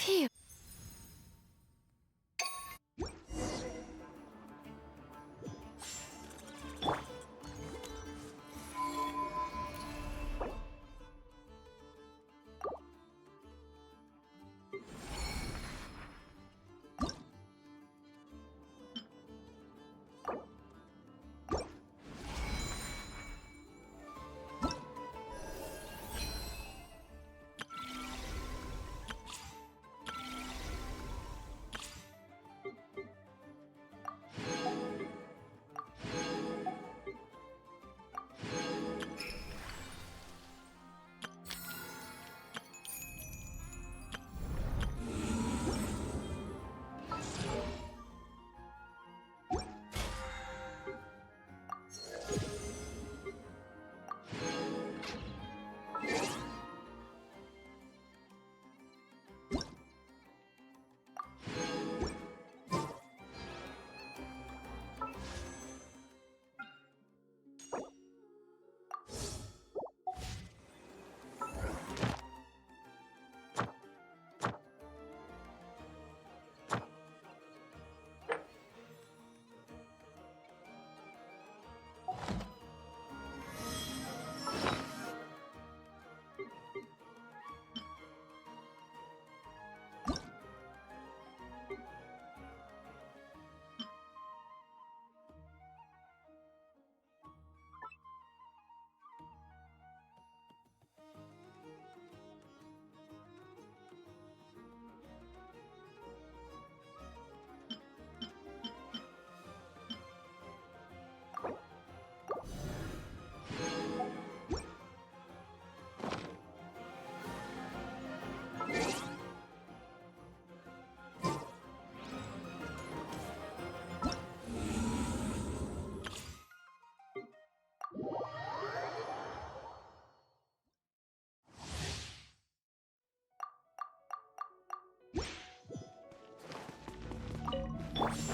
Phew.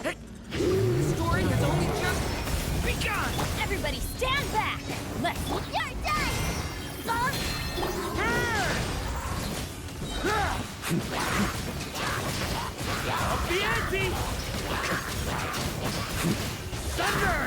Hey! The story has only just begun! Everybody stand back! Let's... You're done! Up the ante! Thunder!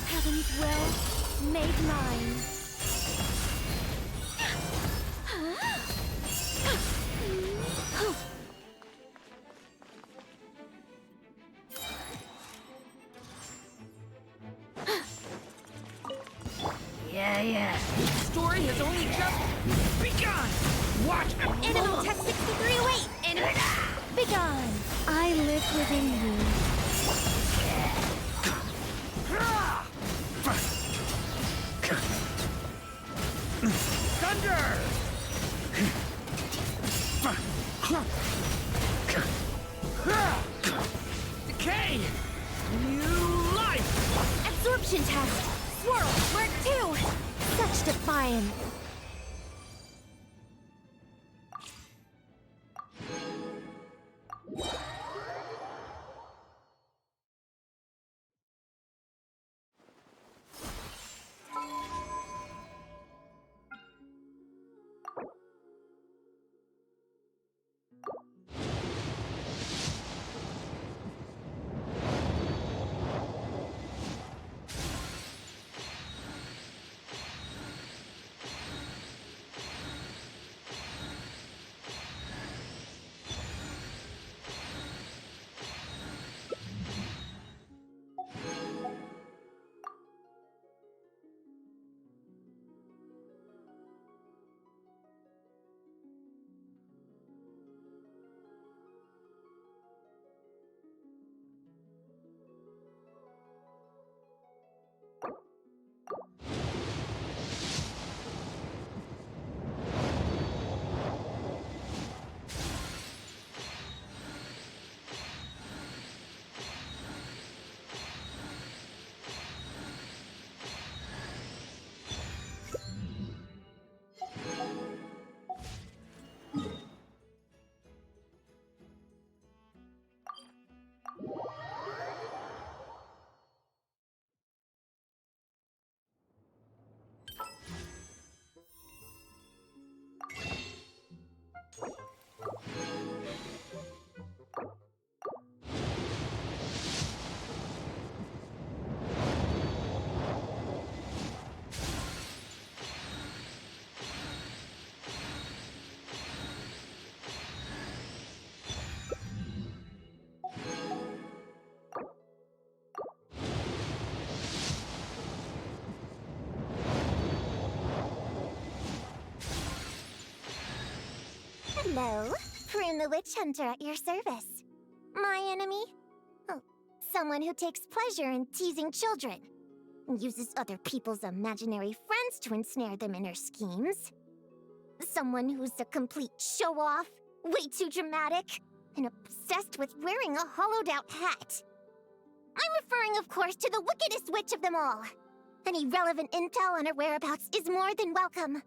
Heaven's will made mine. Yeah. The story has only just begun! Watch and Animal Tech 63 await! Animal... Begone! I live within you. Thunder! Decay! New life! Absorption test! Swirl! Work 2! Such defiance! Hello, Prune the Witch Hunter at your service. My enemy? Oh, someone who takes pleasure in teasing children. Uses other people's imaginary friends to ensnare them in her schemes. Someone who's a complete show-off, way too dramatic, and obsessed with wearing a hollowed-out hat. I'm referring, of course, to the wickedest witch of them all. Any relevant intel on her whereabouts is more than welcome.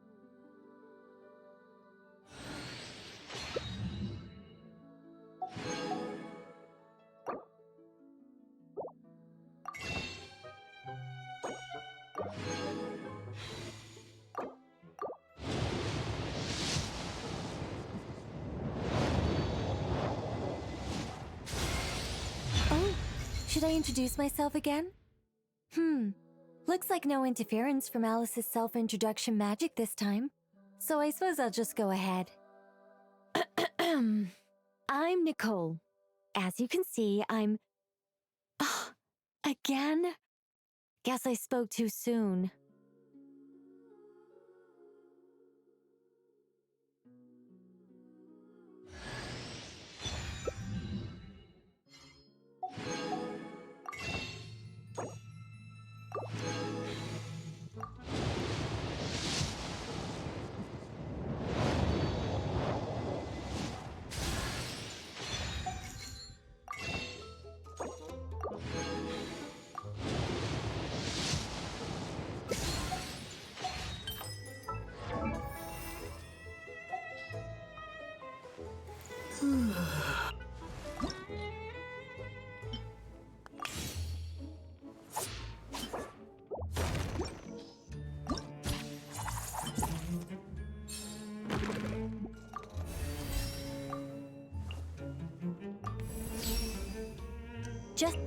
Oh, should I introduce myself again? Looks like no interference from Alice's self-introduction magic this time. So I suppose I'll just go ahead. I'm Nicole. As you can see, I'm... Oh, again? Guess I spoke too soon. Just...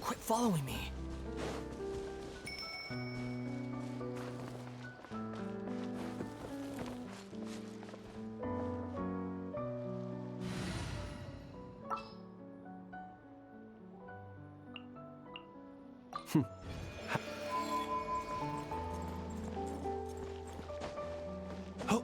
Quit following me. Oh.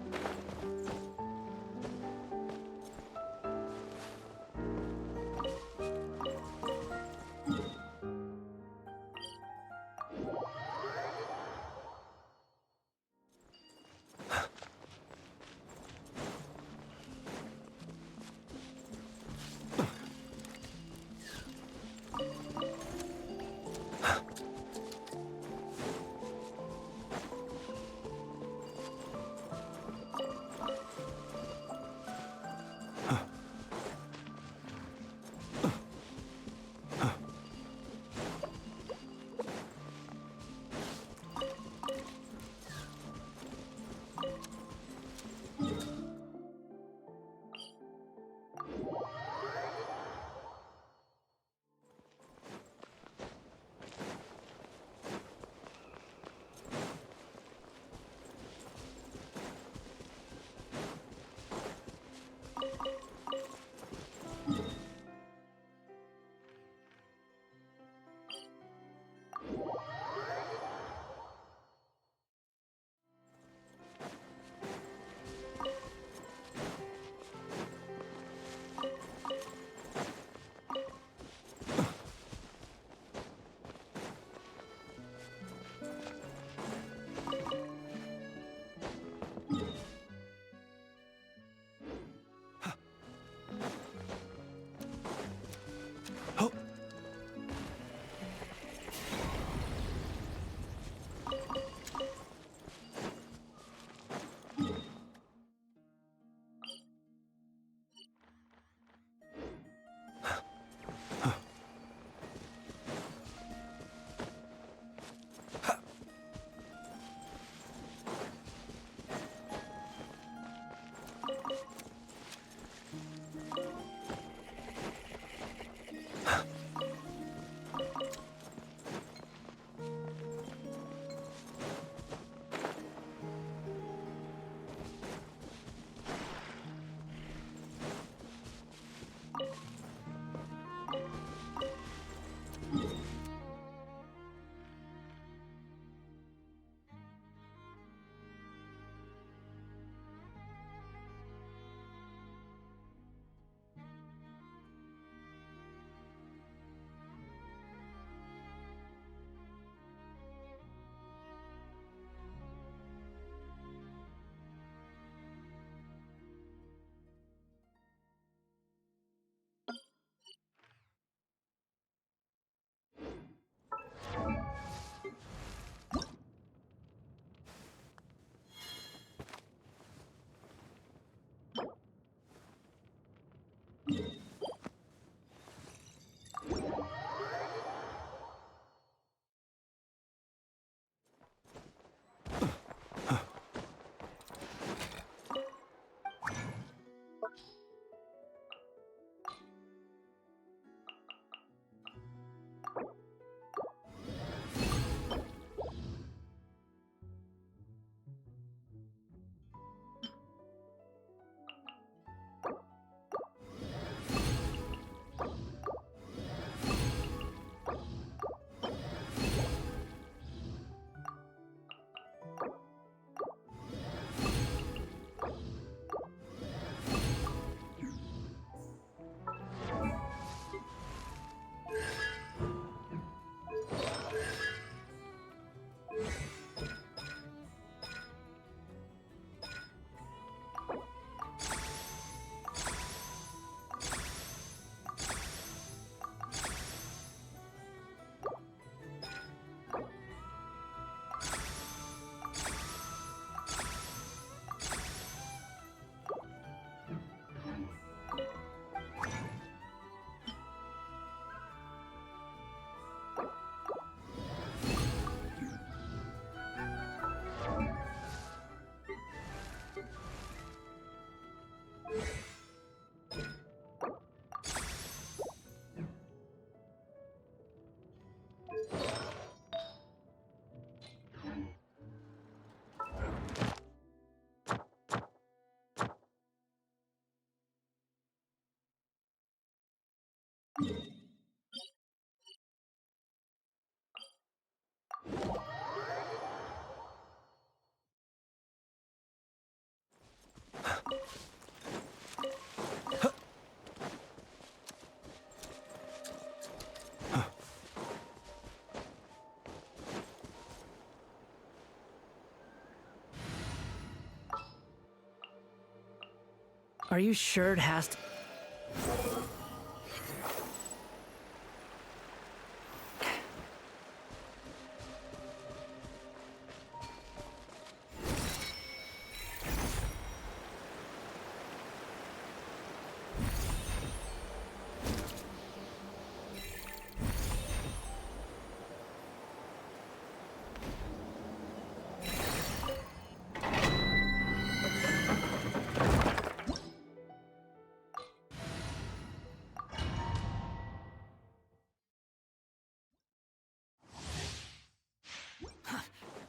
Are you sure it has to...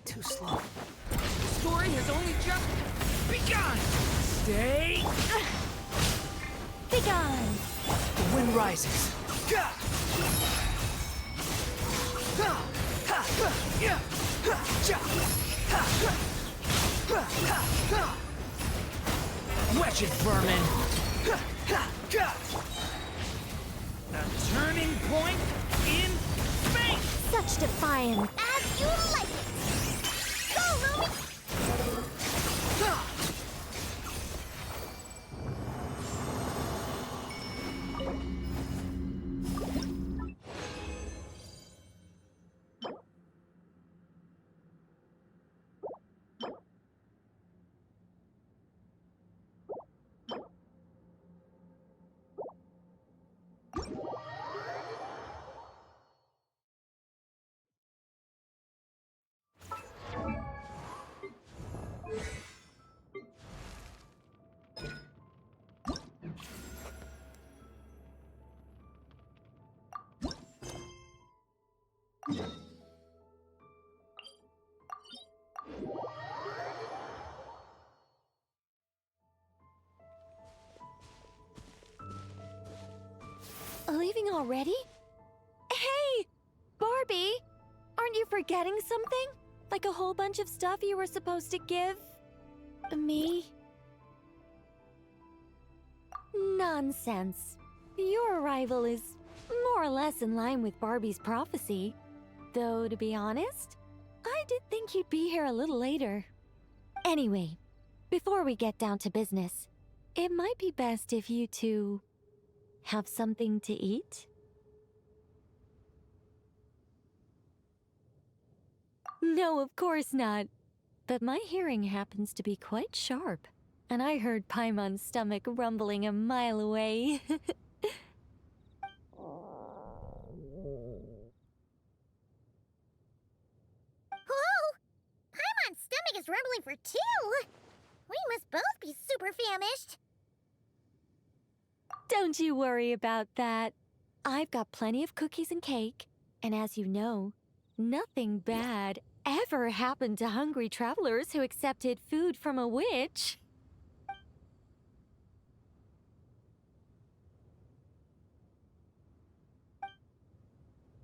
Too slow. The story has only just begun! Stay... Begone! The wind rises. Wretched vermin! A turning point in space! Such defiance! As you like it! Go, Lumi! Leaving already? Hey! Barbie! Aren't you forgetting something? Like a whole bunch of stuff you were supposed to give... me? Nonsense. Your arrival is more or less in line with Barbie's prophecy. Though, to be honest, I did think you'd be here a little later. Anyway, before we get down to business, it might be best if you two... have something to eat? No, of course not. But my hearing happens to be quite sharp, and I heard Paimon's stomach rumbling a mile away. Whoa! Paimon's stomach is rumbling for two! We must both be super famished! Don't you worry about that. I've got plenty of cookies and cake, and as you know, nothing bad ever happened to hungry travelers who accepted food from a witch.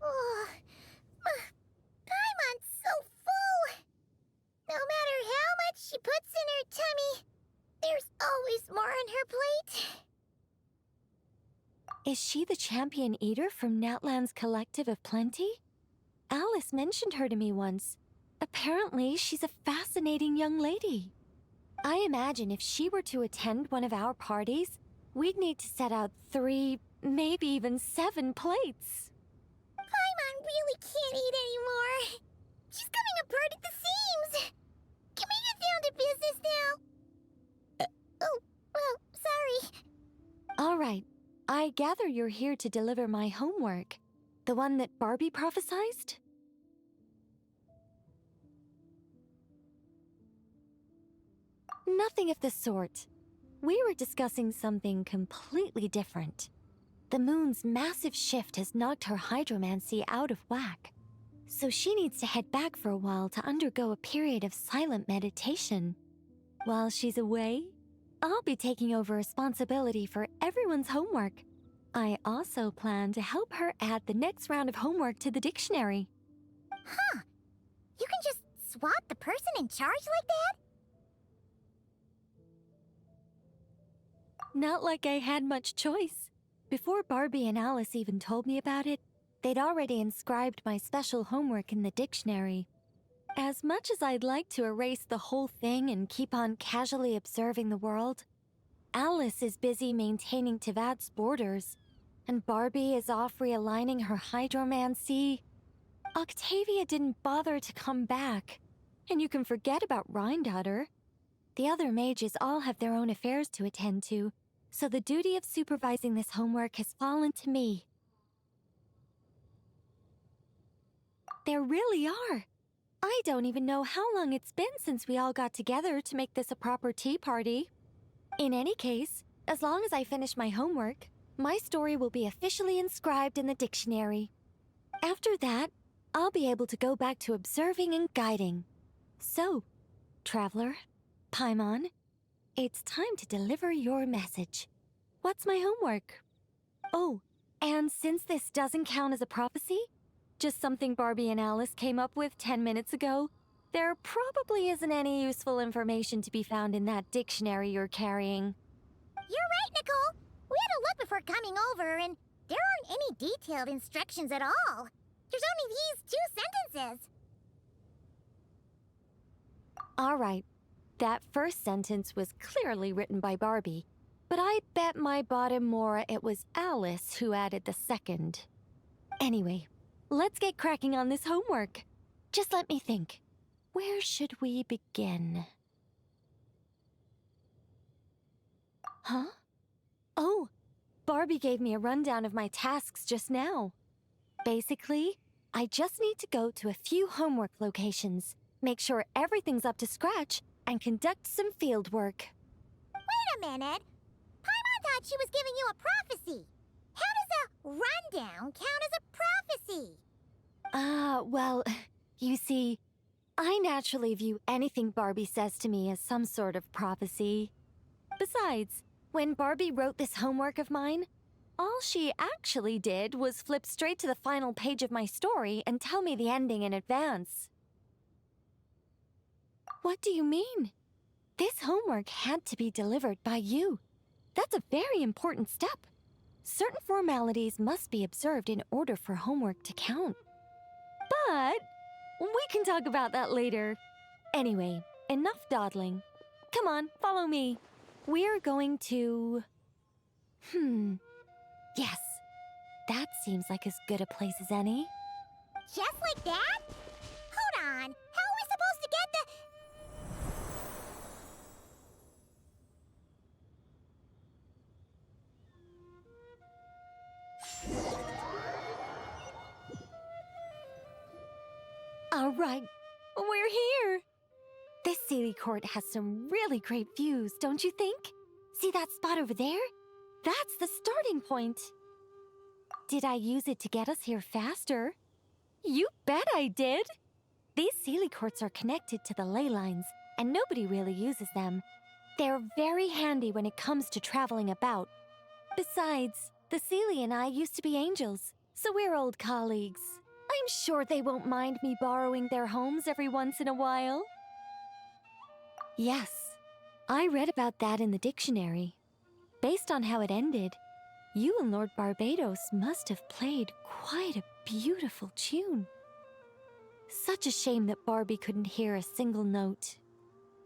Oh, Paimon's so full! No matter how much she puts in her tummy, there's always more on her plate. Is she the champion eater from Natlan's Collective of Plenty? Alice mentioned her to me once. Apparently, she's a fascinating young lady. I imagine if she were to attend one of our parties, we'd need to set out 3, maybe even 7 plates. Paimon really can't eat anymore. She's coming apart at the seams. Can we get down to business now? Oh, well, sorry. All right. I gather you're here to deliver my homework. The one that Barbie prophesized? Nothing of the sort. We were discussing something completely different. The moon's massive shift has knocked her hydromancy out of whack. So she needs to head back for a while to undergo a period of silent meditation. While she's away, I'll be taking over responsibility for everyone's homework. I also plan to help her add the next round of homework to the dictionary. Huh. You can just swap the person in charge like that? Not like I had much choice. Before Barbie and Alice even told me about it, they'd already inscribed my special homework in the dictionary. As much as I'd like to erase the whole thing and keep on casually observing the world, Alice is busy maintaining Tivad's borders, and Barbie is off realigning her hydromancy. Octavia didn't bother to come back, and you can forget about Rhindaughter. The other mages all have their own affairs to attend to, so the duty of supervising this homework has fallen to me. There really are. I don't even know how long it's been since we all got together to make this a proper tea party. In any case, as long as I finish my homework, my story will be officially inscribed in the dictionary. After that, I'll be able to go back to observing and guiding. So, Traveler, Paimon, it's time to deliver your message. What's my homework? Oh, and since this doesn't count as a prophecy, just something Barbie and Alice came up with 10 minutes ago, there probably isn't any useful information to be found in that dictionary you're carrying. You're right, Nicole. We had to look before coming over, and there aren't any detailed instructions at all. There's only these 2 sentences. All right, that first sentence was clearly written by Barbie, but I bet my bottom more it was Alice who added the second. Anyway, let's get cracking on this homework. Just let me think. Where should we begin? Huh? Oh, Barbie gave me a rundown of my tasks just now. Basically, I just need to go to a few homework locations, make sure everything's up to scratch, and conduct some field work. Wait a minute. Paimon thought she was giving you a prophecy. How does a rundown count as a prophecy? Well, you see, I naturally view anything Barbie says to me as some sort of prophecy. Besides, when Barbie wrote this homework of mine, all she actually did was flip straight to the final page of my story and tell me the ending in advance. What do you mean? This homework had to be delivered by you. That's a very important step. Certain formalities must be observed in order for homework to count. But we can talk about that later. Anyway, enough dawdling. Come on, follow me. We're going to... Yes, that seems like as good a place as any. Just like that? Hold on. How are we supposed to get the... All right, we're here. This Sealy Court has some really great views, don't you think? See that spot over there? That's the starting point. Did I use it to get us here faster? You bet I did. These Sealy Courts are connected to the ley lines, and nobody really uses them. They're very handy when it comes to traveling about. Besides, the Sealy and I used to be angels, so we're old colleagues. I'm sure they won't mind me borrowing their homes every once in a while. Yes, I read about that in the dictionary. Based on how it ended, you and Lord Barbados must have played quite a beautiful tune. Such a shame that Barbie couldn't hear a single note.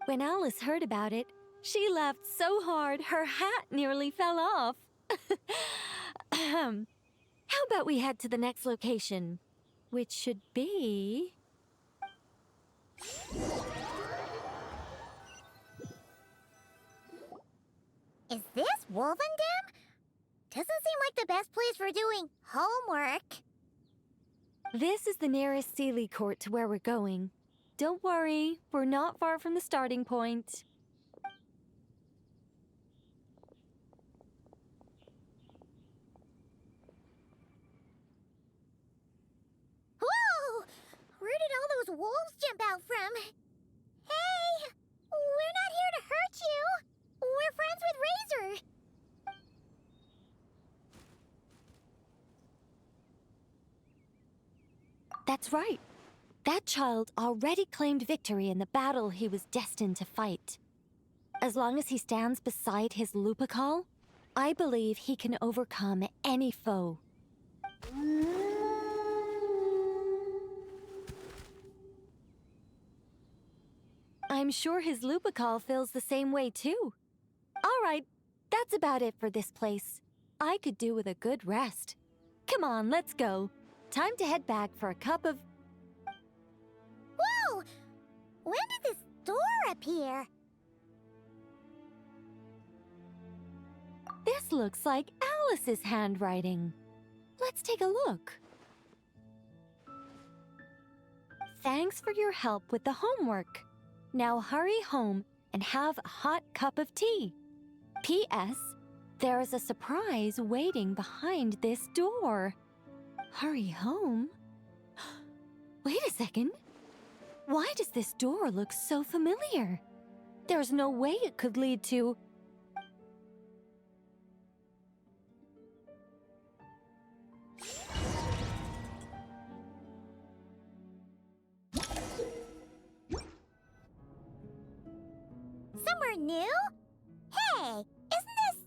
When Alice heard about it, she laughed so hard her hat nearly fell off. How about we head to the next location, which should be... Is this Wolvendam? Doesn't seem like the best place for doing homework. This is the nearest Sealy Court to where we're going. Don't worry, we're not far from the starting point. Whoa! Where did all those wolves jump out from? Hey! We're not here to hurt you! We're friends with Razor! That's right. That child already claimed victory in the battle he was destined to fight. As long as he stands beside his Lupical, I believe he can overcome any foe. I'm sure his Lupical feels the same way too. All right, that's about it for this place. I could do with a good rest. Come on, let's go. Time to head back for a cup of... Whoa! When did this door appear? This looks like Alice's handwriting. Let's take a look. Thanks for your help with the homework. Now hurry home and have a hot cup of tea. P.S. There is a surprise waiting behind this door. Hurry home? Wait a second. Why does this door look so familiar? There's no way it could lead to... Somewhere new? Hey, isn't this...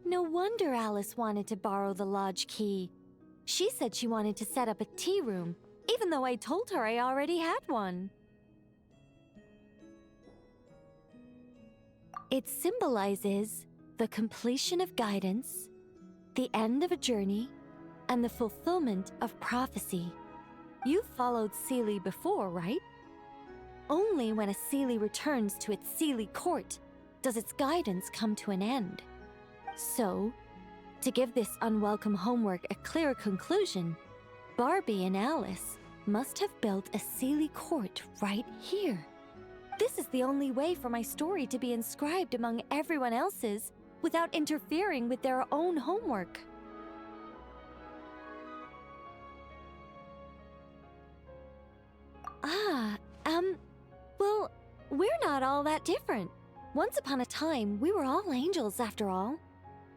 No wonder Alice wanted to borrow the lodge key. She said she wanted to set up a tea room, even though I told her I already had one. It symbolizes the completion of guidance, the end of a journey, and the fulfillment of prophecy. You've followed Seelie before, right? Only when a Seelie returns to its Seelie court does its guidance come to an end. So, to give this unwelcome homework a clear conclusion, Barbie and Alice must have built a Seelie court right here. This is the only way for my story to be inscribed among everyone else's without interfering with their own homework. Well, we're not all that different. Once upon a time, we were all angels after all.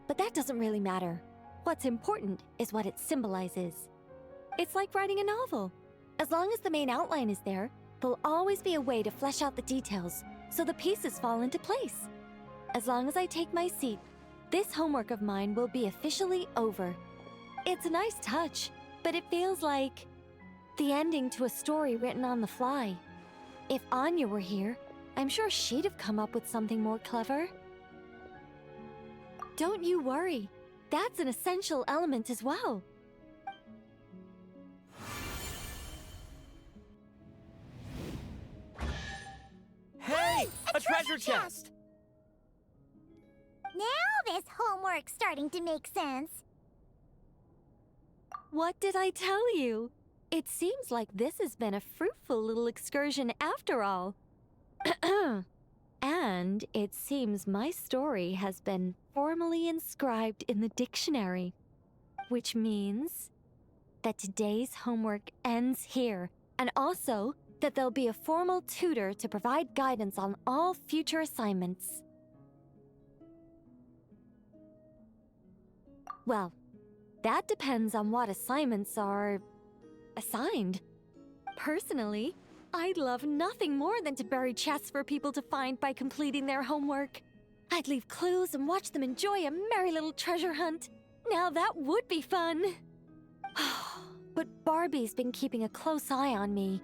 But that doesn't really matter. What's important is what it symbolizes. It's like writing a novel. As long as the main outline is there, there'll always be a way to flesh out the details so the pieces fall into place. As long as I take my seat, this homework of mine will be officially over. It's a nice touch, but it feels like the ending to a story written on the fly. If Anya were here, I'm sure she'd have come up with something more clever. Don't you worry. That's an essential element as well. Hey! A treasure chest! Now this homework's starting to make sense. What did I tell you? It seems like this has been a fruitful little excursion after all. And it seems my story has been formally inscribed in the dictionary, which means that today's homework ends here, and also that there'll be a formal tutor to provide guidance on all future assignments. Well, that depends on what assignments are assigned. Personally, I'd love nothing more than to bury chests for people to find by completing their homework. I'd leave clues and watch them enjoy a merry little treasure hunt. Now that would be fun. But Barbie's been keeping a close eye on me,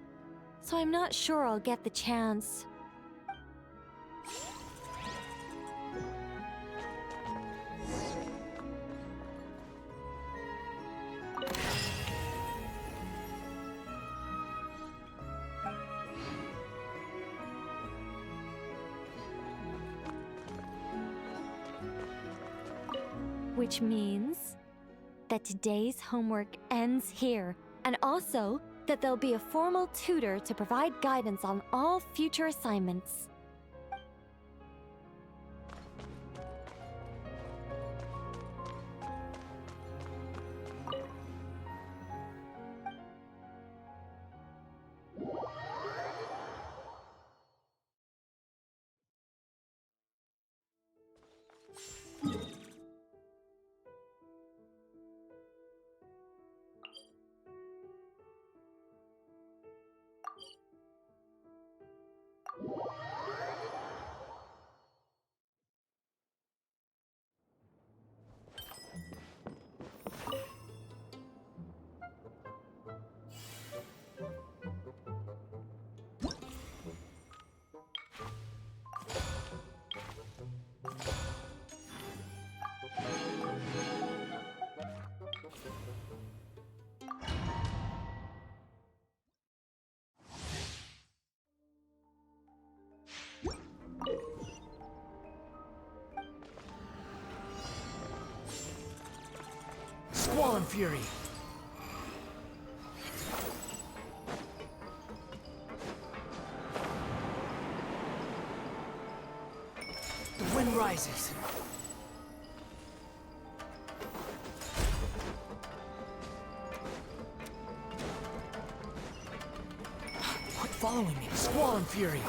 so I'm not sure I'll get the chance. Which means that today's homework ends here, and also that there'll be a formal tutor to provide guidance on all future assignments. Squall and Fury. The wind rises. Quit following me. Squall and Fury.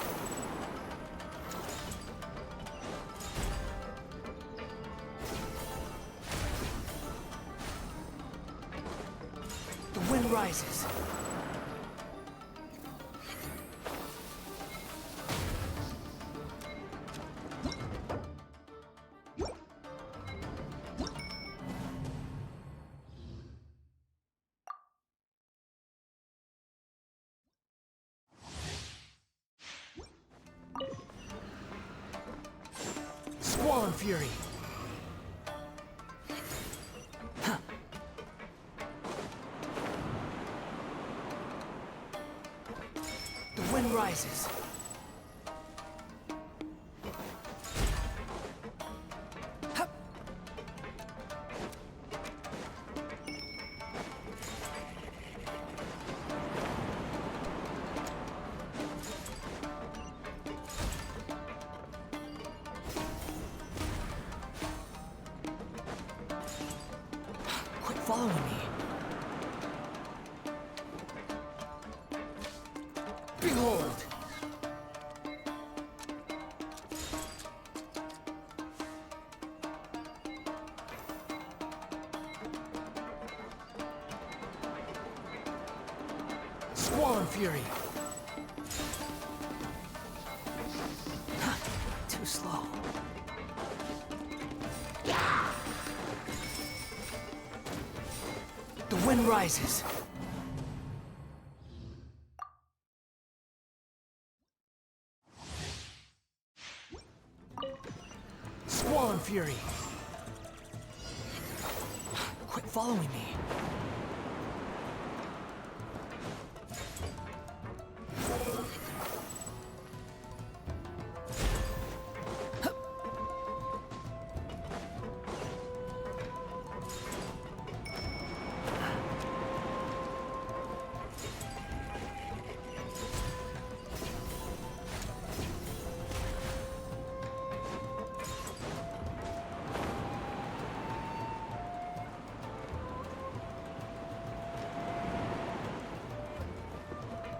The wind rises. Squall and Fury. Huh. The wind rises. Hup. Quit following me. Behold! Squall and Fury. Huh, too slow. The wind rises. Squall and Fury. Quit following me.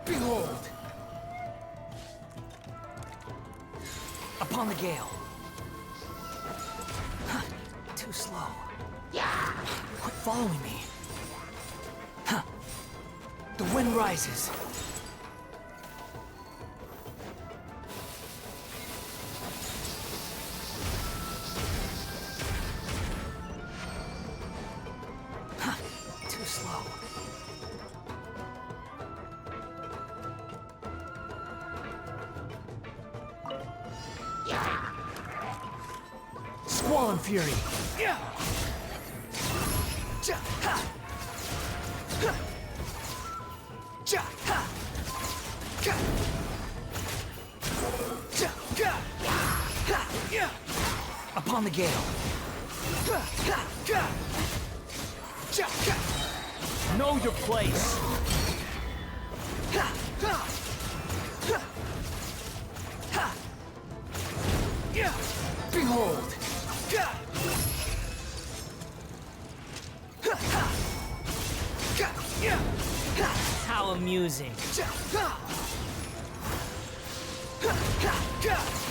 Behold! Upon the gale. Huh, too slow. Quit following me. Huh. The wind rises. Huh, too slow. Squall and Fury. Yeah. Ja, ha. Ha. Ja, ha. Ka. Ja, ka. Ha. Yeah. Upon the gale. Ha, ha, ka. Ja, ka. Know your place. Ha, ha. Ha. Ha. Yeah. Behold. How amusing.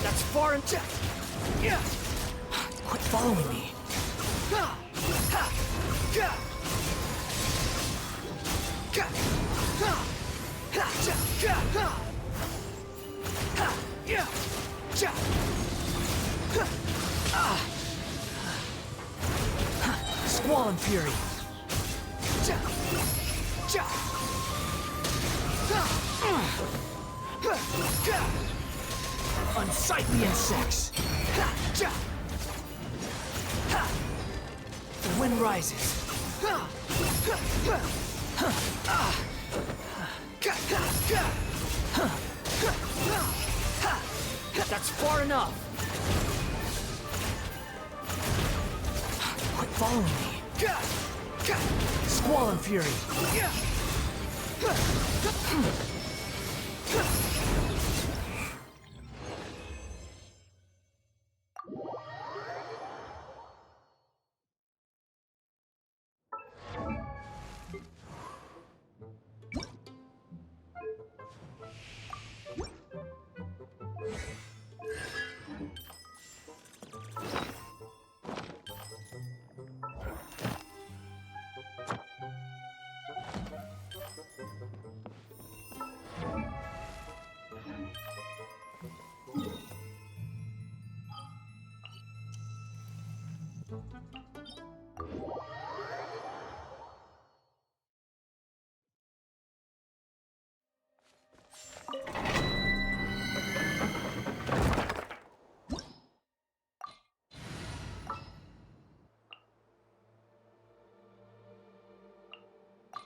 That's far and quit following me. Squall and Fury. Unsightly insects. The wind rises. That's far enough. Quit following me. Squall and fury.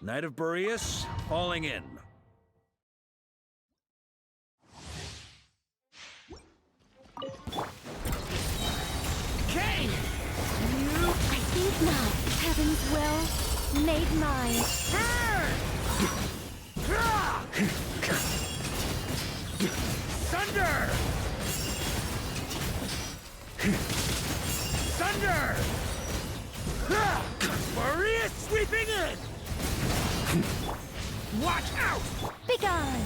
Knight of Boreas, falling in. Kane! I think not. Heaven's will made mine. Thunder! Thunder! Boreas sweeping in! Watch out! Begone!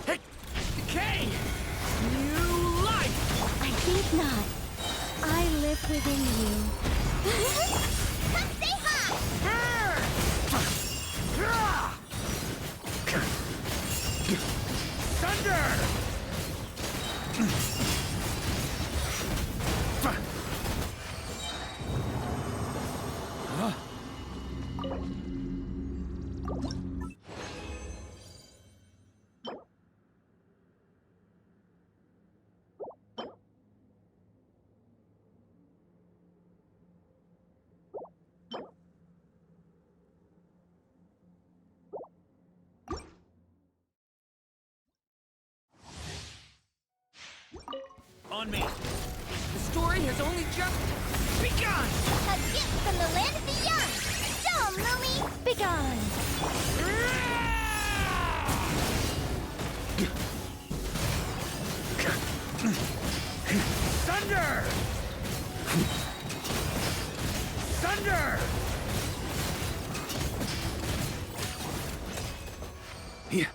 Hey! Kane! New life! I think not. I live within you. Come say hi! Thunder! On me. The story has only just begun! A gift from the land beyond! Show 'em, Lumi! Begone! Thunder! Thunder! Yeah.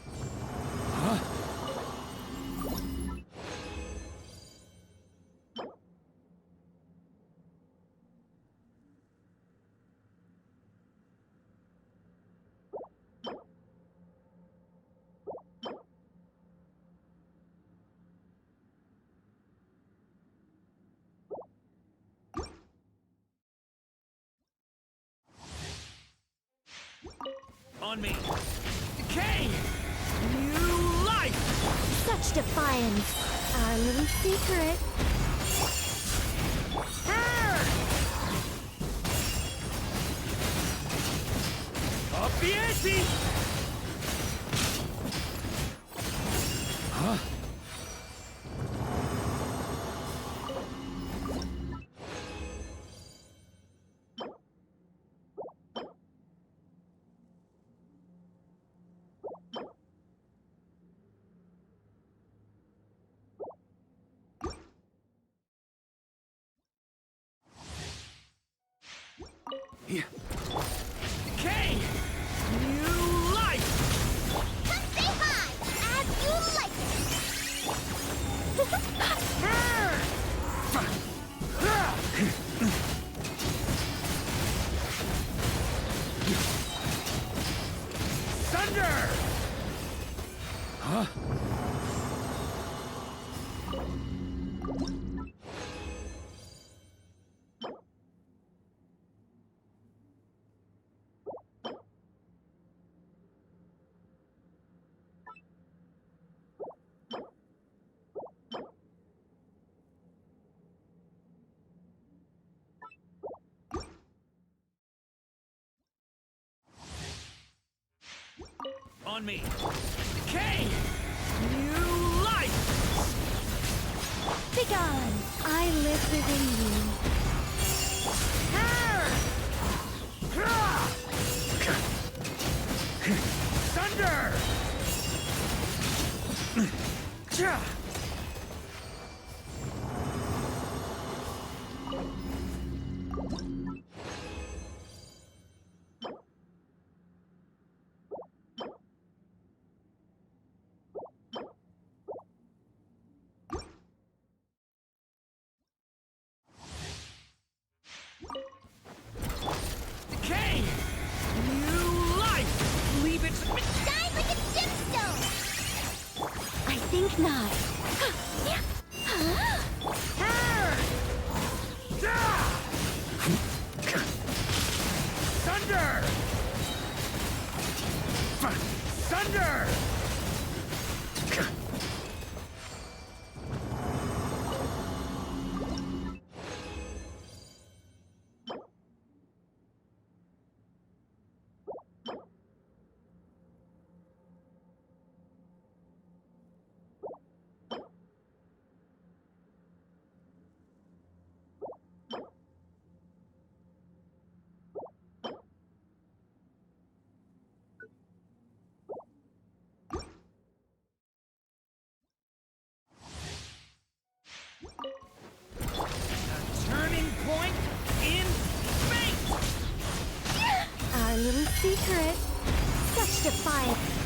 On me. Kane! New life! Such defiance. Our little secret. Up the ante! Huh? Yeah. Kane! New life! Come say hi! As you like it! On me! Decay! New life! Begone! I live within you. Thunder! Decay! New life! Leave it... Die like a gemstone! I think not. Thunder! Thunder! Turning point in fate! Our little secret. Such defiance.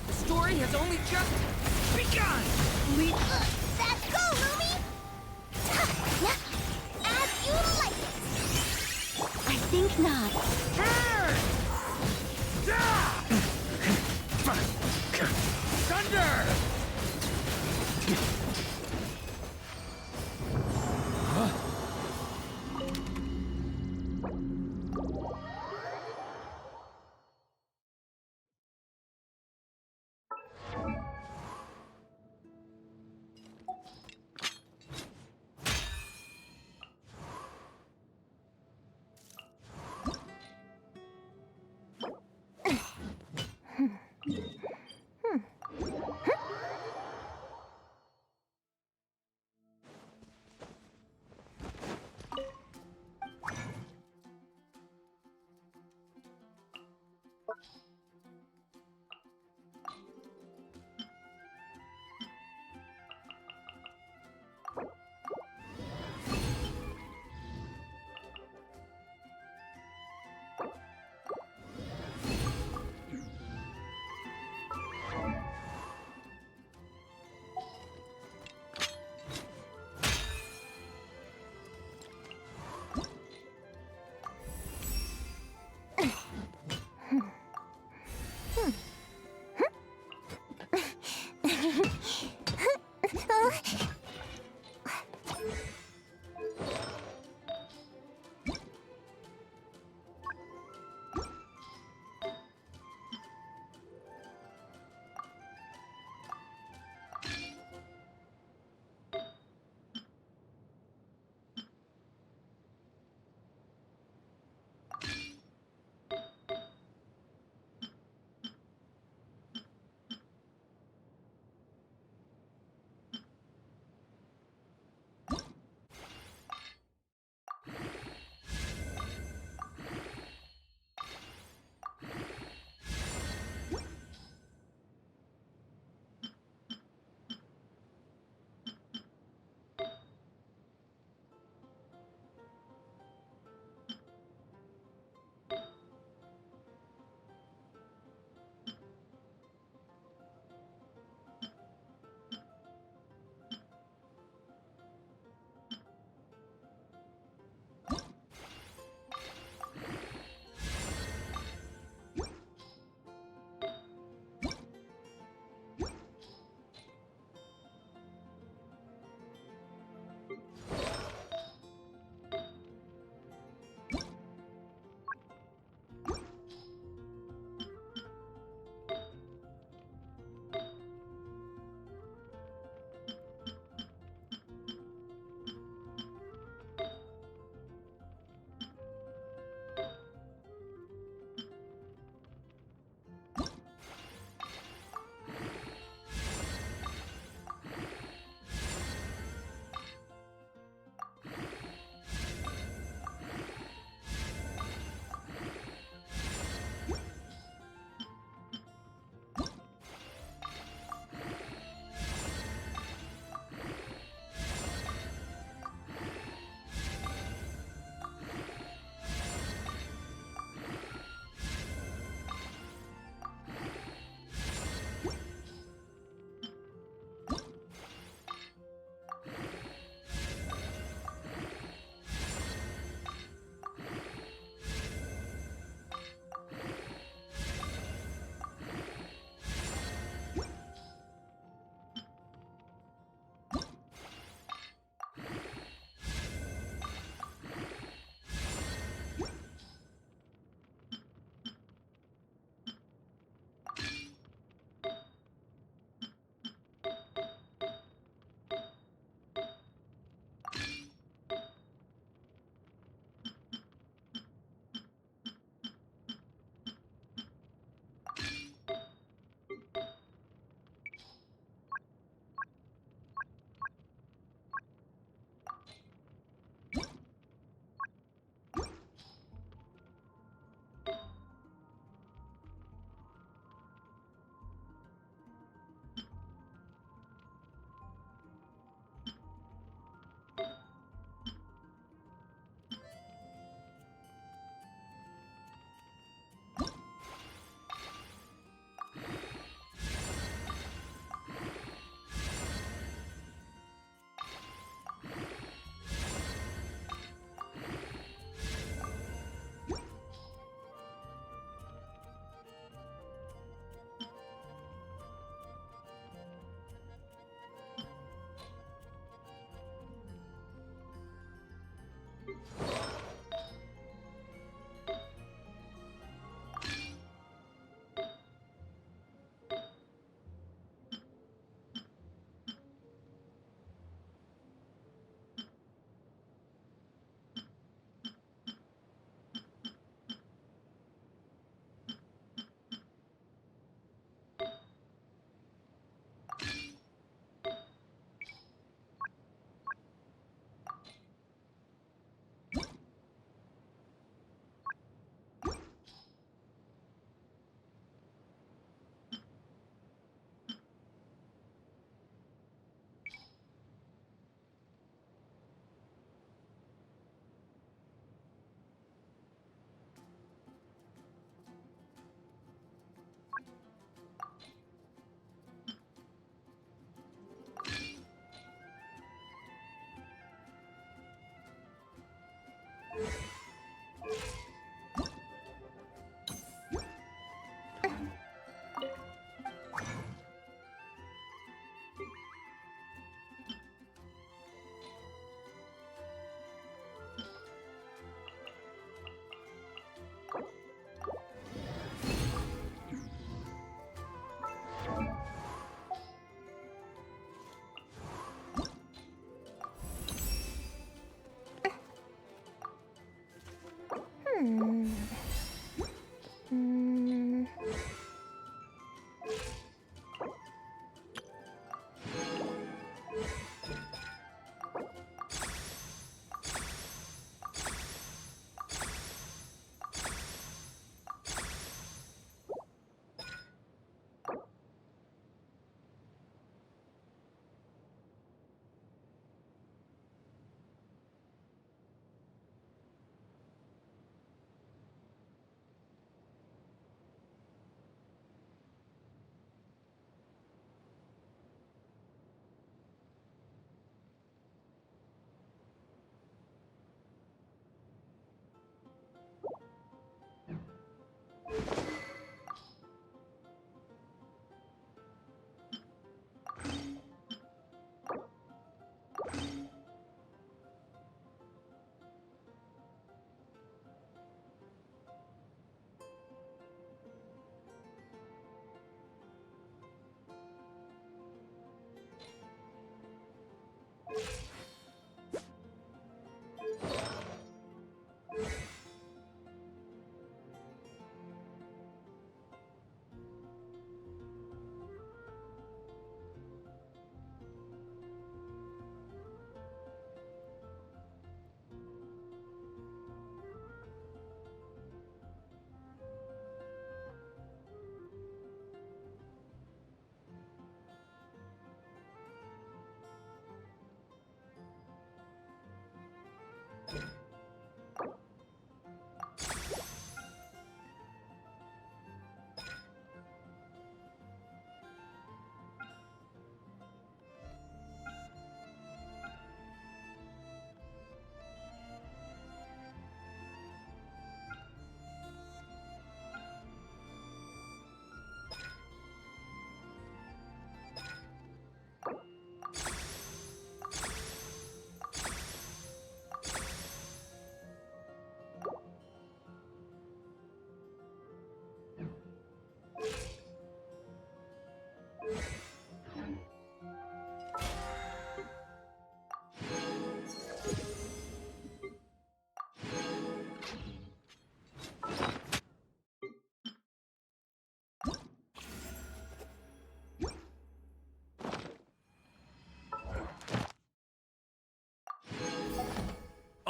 The story has only just begun! Leap... Let's go, Lumi! As you like it! I think not. Thunder!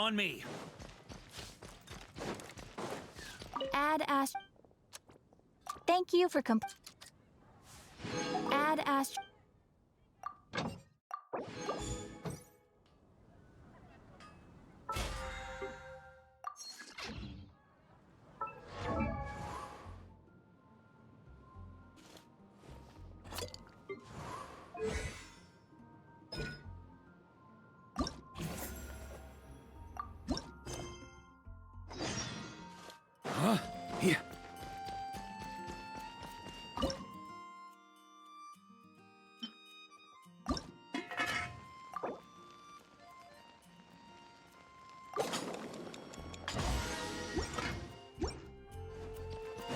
On me. Add Ast. Thank you for Add Ast. Huh? Here.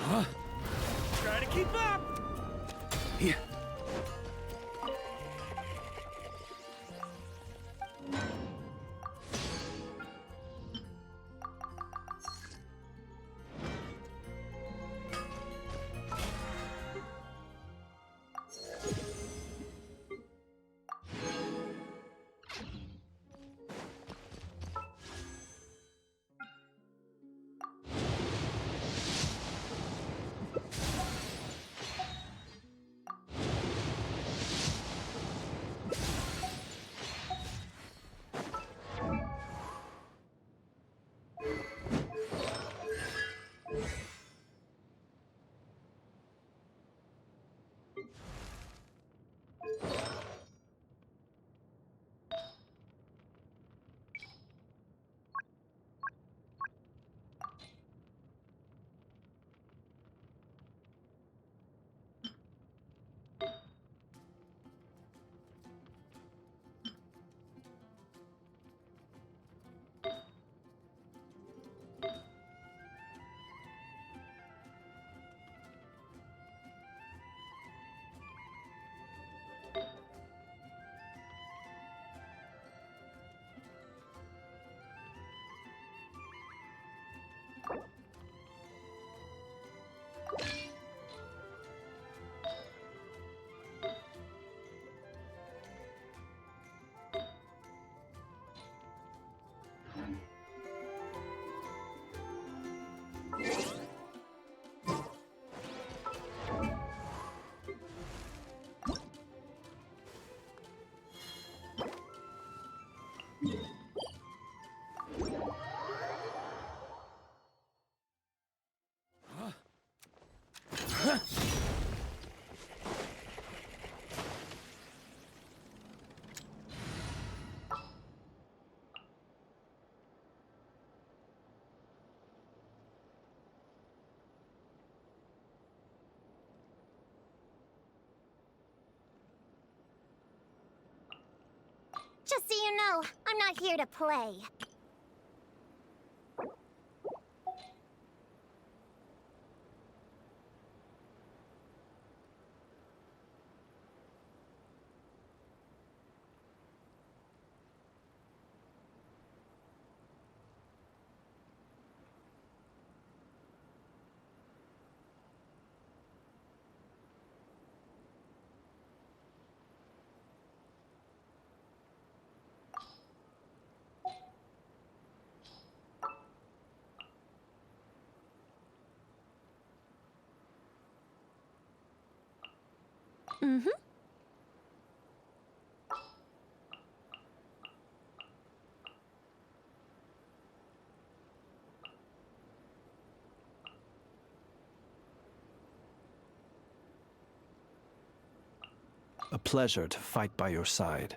Huh? Try to keep up! Here. Just so you know, I'm not here to play. Mm-hmm. A pleasure to fight by your side.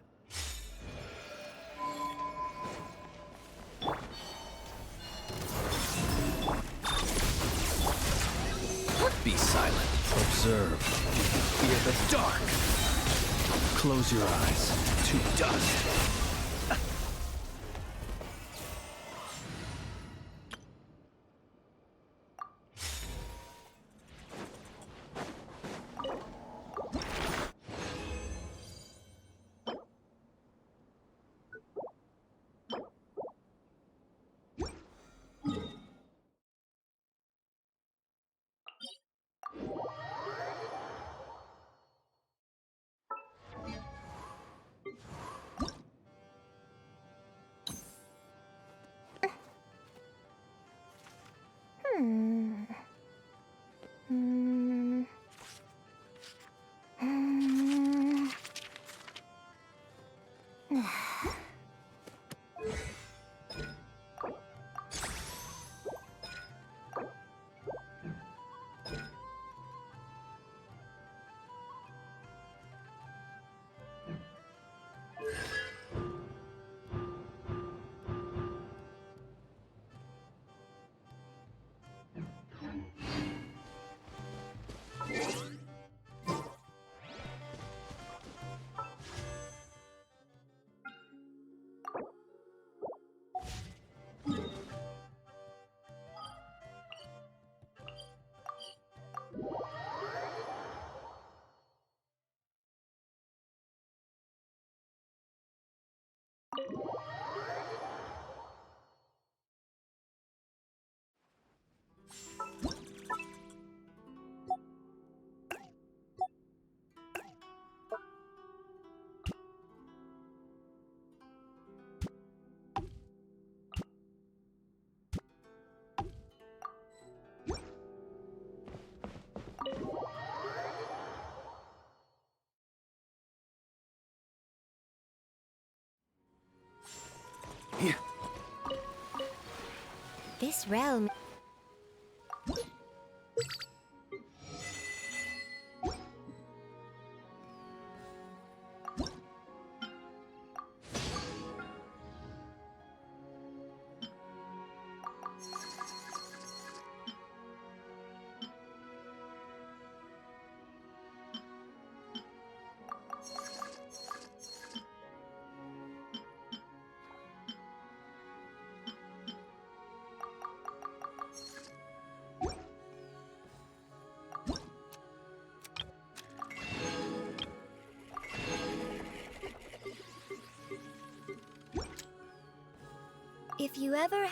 Be silent. Observe. Fear the dark. Close your eyes. To dust. Hmm. Hmm. Hmm. Here. This realm. If you ever...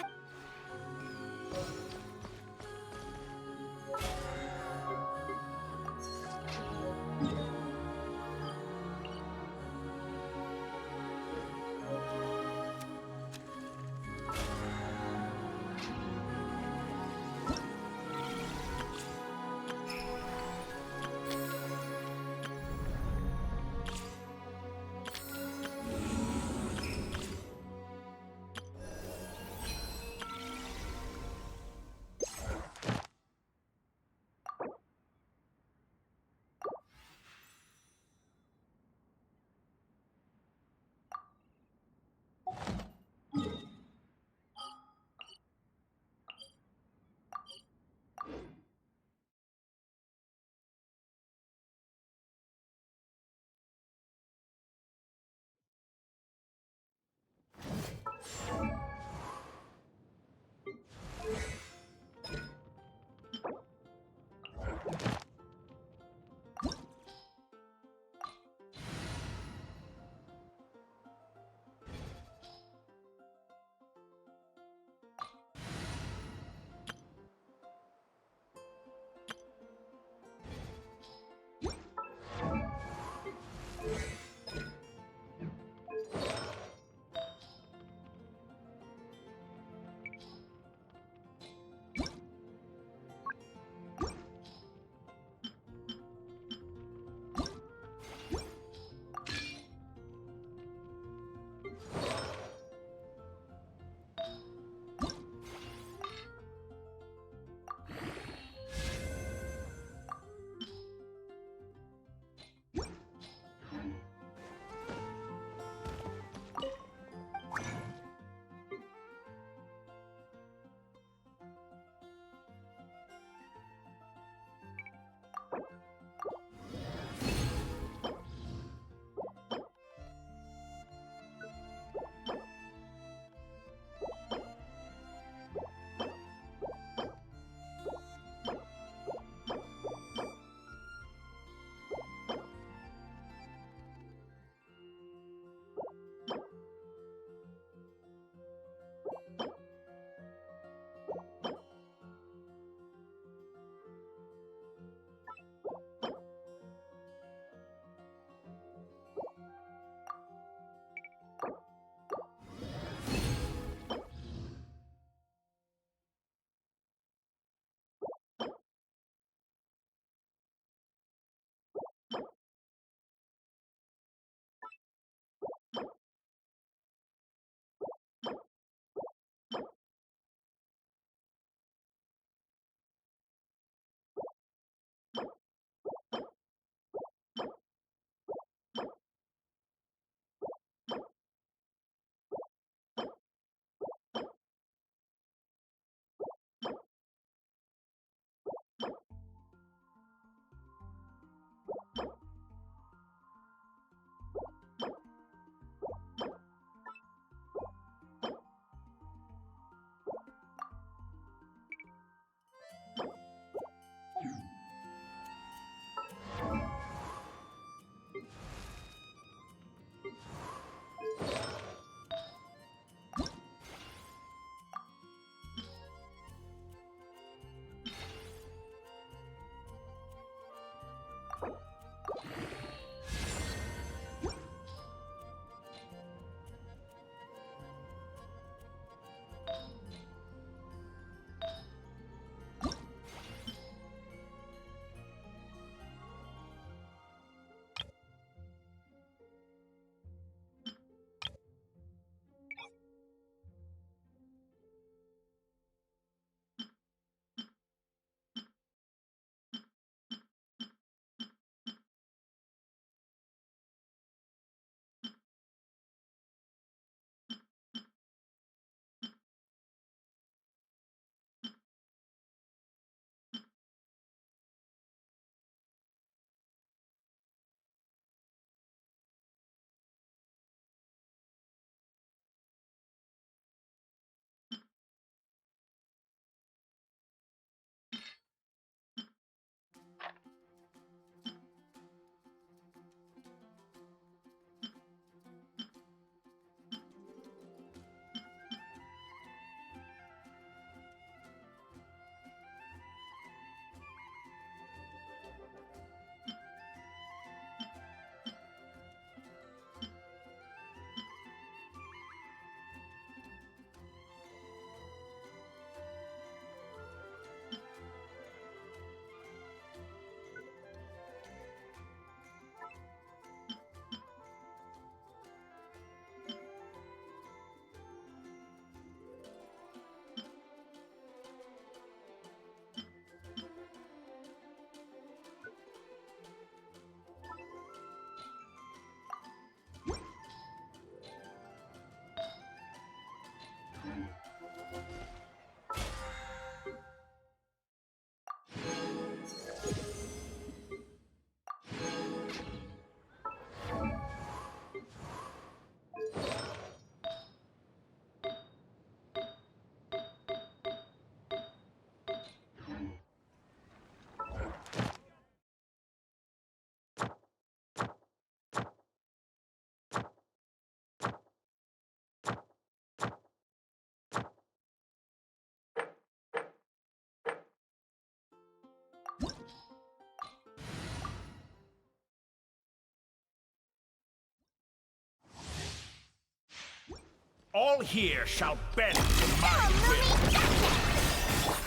All here shall bend to my will.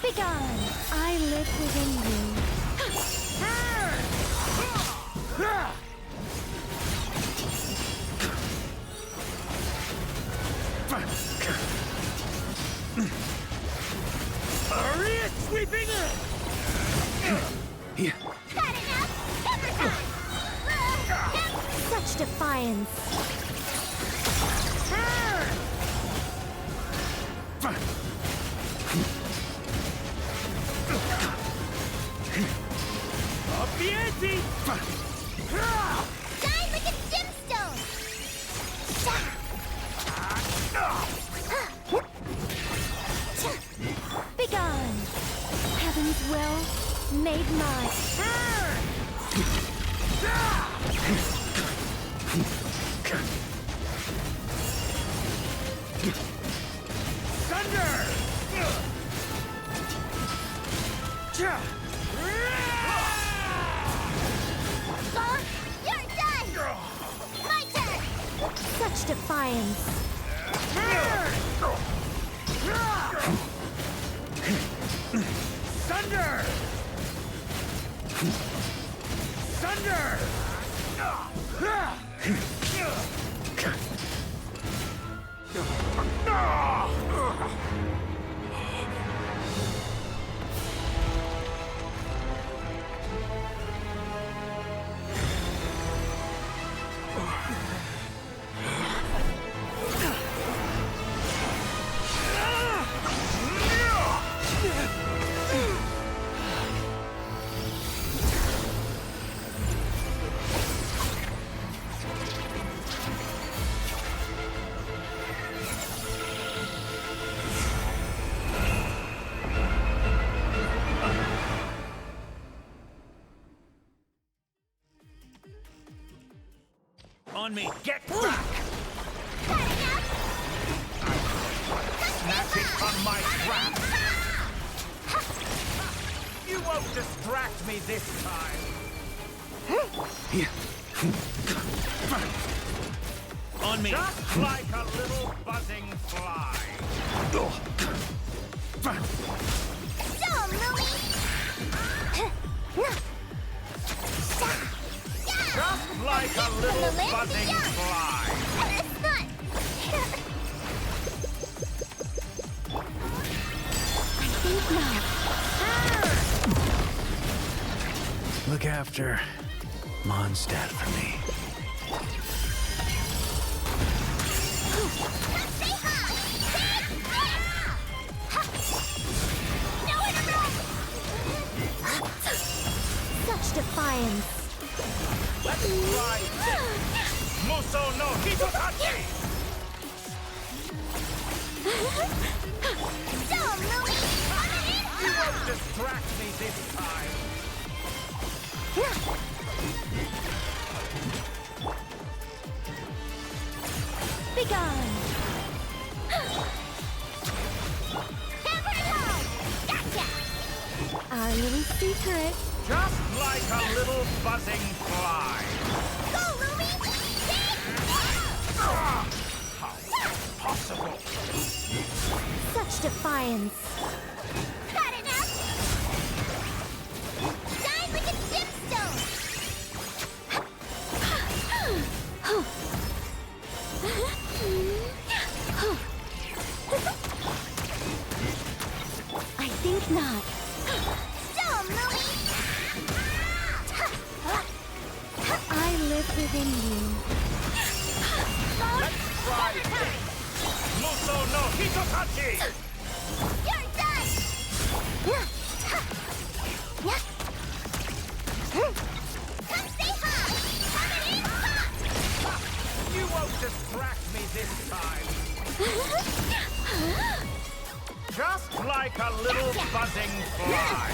Begone! I live within you. Hurry, sweeping it! Yeah. Got enough? Hammer time! Such defiance. Up the ante! Shine like a gemstone! Begone! Heaven's will made mine. Thunder! Song, you're done! My turn! Such defiance. Thunder! Thunder! On me, get back! Snatch it from my trap! You won't distract me this time! On me! Just like a little buzzing fly! Dumb, Louie! Just like a little buzzing fly! It's fun! I think not. Look after Mondstadt for me. Stay high! Nowhere to run! Such defiance. Let's try this! Muso no Hitotachi! Dumb, Louie! You won't distract me this time! Begone! Hammer it home! Gotcha! Our little secret. Just like a little buzzing fly! Go, Louie! How possible! Such defiance. Got enough? Shine like a gemstone! I think not. Dumb, Louie! I live within you. Let's try this! Muso no Hitotachi! You're done! Come stay high! Coming in hot! You won't distract me this time! Just like a little buzzing fly!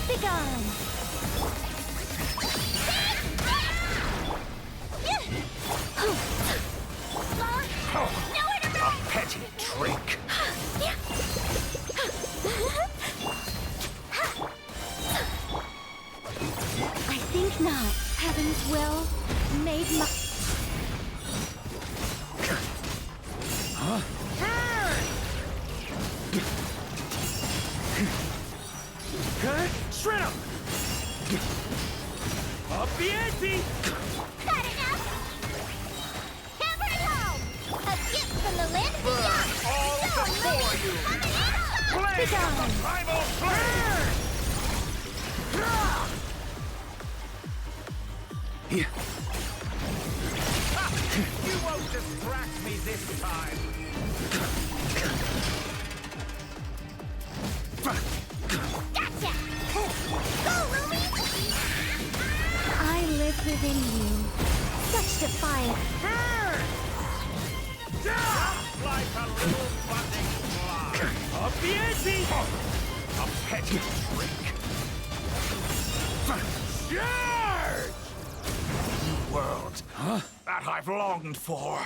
Begone! Nowhere to A run! petty trick! I think not. easy! Cut it up! Hammer it home! A gift from the land beyond! All before you! Play the primal flame! Here. You won't distract me this time! Gotcha! Go, Ruby! I live within you. Such defiance. Just like a little budding fly! Up the ante! A petty trick! Charge! New world that I've longed for!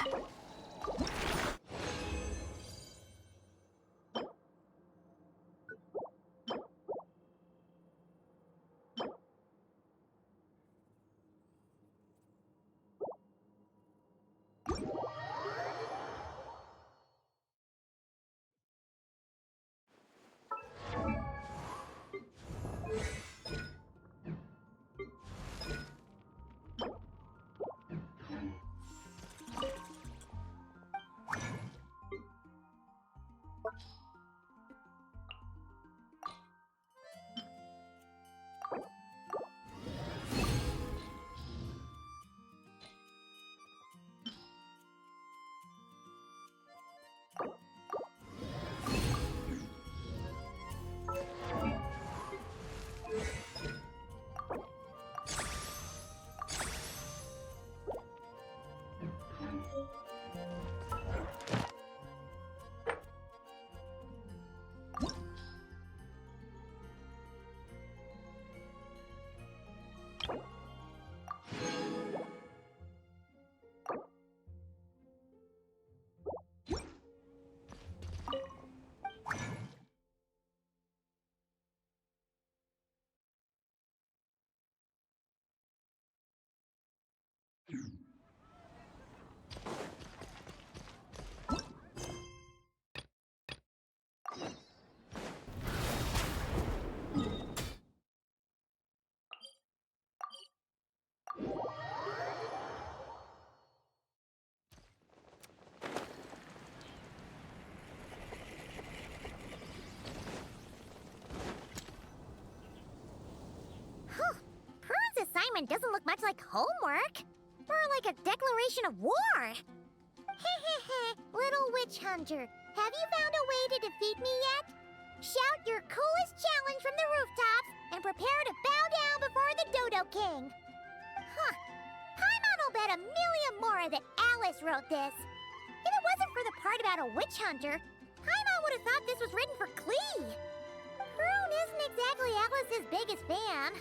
Prune's assignment doesn't look much like homework. More like a declaration of war. Little witch hunter, have you found a way to defeat me yet? Shout your coolest challenge from the rooftops and prepare to bow down before the Dodo King. Paimon will bet $1 million more that Alice wrote this. If it wasn't for the part about a witch hunter, Paimon would have thought this was written for Klee. Prune isn't exactly Alice's biggest fan.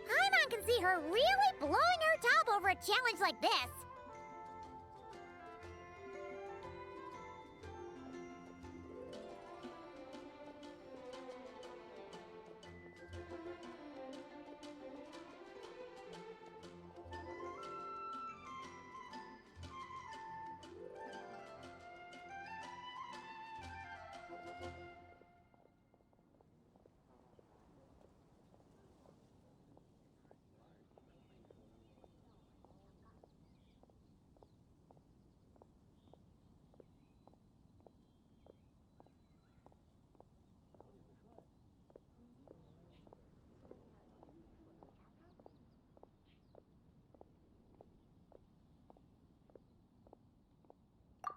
Paimon can see her really blowing her top over a challenge like this.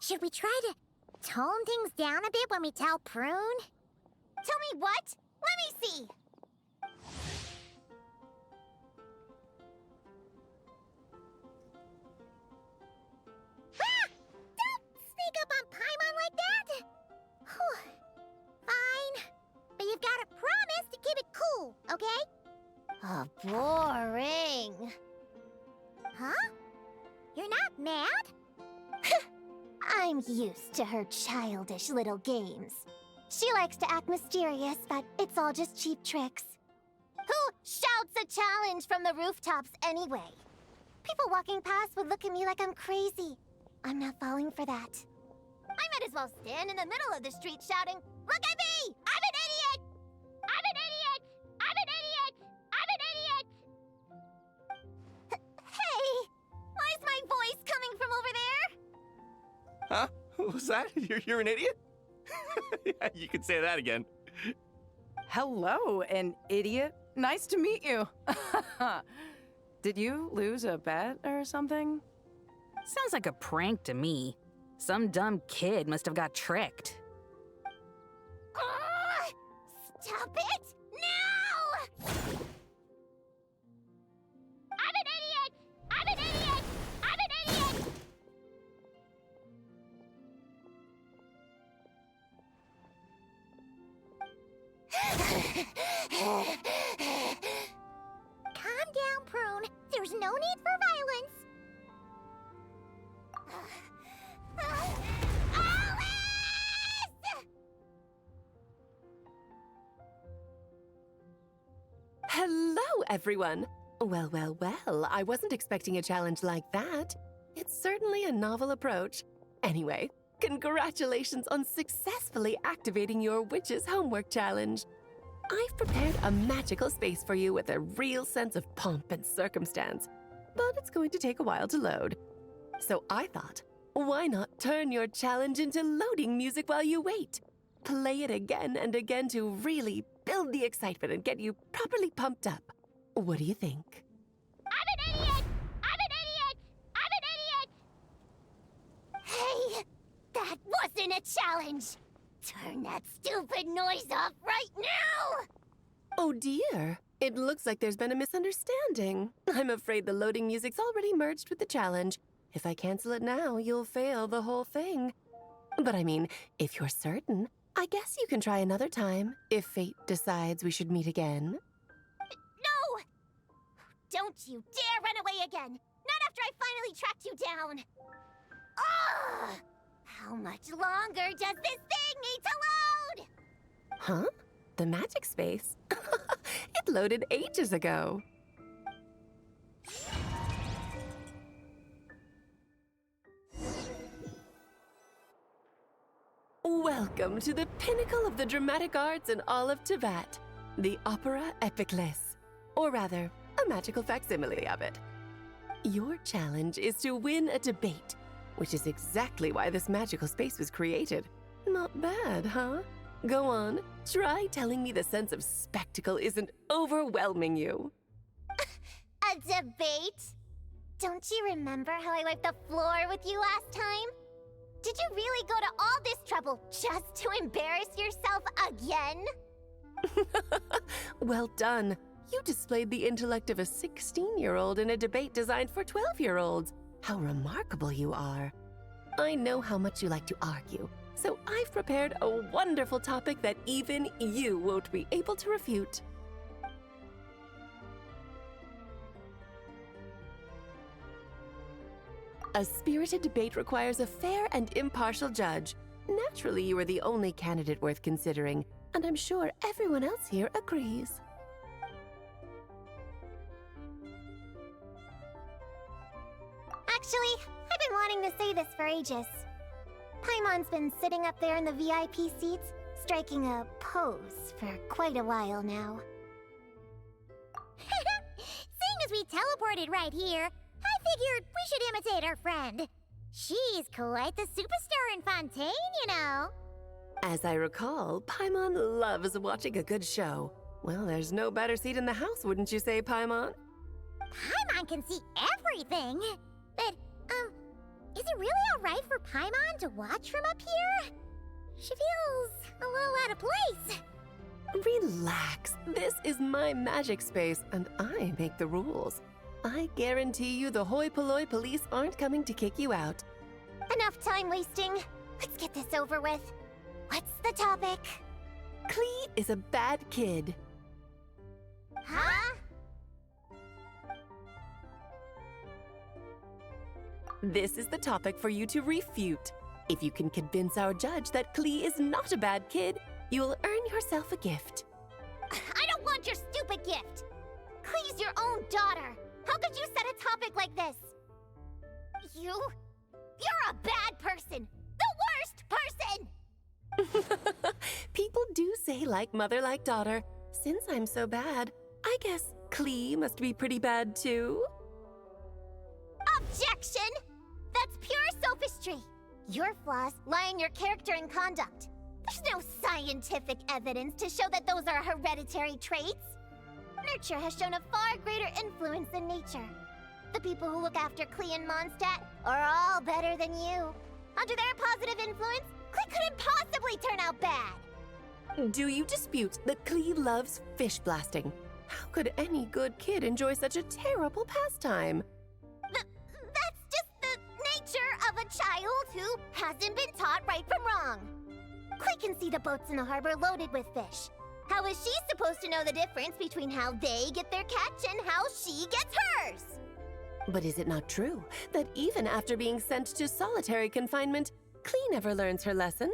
Should we try to tone things down a bit when we tell Prune? Tell me what? Let me see! Ah! Don't sneak up on Paimon like that! Whew. Fine. But you've got to promise to keep it cool, okay? Oh, boring. Huh? You're not mad? I'm used to her childish little games. She likes to act mysterious, but it's all just cheap tricks. Who shouts a challenge from the rooftops anyway? People walking past would look at me like I'm crazy. I'm not falling for that. I might as well stand in the middle of the street shouting, "Look at me! I'm an idiot! I'm an idiot! I'm an idiot! I'm an idiot!" Huh? What was that? You're an idiot? Yeah, you can say that again. Hello, an idiot. Nice to meet you. Did you lose a bet or something? Sounds like a prank to me. Some dumb kid must have got tricked. Stop it! Now! I'm an idiot! I'm an idiot! I'm an idiot! Calm down, Prune. There's no need for violence. Alice! Hello, everyone! Well, well, well, I wasn't expecting a challenge like that. It's certainly a novel approach. Anyway, congratulations on successfully activating your Witch's Homework Challenge. I've prepared a magical space for you with a real sense of pomp and circumstance, but it's going to take a while to load. So I thought, why not turn your challenge into loading music while you wait? Play it again and again to really build the excitement and get you properly pumped up. What do you think? I'm an idiot! I'm an idiot! I'm an idiot! Hey, that wasn't a challenge! Turn that stupid noise off right now! Oh dear, it looks like there's been a misunderstanding. I'm afraid the loading music's already merged with the challenge. If I cancel it now, you'll fail the whole thing. But I mean, if you're certain, I guess you can try another time, if fate decides we should meet again. No! Don't you dare run away again! Not after I finally tracked you down! Ugh! How much longer does this thing need to load? Huh? The magic space? It loaded ages ago. Welcome to the pinnacle of the dramatic arts in all of Tibet, the Opera Epiclès, or rather, a magical facsimile of it. Your challenge is to win a debate, which is exactly why this magical space was created. Not bad, huh? Go on, try telling me the sense of spectacle isn't overwhelming you. A debate? Don't you remember how I wiped the floor with you last time? Did you really go to all this trouble just to embarrass yourself again? Well done. You displayed the intellect of a 16-year-old in a debate designed for 12-year-olds. How remarkable you are. I know how much you like to argue, so I've prepared a wonderful topic that even you won't be able to refute. A spirited debate requires a fair and impartial judge. Naturally, you are the only candidate worth considering, and I'm sure everyone else here agrees. Actually, I've been wanting to say this for ages. Paimon's been sitting up there in the VIP seats, striking a pose for quite a while now. Seeing as we teleported right here, I figured we should imitate our friend. She's quite the superstar in Fontaine, you know. As I recall, Paimon loves watching a good show. Well, there's no better seat in the house, wouldn't you say, Paimon? Paimon can see everything. But, is it really alright for Paimon to watch from up here? She feels a little out of place. Relax. This is my magic space, and I make the rules. I guarantee you the hoi polloi police aren't coming to kick you out. Enough time wasting. Let's get this over with. What's the topic? Klee is a bad kid. Huh? This is the topic for you to refute. If you can convince our judge that Klee is not a bad kid, you'll earn yourself a gift. I don't want your stupid gift. Klee's your own daughter. How could you set a topic like this? You're a bad person. The worst person! People do say like mother, like daughter. Since I'm so bad, I guess Klee must be pretty bad too. Objection! That's pure sophistry. Your flaws lie in your character and conduct. There's no scientific evidence to show that those are hereditary traits. Nurture has shown a far greater influence than nature. The people who look after Klee and Mondstadt are all better than you. Under their positive influence, Klee couldn't possibly turn out bad. Do you dispute that Klee loves fish blasting? How could any good kid enjoy such a terrible pastime? That's just the nature of a child who hasn't been taught right from wrong. Klee can see the boats in the harbor loaded with fish. How is she supposed to know the difference between how they get their catch and how she gets hers? But is it not true that even after being sent to solitary confinement, Klee never learns her lesson?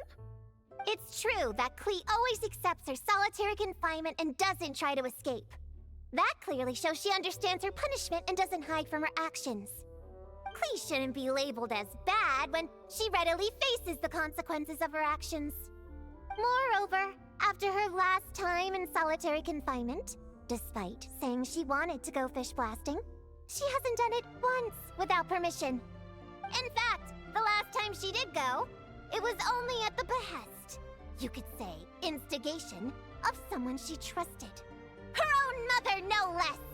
It's true that Klee always accepts her solitary confinement and doesn't try to escape. That clearly shows she understands her punishment and doesn't hide from her actions. Klee shouldn't be labeled as bad when she readily faces the consequences of her actions. Moreover, after her last time in solitary confinement, despite saying she wanted to go fish blasting, she hasn't done it once without permission. In fact, the last time she did go, it was only at the behest, you could say instigation, of someone she trusted. Her own mother, no less!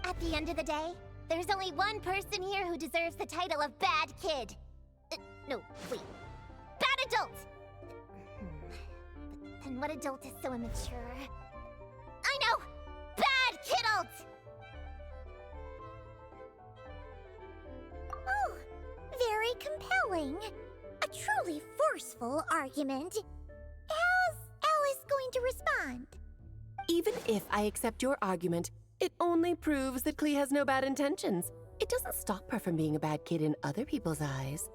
At the end of the day, there's only one person here who deserves the title of bad kid. No, wait. Bad adult! But then what adult is so immature? I know! Bad kidult! Oh, very compelling. A truly forceful argument. How's Alice going to respond? Even if I accept your argument, it only proves that Klee has no bad intentions. It doesn't stop her from being a bad kid in other people's eyes.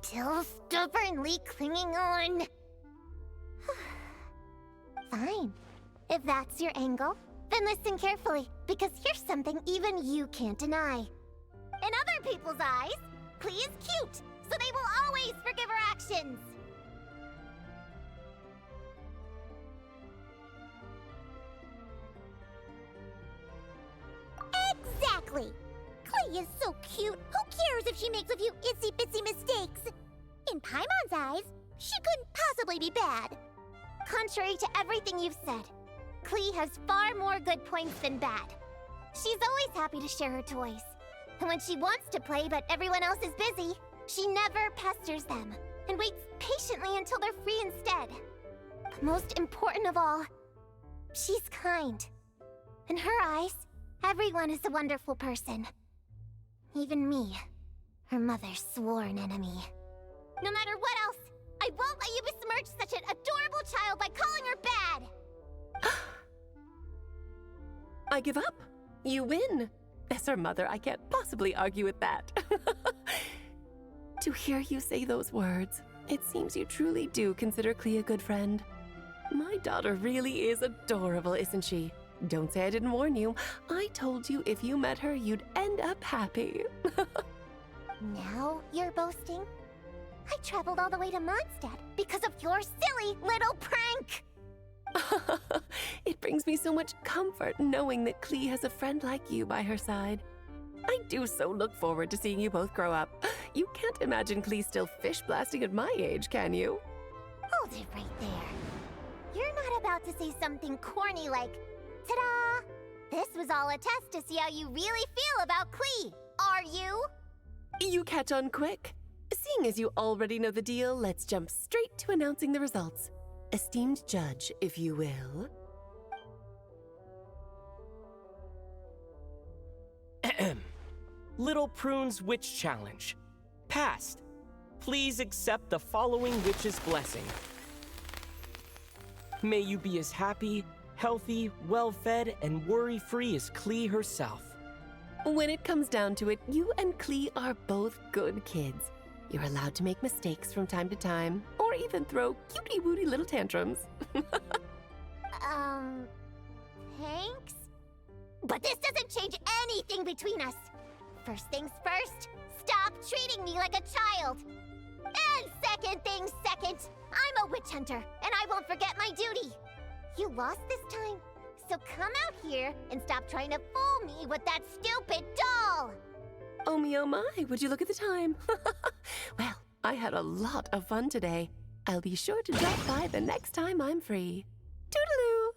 Still stubbornly clinging on. Fine. If that's your angle, then listen carefully, because here's something even you can't deny. In other people's eyes, Klee is cute, so they will always forgive her actions. Exactly! Klee is so cute, who cares if she makes a few itsy-bitsy mistakes? In Paimon's eyes, she couldn't possibly be bad. Contrary to everything you've said, Klee has far more good points than bad. She's always happy to share her toys. And when she wants to play but everyone else is busy, she never pesters them and waits patiently until they're free instead. But most important of all, she's kind. In her eyes, everyone is a wonderful person. Even me, her mother's sworn enemy. No matter what else, I won't let you besmirch such an adorable child by calling her bad! I give up. You win. As her mother, I can't possibly argue with that. To hear you say those words, it seems you truly do consider Klee a good friend. My daughter really is adorable, isn't she? Don't say I didn't warn you. I told you if you met her, you'd end up happy. Now you're boasting? I traveled all the way to Mondstadt because of your silly little prank! It brings me so much comfort knowing that Klee has a friend like you by her side. I do so look forward to seeing you both grow up. You can't imagine Klee still fish blasting at my age, can you? Hold it right there. You're not about to say something corny like, ta-da! This was all a test to see how you really feel about Klee, are you? You catch on quick. Seeing as you already know the deal, let's jump straight to announcing the results. Esteemed judge, if you will. Little Prune's Witch Challenge. Passed. Please accept the following witch's blessing. May you be as happy, healthy, well-fed, and worry-free as Klee herself. When it comes down to it, you and Klee are both good kids. You're allowed to make mistakes from time to time, or even throw cutie-wooty little tantrums. Thanks? But this doesn't change anything between us. First things first, stop treating me like a child. And second things second, I'm a witch hunter, and I won't forget my duty. You lost this time, so come out here and stop trying to fool me with that stupid doll. Oh my, would you look at the time? Well, I had a lot of fun today. I'll be sure to drop by the next time I'm free. Toodaloo!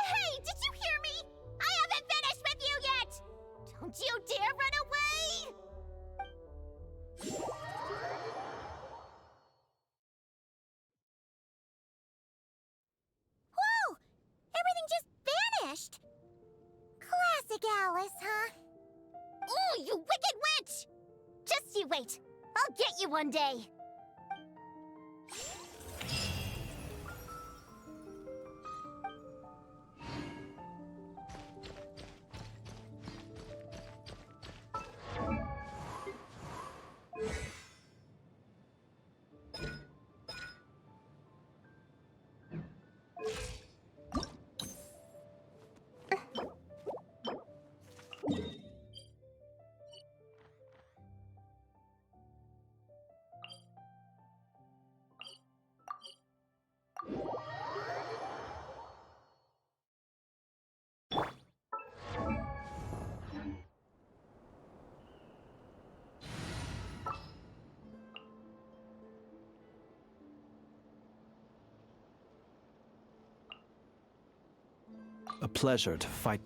Hey, did you hear me? I haven't finished with you yet! Don't you dare run away! Whoa! Everything just vanished! Classic Alice, huh? Oh, you wicked witch! Just you wait. I'll get you one day. A pleasure to fight.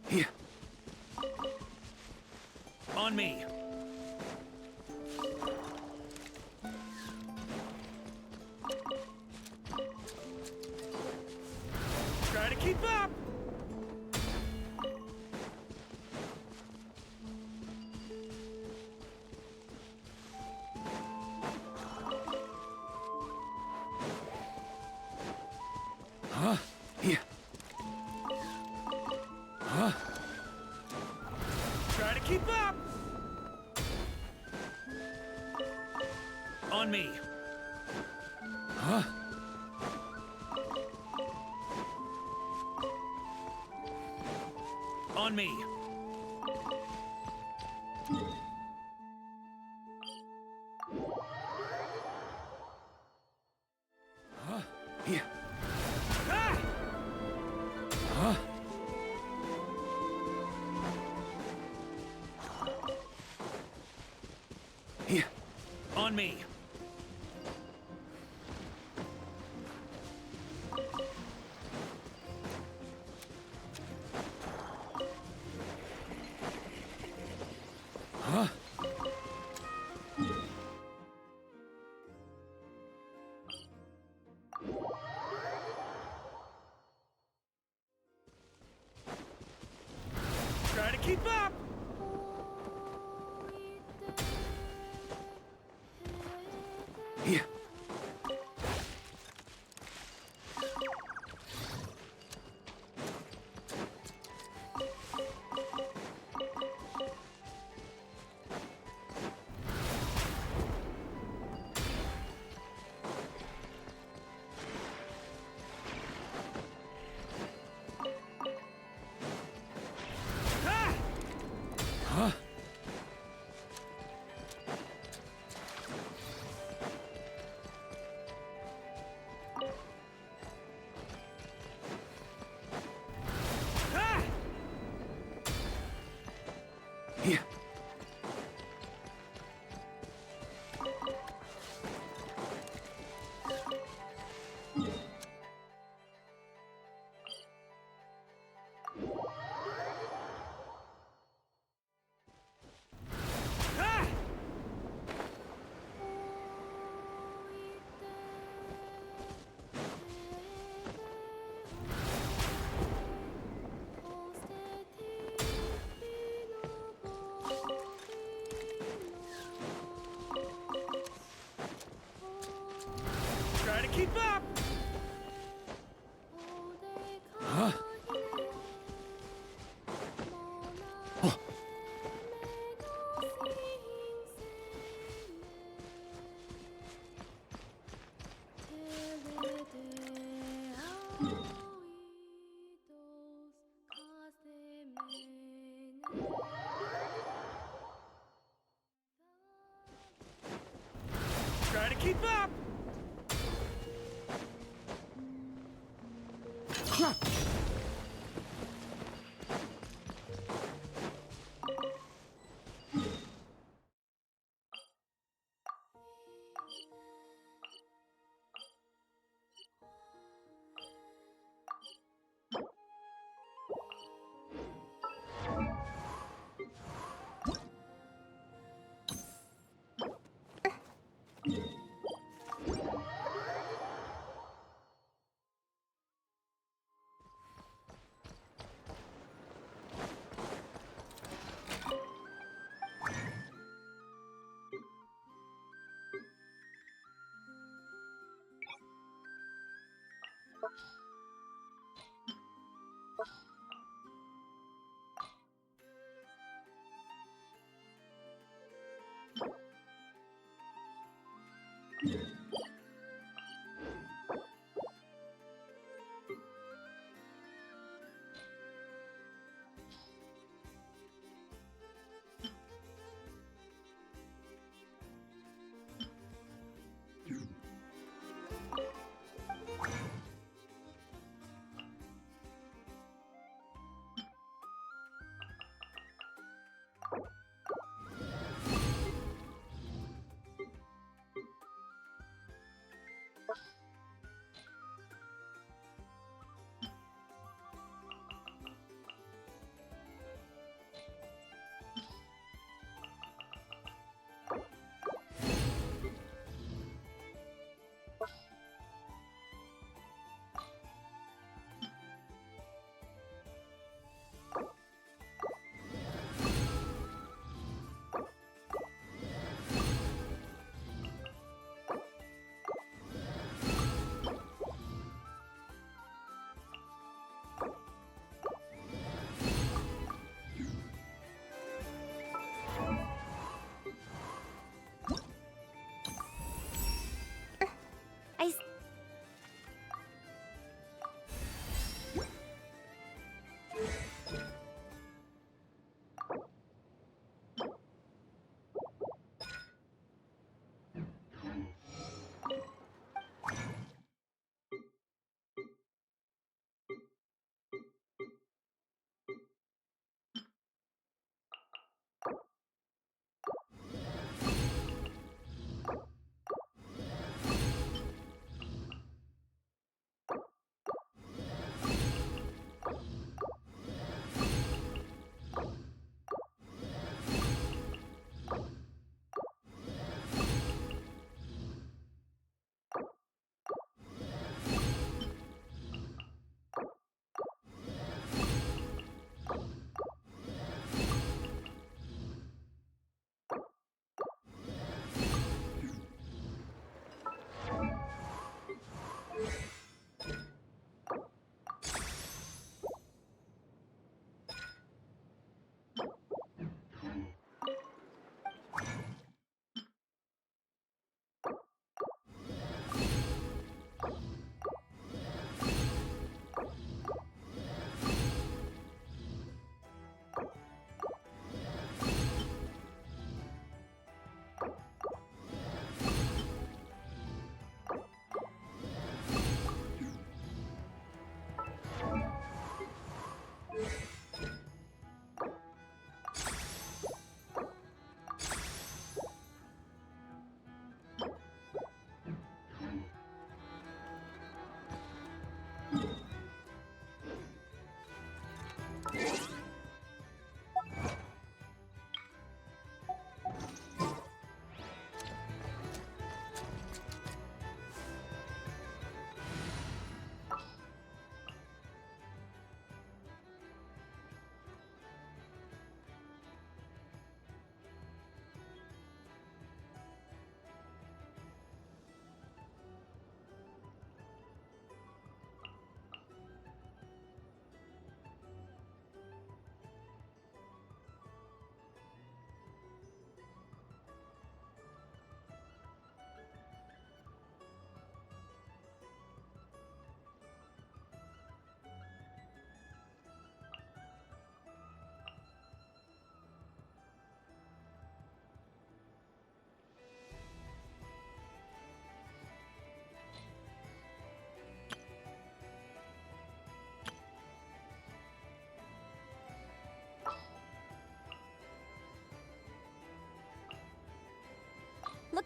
Here. On me. Try to keep up. Huh? Here. Huh? Try to keep up. On me. Huh? On me. Huh? Here. Ah! Huh? Here. On me. Huh? Try to keep up. Here. Ah! Huh? Ah! Here. Ah! Try to keep up. Huh? Oh. Can't keep up!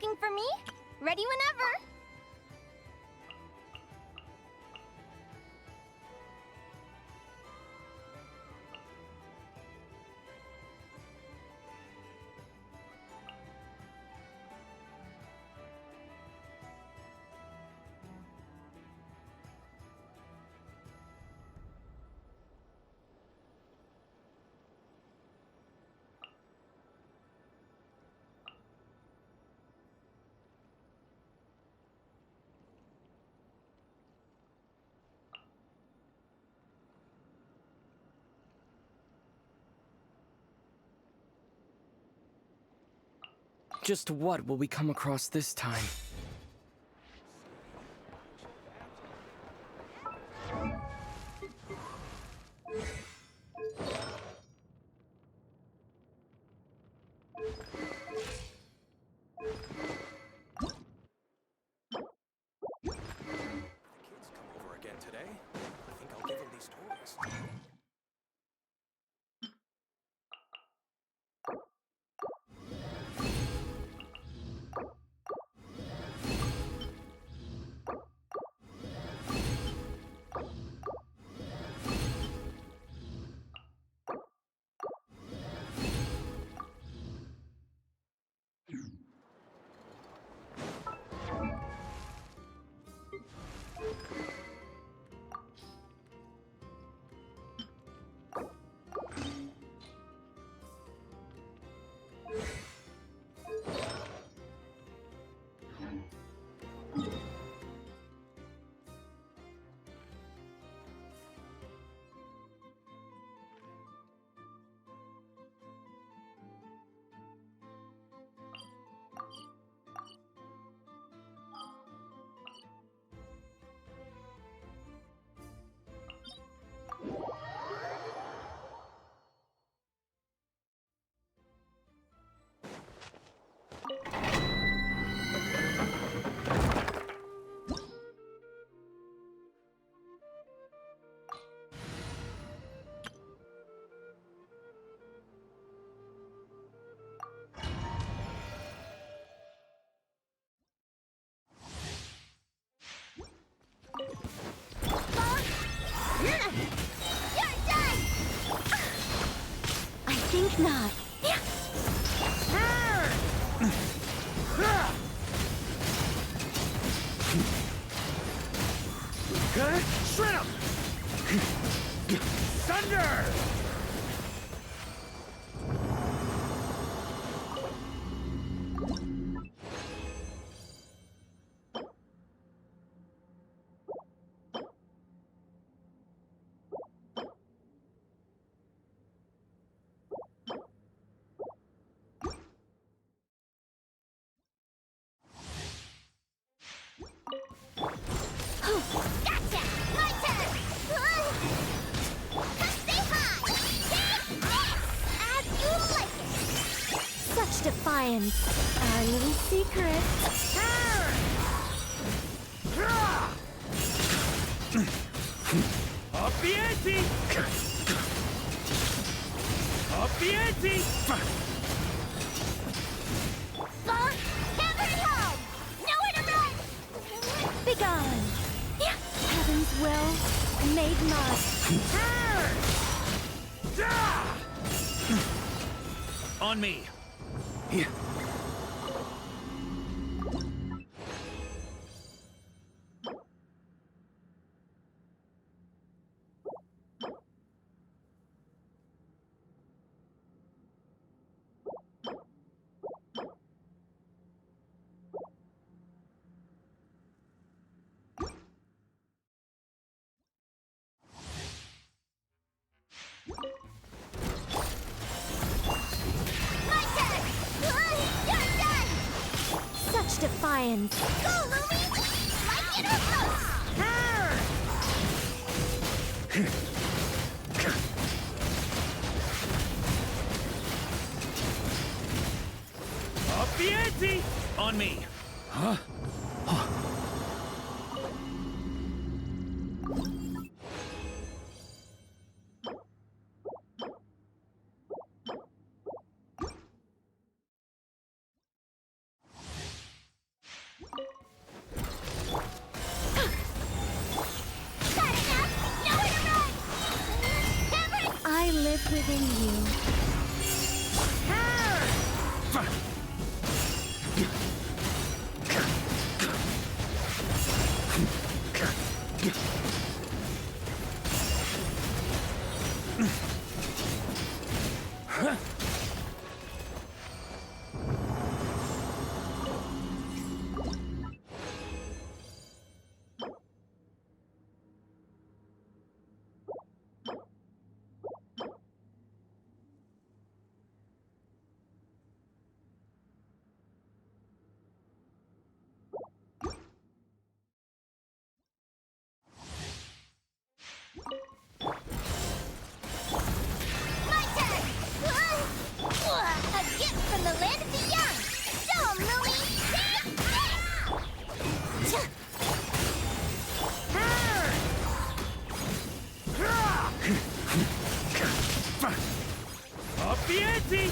looking for me? Ready whenever. Just what will we come across this time? Over again today? I think I'll give him these toys. I think not. Shred him! Thunder! Gotcha! My turn! Stay high! Take this! As you like it! Such defiance. Our little secret. Up the ante! Up the ante! Hammer it home! Nowhere to run! Begone. Heaven's will made mud. On me! My turn! You're done! Such defiance. Go, Lumi! Like it or roast! Up the ante! On me! Huh? within you. My turn! A gift from the land of the young! So, Moomy, take this! Up the ante!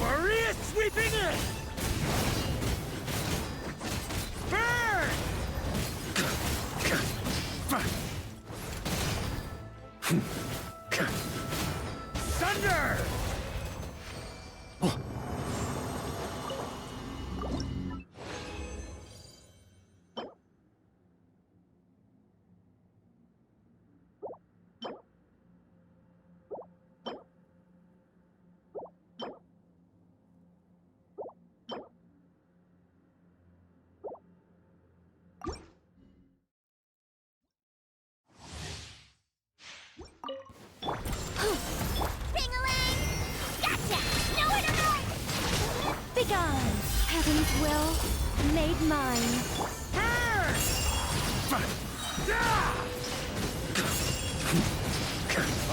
Maria sweeping in! Burn! Thunder! Ring-a-ling! Gotcha! Nowhere to run! Begone! Heaven's will, made mine.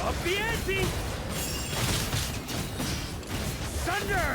Up the ante! Thunder!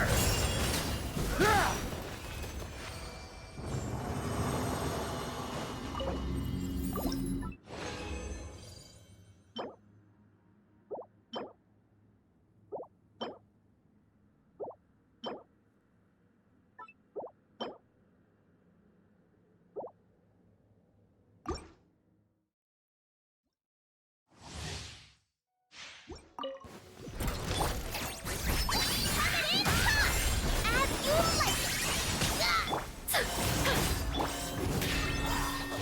As you like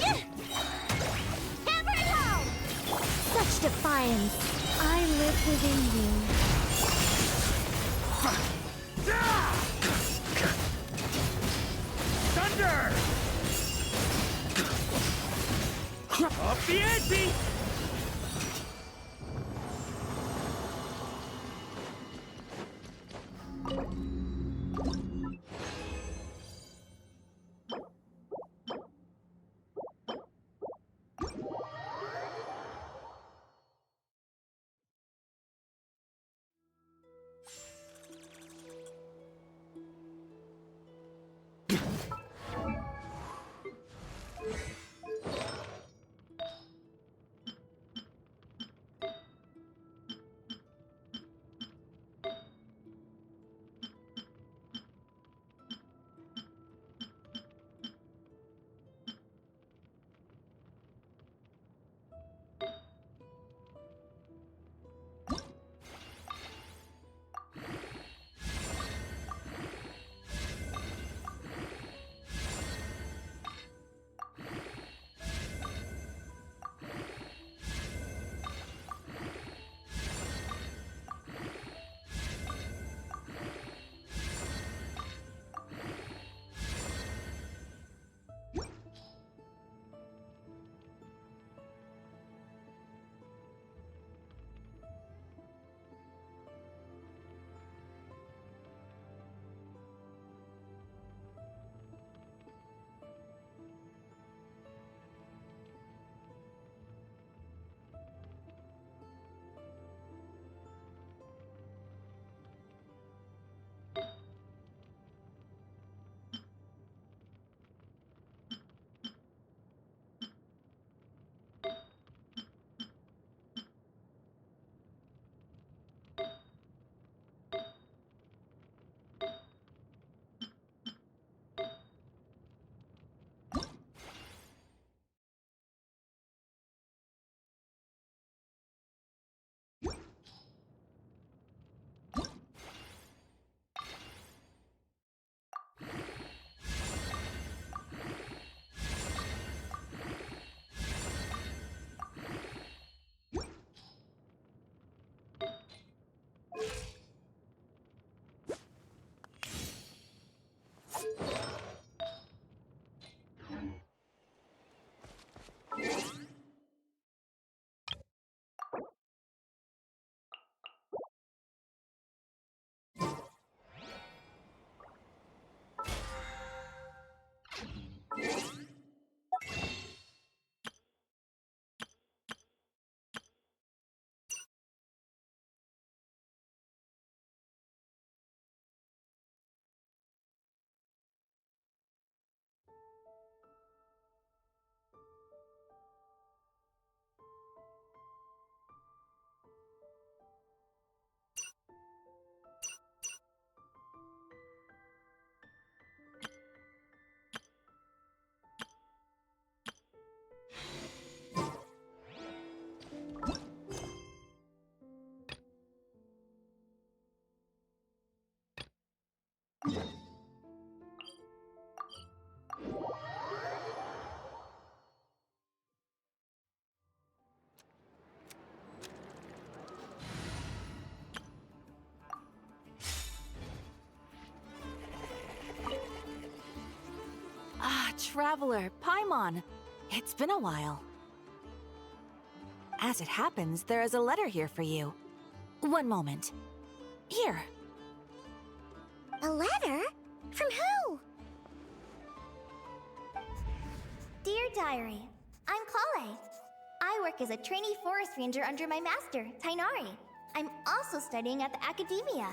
it! Hammer it home! Such defiance. I live within you. Thunder! Up the ante! Traveler, Paimon. It's been a while. As it happens, there is a letter here for you. One moment. Here. A letter? From who? Dear Diary, I'm Kale. I work as a trainee forest ranger under my master, Tainari. I'm also studying at the academia.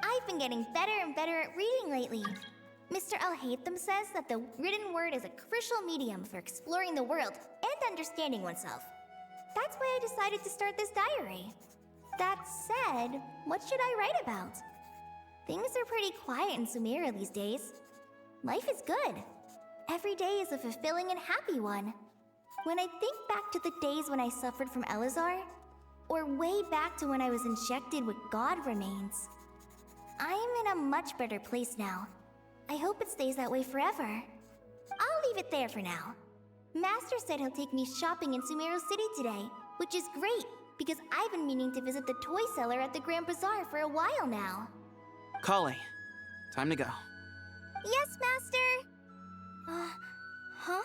I've been getting better and better at reading lately. Mr. Al-Haytham says that the written word is a crucial medium for exploring the world and understanding oneself. That's why I decided to start this diary. That said, what should I write about? Things are pretty quiet in Sumeria these days. Life is good. Every day is a fulfilling and happy one. When I think back to the days when I suffered from Elazar, or way back to when I was injected with God remains, I am in a much better place now. I hope it stays that way forever. I'll leave it there for now. Master said he'll take me shopping in Sumeru City today, which is great, because I've been meaning to visit the toy seller at the Grand Bazaar for a while now. Kale, time to go. Yes, Master! Huh?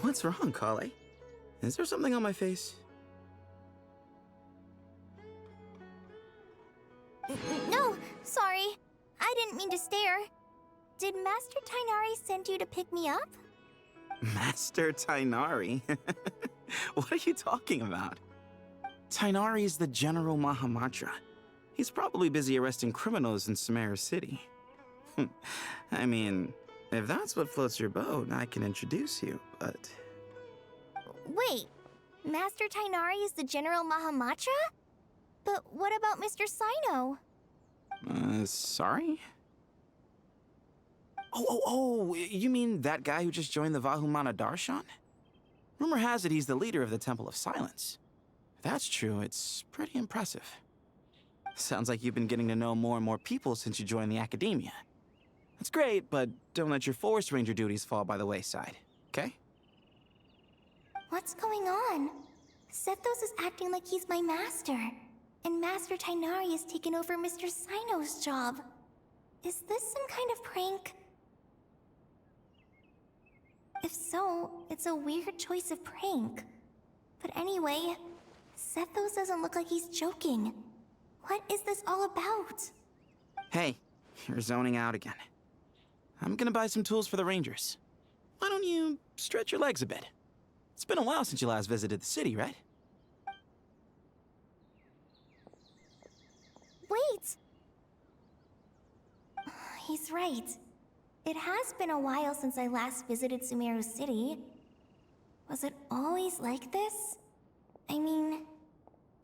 What's wrong, Kale? Is there something on my face? No, sorry. I didn't mean to stare. Did Master Tainari send you to pick me up? Master Tainari? What are you talking about? Tainari is the General Mahamatra. He's probably busy arresting criminals in Sumeru City. I mean, if that's what floats your boat, I can introduce you, but... Wait, Master Tainari is the General Mahamatra? But what about Mr. Sino? Sorry? Oh, you mean that guy who just joined the Vahumana Darshan? Rumor has it he's the leader of the Temple of Silence. If that's true, it's pretty impressive. Sounds like you've been getting to know more and more people since you joined the academia. That's great, but don't let your Forest Ranger duties fall by the wayside, okay? What's going on? Sethos is acting like he's my master, and Master Tainari has taken over Mr. Sino's job. Is this some kind of prank? If so, it's a weird choice of prank. But anyway, Sethos doesn't look like he's joking. What is this all about? Hey, you're zoning out again. I'm gonna buy some tools for the Rangers. Why don't you stretch your legs a bit? It's been a while since you last visited the city, right? Wait! He's right. It has been a while since I last visited Sumeru City. Was it always like this? I mean,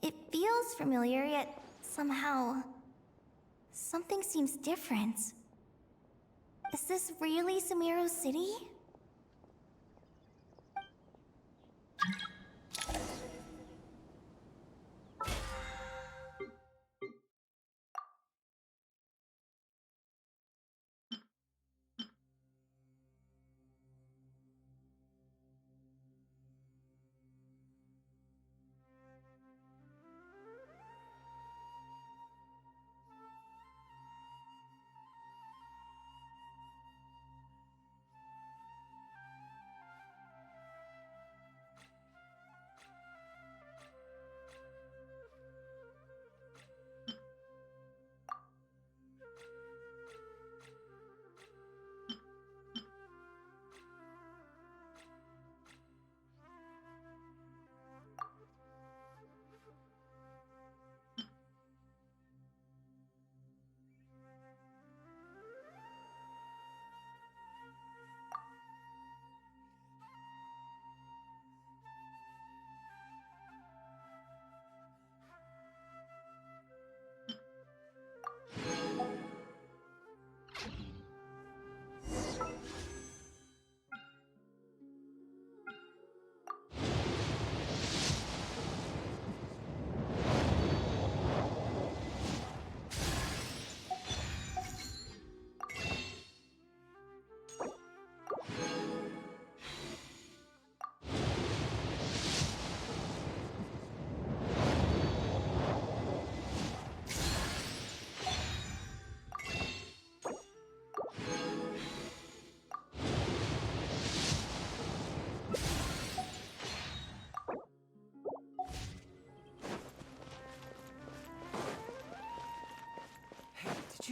it feels familiar, yet somehow... something seems different. Is this really Sumeru City?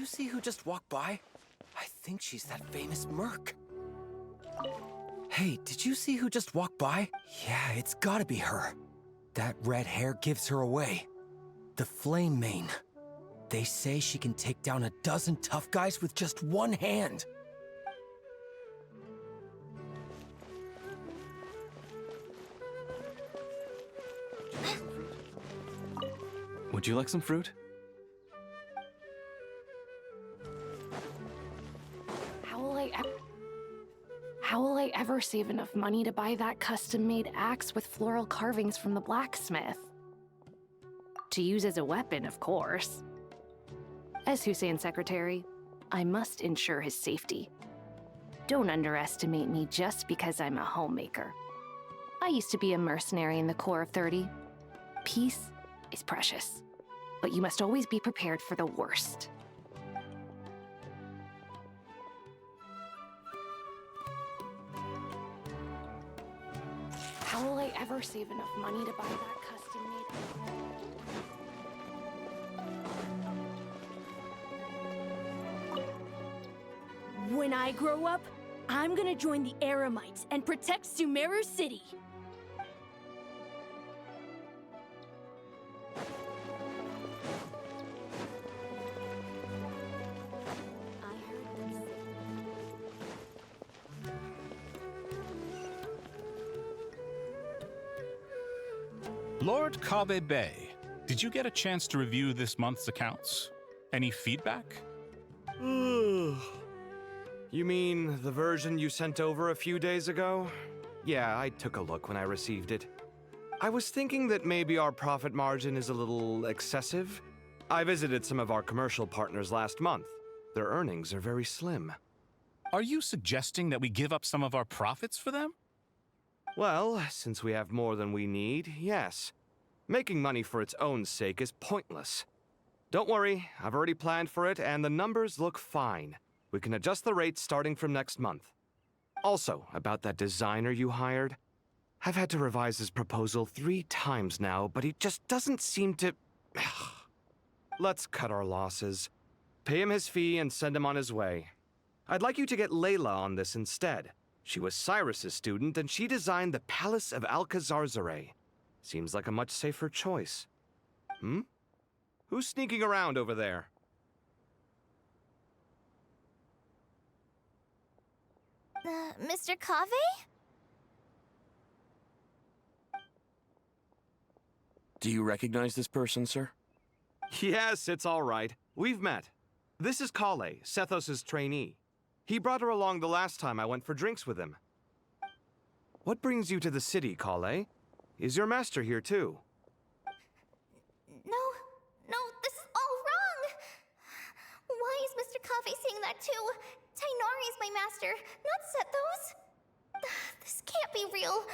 see who just walked by? I think she's that famous merc. Hey, did you see who just walked by? Yeah, it's gotta be her. That red hair gives her away. The Flame Mane. They say she can take down a dozen tough guys with just one hand. Would you like some fruit? How will I ever save enough money to buy that custom-made axe with floral carvings from the blacksmith? To use as a weapon, of course. As Hussein's secretary, I must ensure his safety. Don't underestimate me just because I'm a homemaker. I used to be a mercenary in the Corps of 30. Peace is precious, but you must always be prepared for the worst. How will I ever save enough money to buy that custom-made... When I grow up, I'm gonna join the Eremites and protect Sumeru City. Lord Kabe Bay, did you get a chance to review this month's accounts? Any feedback? You mean the version you sent over a few days ago? Yeah, I took a look when I received it. I was thinking that maybe our profit margin is a little excessive. I visited some of our commercial partners last month. Their earnings are very slim. Are you suggesting that we give up some of our profits for them? Well, since we have more than we need, yes. Making money for its own sake is pointless. Don't worry, I've already planned for it, and the numbers look fine. We can adjust the rates starting from next month. Also, about that designer you hired, I've had to revise his proposal 3 times now, but he just doesn't seem to... Let's cut our losses. Pay him his fee and send him on his way. I'd like you to get Layla on this instead. She was Cyrus's student, and she designed the Palace of Alcazarzare. Seems like a much safer choice. Who's sneaking around over there? Mr. Cave? Do you recognize this person, sir? Yes, it's all right. We've met. This is Kale, Sethos' trainee. He brought her along the last time I went for drinks with him. What brings you to the city, Kale? Is your master here too? No, this is all wrong! Why is Mr. Cave saying that too? Tainari is my master, not Sethos. This can't be real.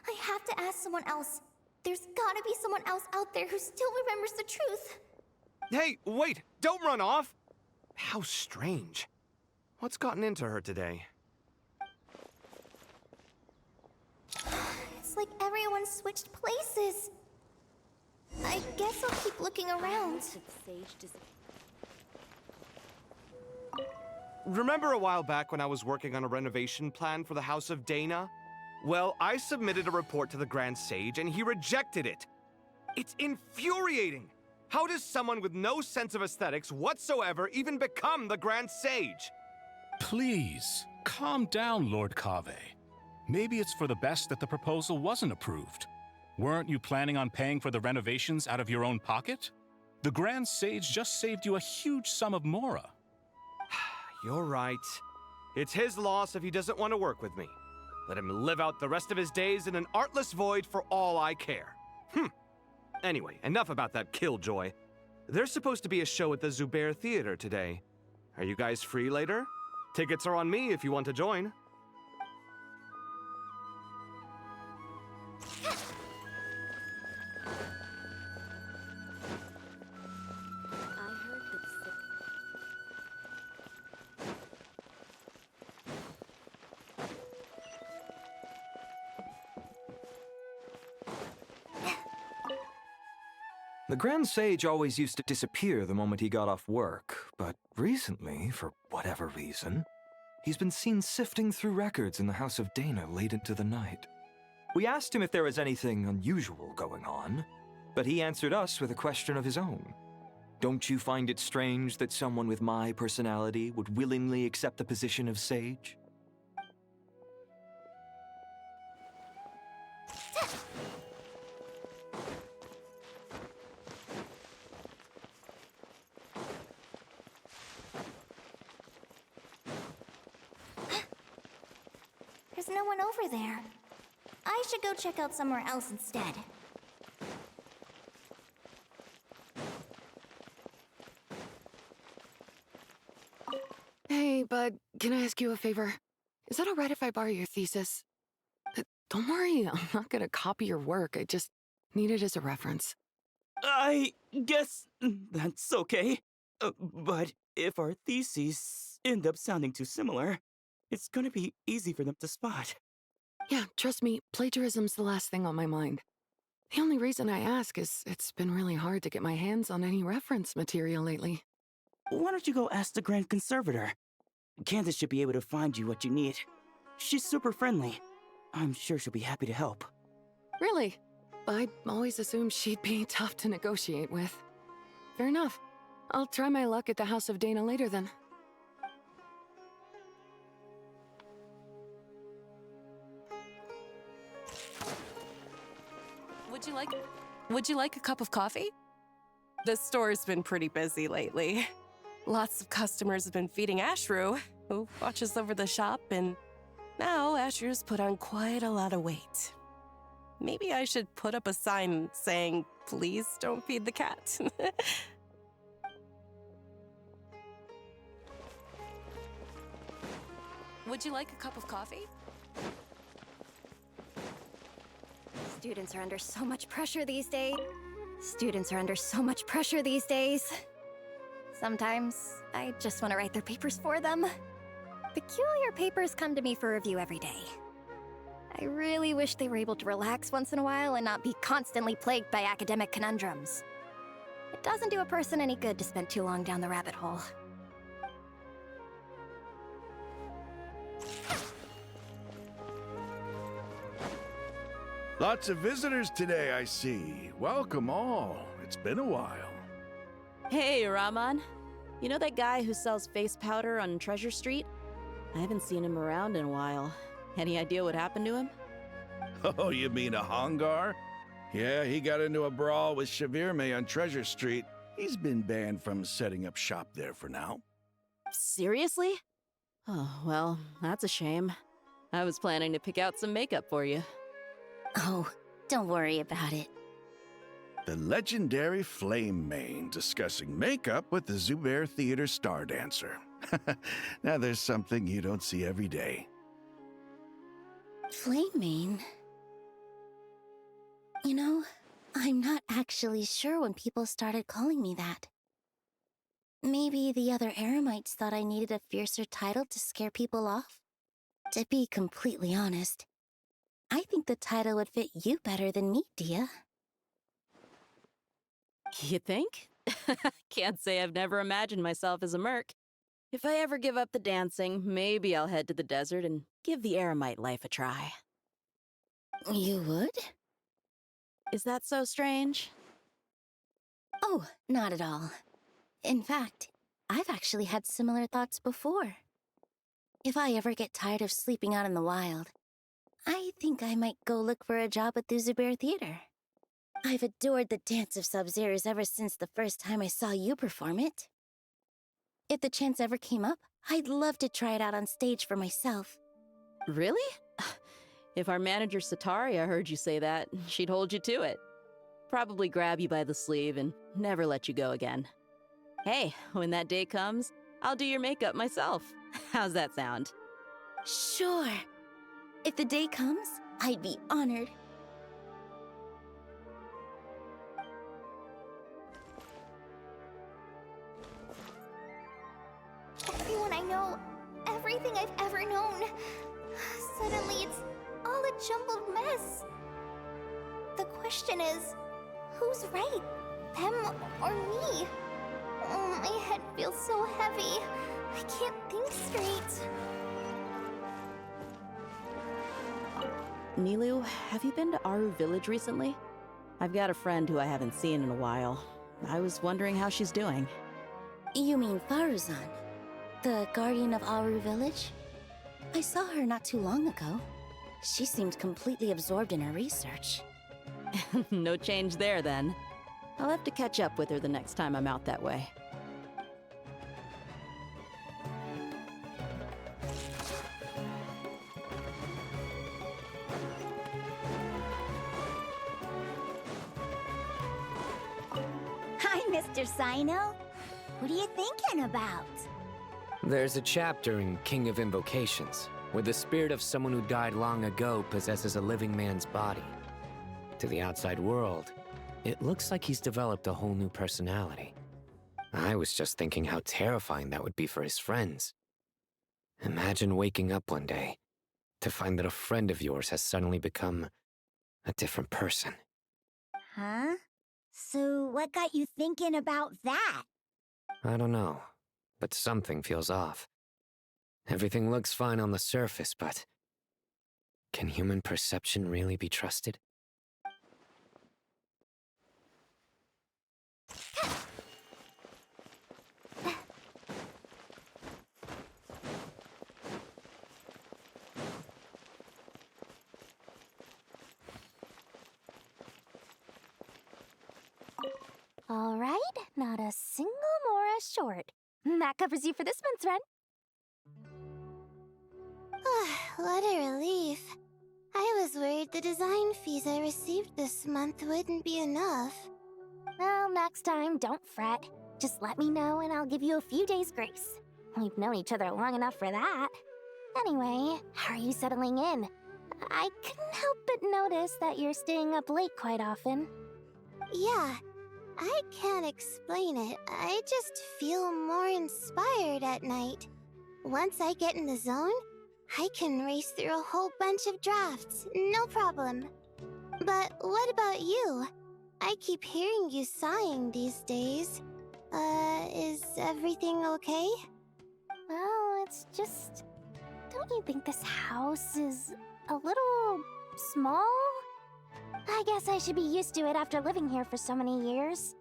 I have to ask someone else. There's gotta be someone else out there who still remembers the truth. Hey, wait! Don't run off! How strange. What's gotten into her today? It's like everyone switched places. I guess I'll keep looking around. Remember a while back when I was working on a renovation plan for the House of Dana? Well, I submitted a report to the Grand Sage and he rejected it. It's infuriating! How does someone with no sense of aesthetics whatsoever even become the Grand Sage? Please, calm down, Lord Kave. Maybe it's for the best that the proposal wasn't approved. Weren't you planning on paying for the renovations out of your own pocket? The Grand Sage just saved you a huge sum of mora. You're right. It's his loss if he doesn't want to work with me. Let him live out the rest of his days in an artless void for all I care. Anyway, enough about that killjoy. There's supposed to be a show at the Zubair Theater today. Are you guys free later? Tickets are on me if you want to join. The Grand Sage always used to disappear the moment he got off work, but recently, for whatever reason, he's been seen sifting through records in the House of Dana late into the night. We asked him if there was anything unusual going on, but he answered us with a question of his own. Don't you find it strange that someone with my personality would willingly accept the position of Sage? There's no one over there. I should go check out somewhere else instead. Hey, bud, can I ask you a favor? Is that alright if I borrow your thesis? Don't worry, I'm not gonna copy your work. I just need it as a reference. I guess that's okay. But if our theses end up sounding too similar, it's gonna be easy for them to spot. Yeah, trust me, plagiarism's the last thing on my mind. The only reason I ask is it's been really hard to get my hands on any reference material lately. Why don't you go ask the Grand Conservator? Candace should be able to find you what you need. She's super friendly. I'm sure she'll be happy to help. Really? I always assumed she'd be tough to negotiate with. Fair enough. I'll try my luck at the House of Dana later then. Would you like a cup of coffee? The store's been pretty busy lately. Lots of customers have been feeding Ashru, who watches over the shop, and now Ashru's put on quite a lot of weight. Maybe I should put up a sign saying, "Please don't feed the cat." Would you like a cup of coffee? Students are under so much pressure these days. Sometimes, I just want to write their papers for them. Peculiar papers come to me for review every day. I really wish they were able to relax once in a while and not be constantly plagued by academic conundrums. It doesn't do a person any good to spend too long down the rabbit hole. Lots of visitors today, I see. Welcome all. It's been a while. Hey, Rahman. You know that guy who sells face powder on Treasure Street? I haven't seen him around in a while. Any idea what happened to him? Oh, you mean a Hongar? Yeah, he got into a brawl with Shavirme on Treasure Street. He's been banned from setting up shop there for now. Seriously? Oh, well, that's a shame. I was planning to pick out some makeup for you. Oh, don't worry about it. The legendary Flame Mane discussing makeup with the Zubair Theater star dancer. Now there's something you don't see every day. Flame Mane? You know, I'm not actually sure when people started calling me that. Maybe the other Eremites thought I needed a fiercer title to scare people off? To be completely honest, I think the title would fit you better than me, Dia. You think? Can't say I've never imagined myself as a merc. If I ever give up the dancing, maybe I'll head to the desert and give the Eremite life a try. You would? Is that so strange? Oh, not at all. In fact, I've actually had similar thoughts before. If I ever get tired of sleeping out in the wild, I think I might go look for a job at the Zubair Theater. I've adored the dance of Sub-Zeros ever since the first time I saw you perform it. If the chance ever came up, I'd love to try it out on stage for myself. Really? If our manager Sataria heard you say that, she'd hold you to it. Probably grab you by the sleeve and never let you go again. Hey, when that day comes, I'll do your makeup myself. How's that sound? Sure. If the day comes, I'd be honored. Everyone I know, everything I've ever known. Suddenly it's all a jumbled mess. The question is, who's right? them or me. Oh, my head feels so heavy. I can't think straight. Nilu, have you been to Aru Village recently? I've got a friend who I haven't seen in a while. I was wondering how she's doing. You mean Faruzan, the guardian of Aru Village? I saw her not too long ago. She seemed completely absorbed in her research. No change there, then. I'll have to catch up with her the next time I'm out that way. Hi, Mr. Sino. What are you thinking about? There's a chapter in King of Invocations where the spirit of someone who died long ago possesses a living man's body. To the outside world, it looks like he's developed a whole new personality. I was just thinking how terrifying that would be for his friends. Imagine waking up one day to find that a friend of yours has suddenly become a different person. Huh? So what got you thinking about that? I don't know, but something feels off. Everything looks fine on the surface, but can human perception really be trusted? All right, not a single Mora short. That covers you for this month's rent. What a relief. I was worried the design fees I received this month wouldn't be enough. Well, next time, don't fret. Just let me know and I'll give you a few days' grace. We've known each other long enough for that. Anyway, how are you settling in? I couldn't help but notice that you're staying up late quite often. Yeah, I can't explain it. I just feel more inspired at night. Once I get in the zone, I can race through a whole bunch of drafts, no problem. But what about you? I keep hearing you sighing these days. Is everything okay? Well, it's just... Don't you think this house is a little small? I guess I should be used to it after living here for so many years.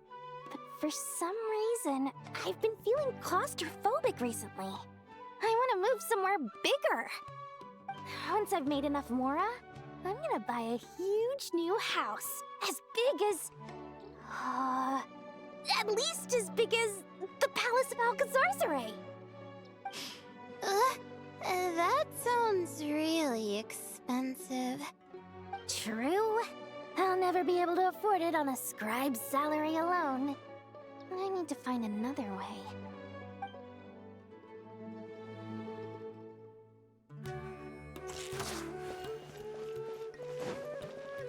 But for some reason, I've been feeling claustrophobic recently. I want to move somewhere bigger. Once I've made enough Mora, I'm gonna buy a huge new house. As big as... at least as big as the Palace of Alcazarzaray. That sounds really expensive. True. I'll never be able to afford it on a scribe's salary alone. I need to find another way.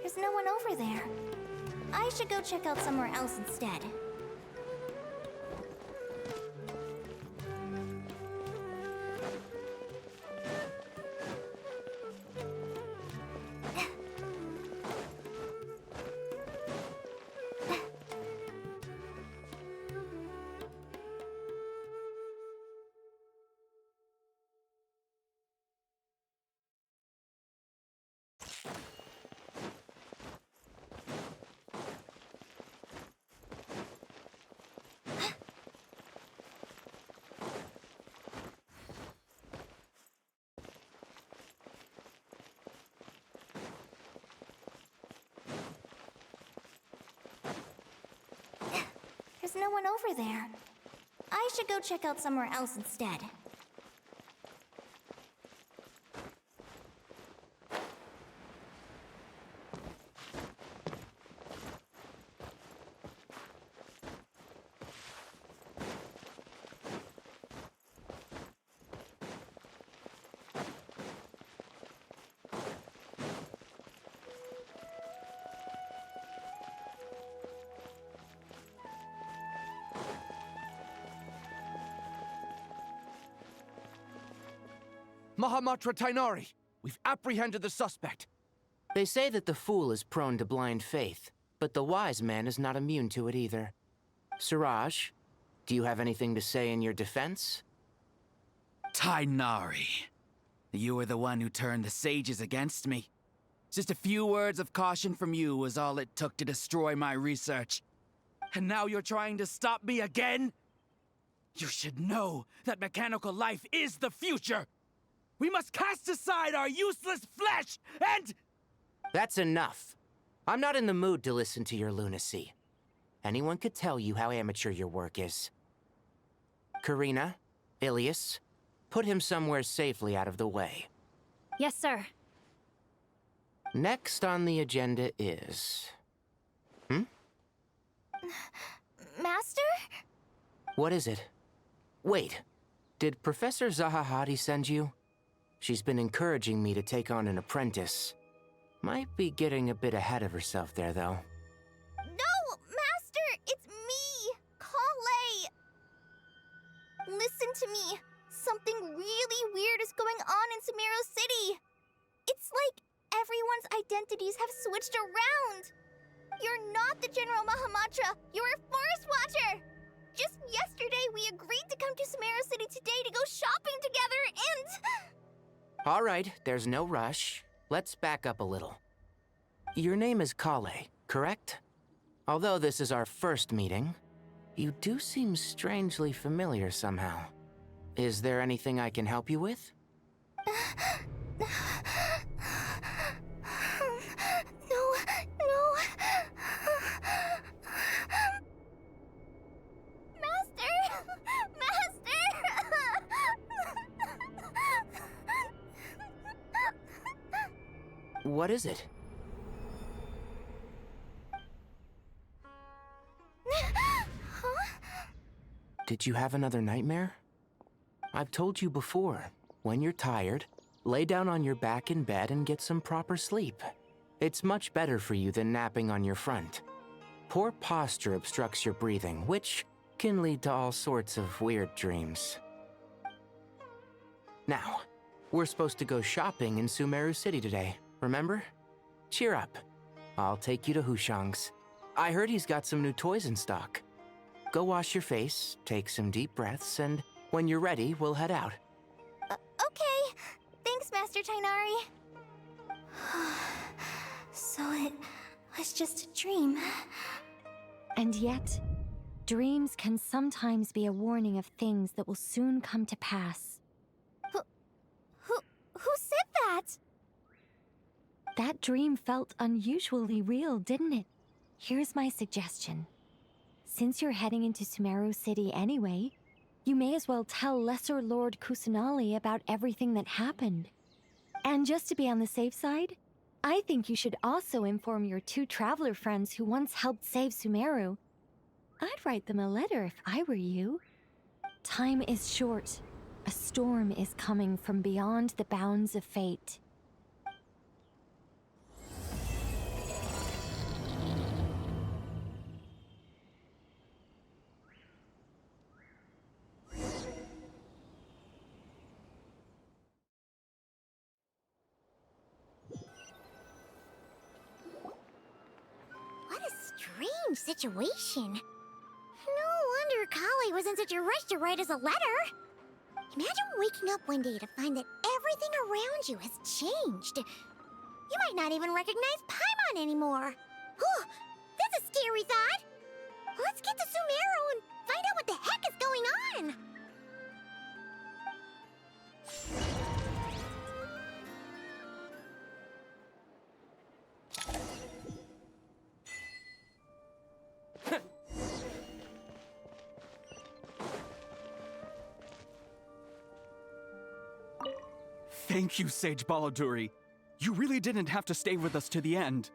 There's no one over there. I should go check out somewhere else instead. There's no one over there. I should go check out somewhere else instead. Mahamatra Tainari, we've apprehended the suspect. They say that the fool is prone to blind faith. But the wise man is not immune to it either. Siraj, do you have anything to say in your defense? Tainari, you were the one who turned the sages against me. Just a few words of caution from you was all it took to destroy my research. And now you're trying to stop me again? You should know that mechanical life is the future! We must cast aside our useless flesh and... That's enough. I'm not in the mood to listen to your lunacy. Anyone could tell you how amateur your work is. Karina, Ilias, put him somewhere safely out of the way. Yes, sir. Next on the agenda is... Master? What is it? Wait, did Professor Zahahati send you? She's been encouraging me to take on an apprentice. Might be getting a bit ahead of herself there, though. No, Master! It's me! Kale! Listen to me. Something really weird is going on in Sumeru City. It's like everyone's identities have switched around. You're not the General Mahamatra. You're a Forest Watcher. Just yesterday, we agreed to come to Sumeru City today to go shopping together and... All right, there's no rush. Let's back up a little. Your name is Kale, correct? Although this is our first meeting, you do seem strangely familiar somehow. Is there anything I can help you with? No. What is it? Did you have another nightmare? I've told you before, when you're tired, lay down on your back in bed and get some proper sleep. It's much better for you than napping on your front. Poor posture obstructs your breathing, which can lead to all sorts of weird dreams. Now, we're supposed to go shopping in Sumeru City today, remember? Cheer up. I'll take you to Hushang's. I heard he's got some new toys in stock. Go wash your face, take some deep breaths, and when you're ready, we'll head out. Okay. Thanks, Master Tainari. So it was just a dream. And yet, dreams can sometimes be a warning of things that will soon come to pass. Who said that? That dream felt unusually real, didn't it? Here's my suggestion. Since you're heading into Sumeru City anyway, you may as well tell Lesser Lord Kusanali about everything that happened. And just to be on the safe side, I think you should also inform your 2 traveler friends who once helped save Sumeru. I'd write them a letter if I were you. Time is short. A storm is coming from beyond the bounds of fate. What a strange situation. No wonder Kali was in such a rush to write us a letter. Imagine waking up one day to find that everything around you has changed. You might not even recognize Paimon anymore. Oh, that's a scary thought. Let's get to Sumeru and find out what the heck is going on. Thank you, Sage Baladuri. You really didn't have to stay with us to the end.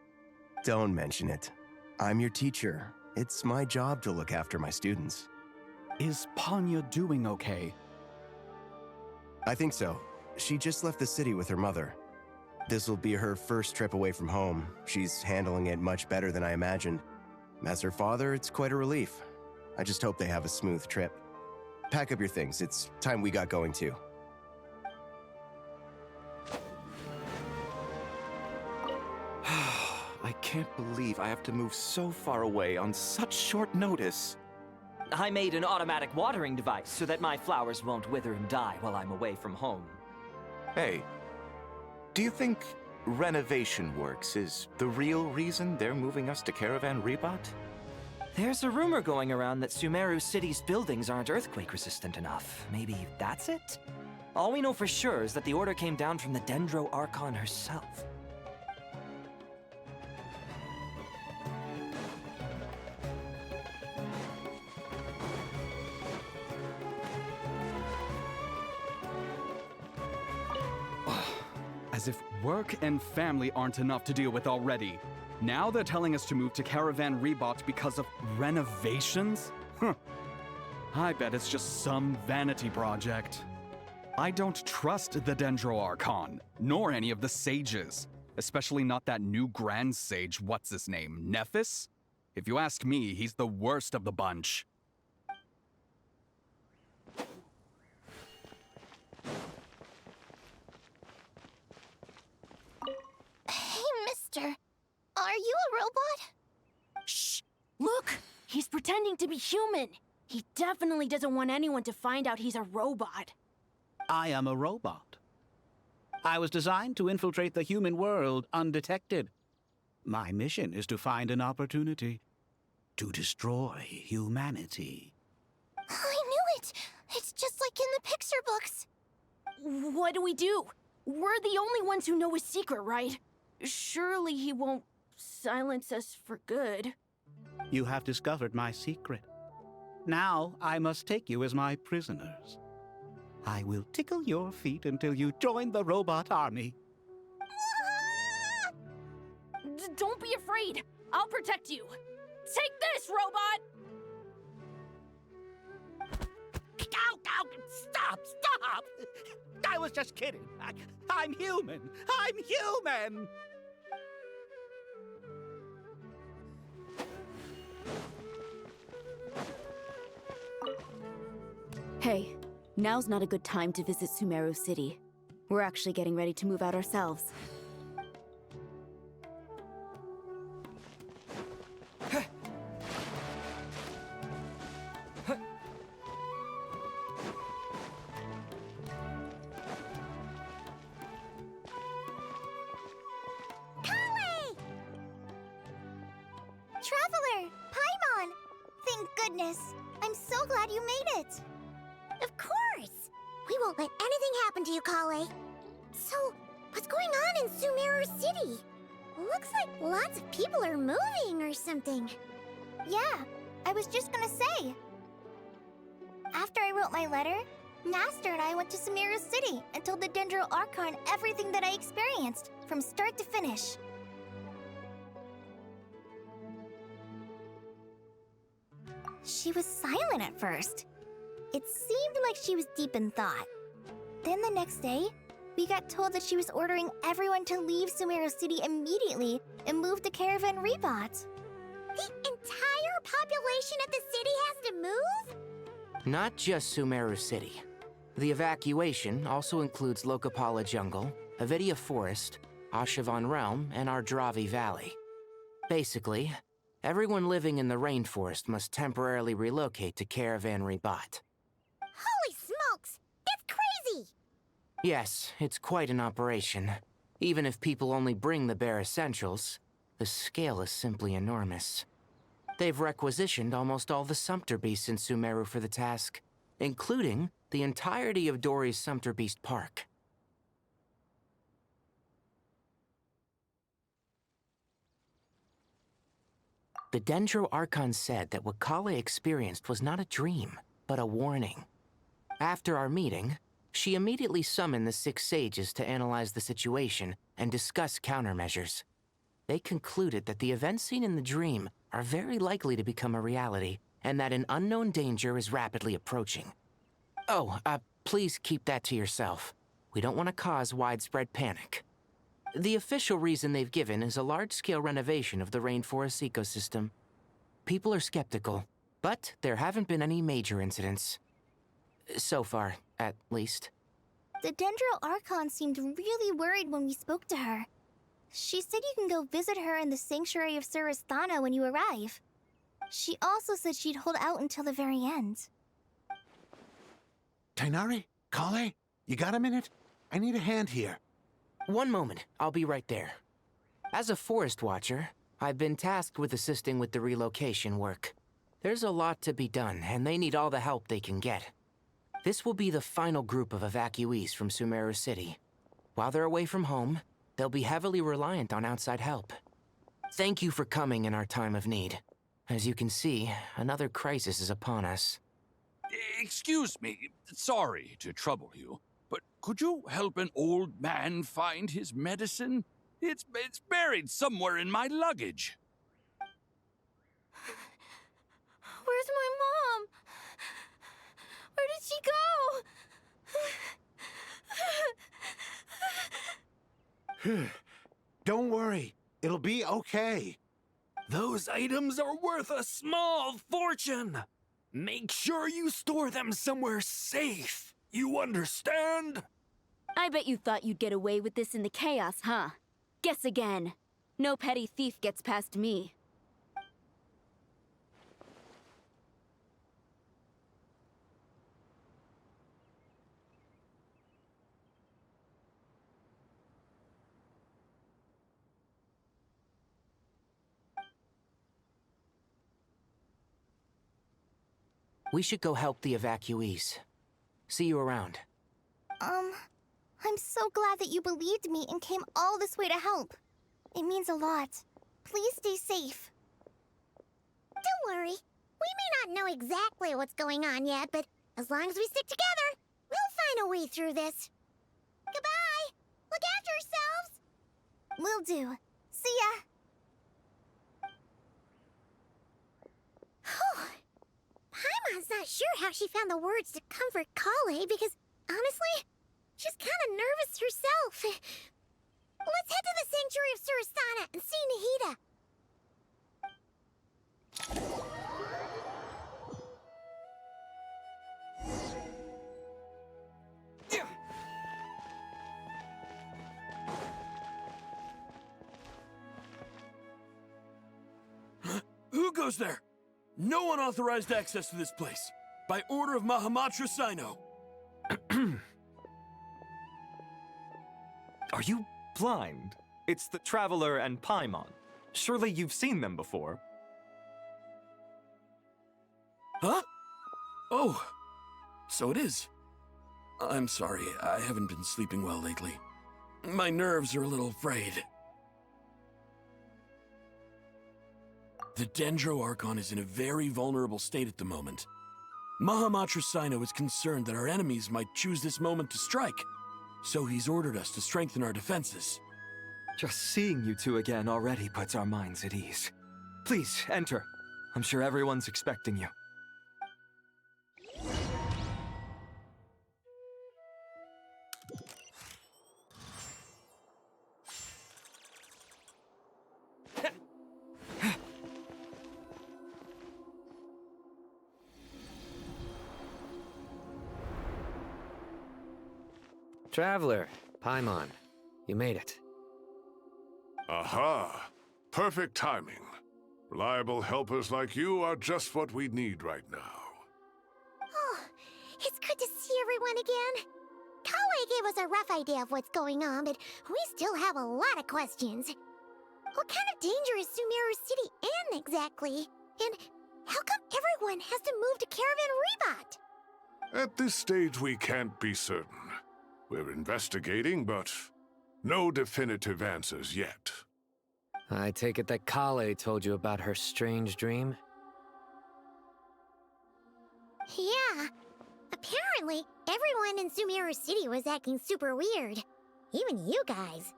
Don't mention it. I'm your teacher. It's my job to look after my students. Is Panya doing okay? I think so. She just left the city with her mother. This will be her first trip away from home. She's handling it much better than I imagined. As her father, it's quite a relief. I just hope they have a smooth trip. Pack up your things. It's time we got going too. I can't believe I have to move so far away on such short notice. I made an automatic watering device so that my flowers won't wither and die while I'm away from home. Hey, do you think renovation works is the real reason they're moving us to Caravan Rebot? There's a rumor going around that Sumeru City's buildings aren't earthquake-resistant enough. Maybe that's it? All we know for sure is that the order came down from the Dendro Archon herself. As if work and family aren't enough to deal with already. Now they're telling us to move to Caravan Rebot because of renovations? Huh. I bet it's just some vanity project. I don't trust the Dendro Archon, nor any of the sages. Especially not that new Grand Sage, what's his name, Nephis? If you ask me, he's the worst of the bunch. Hey, mister. Are you a robot? Shh! Look! He's pretending to be human! He definitely doesn't want anyone to find out he's a robot. I am a robot. I was designed to infiltrate the human world undetected. My mission is to find an opportunity to destroy humanity. I knew it! It's just like in the picture books. What do we do? We're the only ones who know his secret, right? Surely he won't silence us for good. You have discovered my secret. Now I must take you as my prisoners. I will tickle your feet until you join the robot army. Don't be afraid. I'll protect you. Take this, robot! Ow, ow, stop, stop! I was just kidding. I'm human. I'm human! Hey, now's not a good time to visit Sumeru City. We're actually getting ready to move out ourselves. Traveler! Paimon! Thank goodness. I'm so glad you made it. Of course! We won't let anything happen to you, Kale. So, what's going on in Sumeru City? Looks like lots of people are moving or something. Yeah, I was just gonna say. After I wrote my letter, Naster and I went to Sumeru City and told the Dendro Archon everything that I experienced, from start to finish. She was silent at first. It seemed like she was deep in thought. Then the next day, we got told that she was ordering everyone to leave Sumeru City immediately and move to Caravan Rebot. The entire population of the city has to move? Not just Sumeru City. The evacuation also includes Lokapala Jungle, Avidia Forest, Ashavan Realm, and Ardravi Valley. Basically, everyone living in the rainforest must temporarily relocate to Caravan Rebot. Holy smokes! That's crazy! Yes, it's quite an operation. Even if people only bring the bare essentials, the scale is simply enormous. They've requisitioned almost all the Sumpter Beasts in Sumeru for the task, including the entirety of Dori's Sumpter Beast Park. The Dendro Archon said that what Kale experienced was not a dream, but a warning. After our meeting, she immediately summoned the 6 sages to analyze the situation and discuss countermeasures. They concluded that the events seen in the dream are very likely to become a reality, and that an unknown danger is rapidly approaching. Oh, please keep that to yourself. We don't want to cause widespread panic. The official reason they've given is a large-scale renovation of the rainforest ecosystem. People are skeptical, but there haven't been any major incidents. So far, at least. The Dendro Archon seemed really worried when we spoke to her. She said you can go visit her in the Sanctuary of Surasthana when you arrive. She also said she'd hold out until the very end. Tainari? Kale? You got a minute? I need a hand here. One moment, I'll be right there. As a forest watcher, I've been tasked with assisting with the relocation work. There's a lot to be done, and they need all the help they can get. This will be the final group of evacuees from Sumeru City. While they're away from home, they'll be heavily reliant on outside help. Thank you for coming in our time of need. As you can see, another crisis is upon us. Excuse me, sorry to trouble you, but could you help an old man find his medicine? It's buried somewhere in my luggage. Where's my mom? Where did she go? Don't worry, it'll be okay. Those items are worth a small fortune. Make sure you store them somewhere safe. You understand? I bet you thought you'd get away with this in the chaos, huh? Guess again. No petty thief gets past me. We should go help the evacuees. See you around. I'm so glad that you believed me and came all this way to help. It means a lot. Please stay safe. Don't worry. We may not know exactly what's going on yet, but as long as we stick together, we'll find a way through this. Goodbye! Look after yourselves! Will do. See ya! Whew. Paimon's not sure how she found the words to comfort Kale because, honestly, she's kind of nervous herself. Let's head to the Sanctuary of Surasthana and see Nahida. Who goes there? No unauthorized access to this place. By order of Mahamatra Sino. Are you blind? It's the Traveler and Paimon. Surely you've seen them before. Huh? Oh, so it is. I'm sorry, I haven't been sleeping well lately. My nerves are a little frayed. The Dendro Archon is in a very vulnerable state at the moment. Mahamatra Sino is concerned that our enemies might choose this moment to strike, so he's ordered us to strengthen our defenses. Just seeing you two again already puts our minds at ease. Please, enter. I'm sure everyone's expecting you. Traveler, Paimon, you made it. Aha! Perfect timing. Reliable helpers like you are just what we need right now. Oh, it's good to see everyone again. Kale gave us a rough idea of what's going on, but we still have a lot of questions. What kind of danger is Sumeru City in exactly? And how come everyone has to move to Caravan Rebot? At this stage, we can't be certain. We're investigating, but no definitive answers yet. I take it that Kale told you about her strange dream? Yeah. Apparently, everyone in Sumeru City was acting super weird. Even you guys.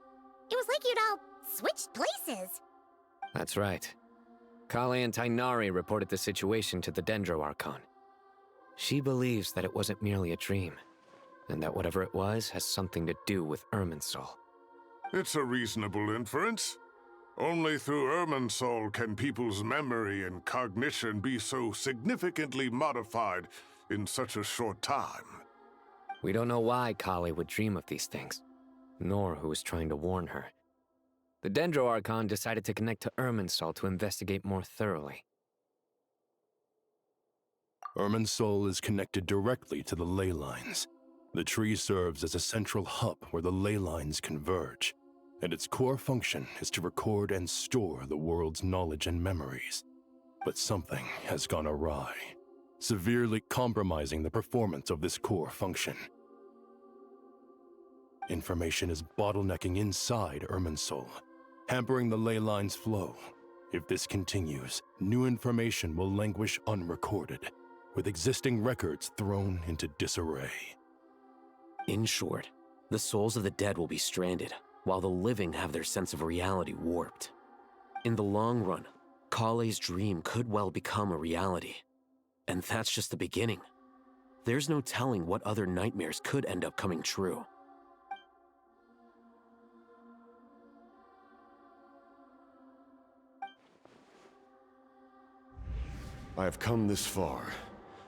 It was like you'd all switched places. That's right. Kale and Tainari reported the situation to the Dendro Archon. She believes that it wasn't merely a dream, and that whatever it was has something to do with Irminsul. It's a reasonable inference. Only through Irminsul can people's memory and cognition be so significantly modified in such a short time. We don't know why Kale would dream of these things, nor who is trying to warn her. The Dendro Archon decided to connect to Irminsul to investigate more thoroughly. Irminsul is connected directly to the ley lines. The tree serves as a central hub where the ley lines converge, and its core function is to record and store the world's knowledge and memories. But something has gone awry, severely compromising the performance of this core function. Information is bottlenecking inside Irminsul, hampering the ley line's flow. If this continues, new information will languish unrecorded, with existing records thrown into disarray. In short, the souls of the dead will be stranded, while the living have their sense of reality warped. In the long run, Kale's dream could well become a reality. And that's just the beginning. There's no telling what other nightmares could end up coming true. I have come this far,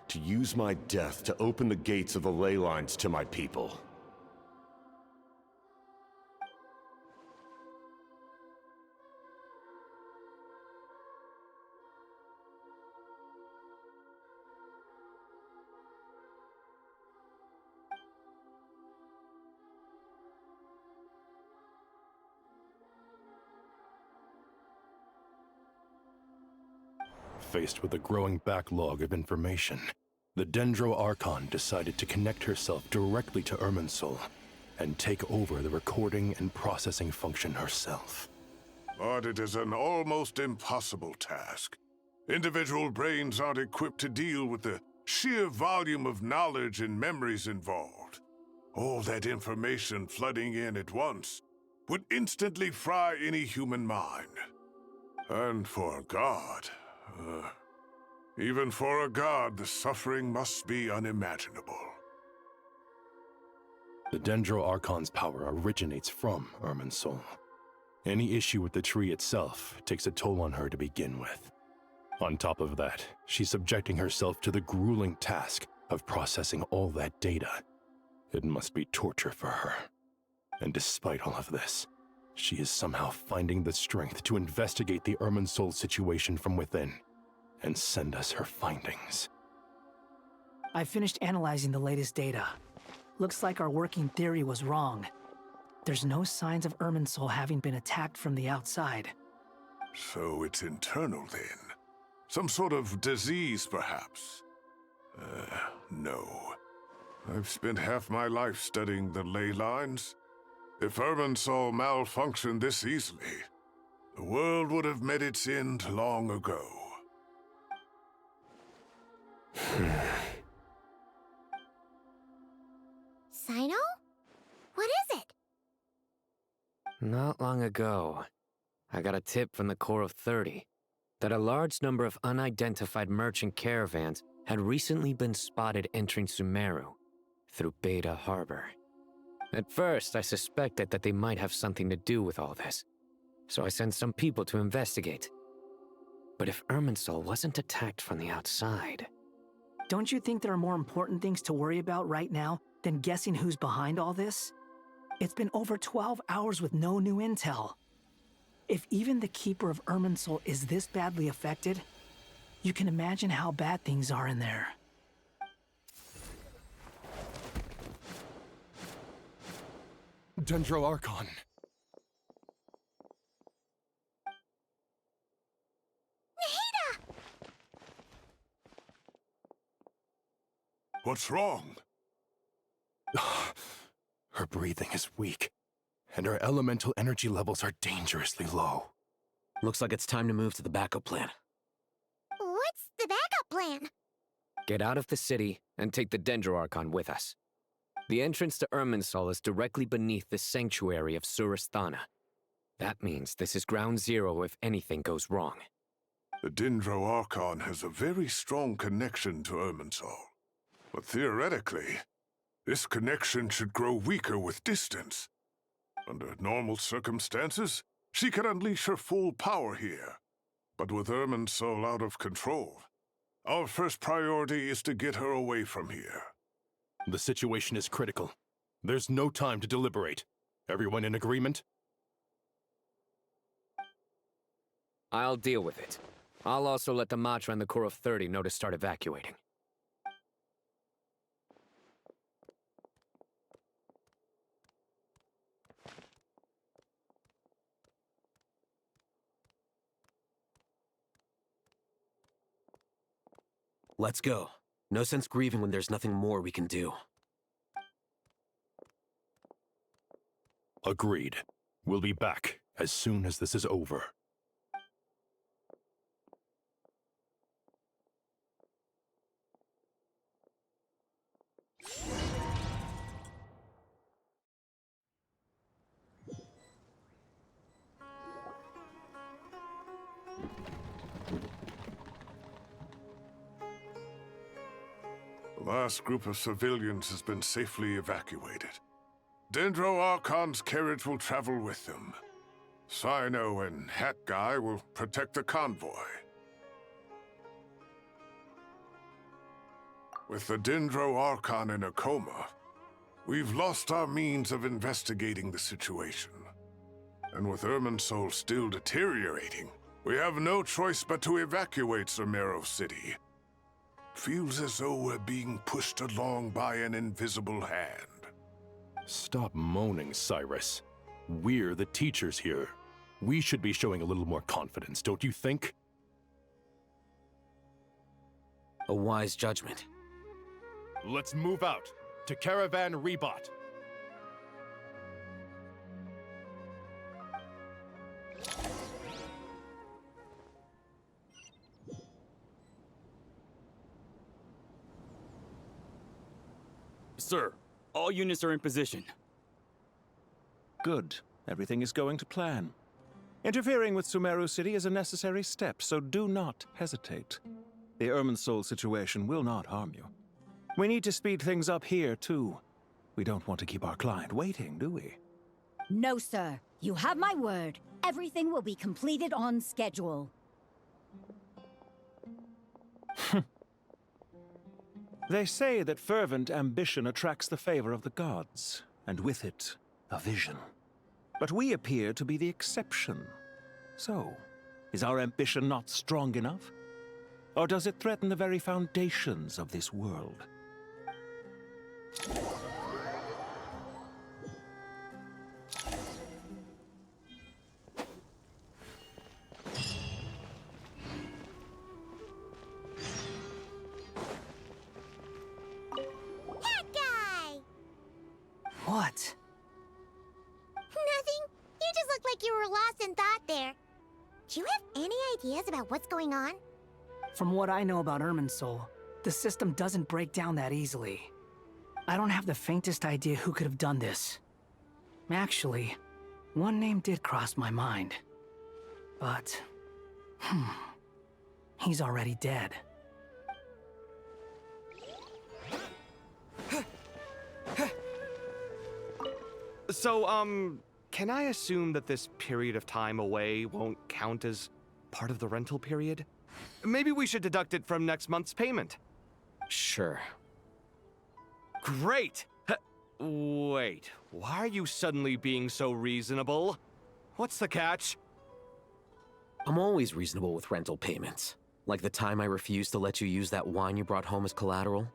to use my death to open the gates of the ley lines to my people. Faced with a growing backlog of information, the Dendro Archon decided to connect herself directly to Irminsul and take over the recording and processing function herself. But it is an almost impossible task. Individual brains aren't equipped to deal with the sheer volume of knowledge and memories involved. All that information flooding in at once would instantly fry any human mind. And for God, even for a god, the suffering must be unimaginable. The Dendro Archon's power originates from Irminsul. Any issue with the tree itself takes a toll on her to begin with. On top of that, she's subjecting herself to the grueling task of processing all that data. It must be torture for her. And despite all of this, she is somehow finding the strength to investigate the Irminsul situation from within and send us her findings. I finished analyzing the latest data. Looks like our working theory was wrong. There's no signs of Irminsul having been attacked from the outside. So it's internal then? Some sort of disease, perhaps? No. I've spent half my life studying the ley lines. If Irminsul malfunctioned this easily, the world would have met its end long ago. Sino? What is it? Not long ago, I got a tip from the Core of 30 that a large number of unidentified merchant caravans had recently been spotted entering Sumeru through Beta Harbor. At first, I suspected that they might have something to do with all this, so I sent some people to investigate. But if Irminsul wasn't attacked from the outside... Don't you think there are more important things to worry about right now than guessing who's behind all this? It's been over 12 hours with no new intel. If even the Keeper of Irminsul is this badly affected, you can imagine how bad things are in there. Dendro Archon. What's wrong? Her breathing is weak, and her elemental energy levels are dangerously low. Looks like it's time to move to the backup plan. What's the backup plan? Get out of the city and take the Dendro Archon with us. The entrance to Irminsul is directly beneath the sanctuary of Surasthana. That means this is ground zero if anything goes wrong. The Dendro Archon has a very strong connection to Irminsul. But theoretically, this connection should grow weaker with distance. Under normal circumstances, she could unleash her full power here. But with Irminsul out of control, our first priority is to get her away from here. The situation is critical. There's no time to deliberate. Everyone in agreement? I'll deal with it. I'll also let the Matra and the Core of 30 know to start evacuating. Let's go. No sense grieving when there's nothing more we can do. Agreed. We'll be back as soon as this is over. The last group of civilians has been safely evacuated. Dendro Archon's carriage will travel with them. Cyno and Hat Guy will protect the convoy. With the Dendro Archon in a coma, we've lost our means of investigating the situation. And with Irminsul still deteriorating, we have no choice but to evacuate Sumeru City. Feels as though we're being pushed along by an invisible hand. Stop moaning, Cyrus. We're the teachers here. We should be showing a little more confidence, don't you think? A wise judgment. Let's move out to Caravan Rebot. Sir, all units are in position. Good. Everything is going to plan. Interfering with Sumeru City is a necessary step, so do not hesitate. The Irminsul situation will not harm you. We need to speed things up here, too. We don't want to keep our client waiting, do we? No, sir. You have my word. Everything will be completed on schedule. They say that fervent ambition attracts the favor of the gods, and with it, a vision. But we appear to be the exception. So, is our ambition not strong enough? Or does it threaten the very foundations of this world? What? Nothing. You just look like you were lost in thought there. Do you have any ideas about what's going on? From what I know about Irminsul, the system doesn't break down that easily. I don't have the faintest idea who could have done this. Actually, one name did cross my mind. But, he's already dead. So, can I assume that this period of time away won't count as part of the rental period? Maybe we should deduct it from next month's payment. Sure. Great! Wait, why are you suddenly being so reasonable? What's the catch? I'm always reasonable with rental payments. Like the time I refused to let you use that wine you brought home as collateral.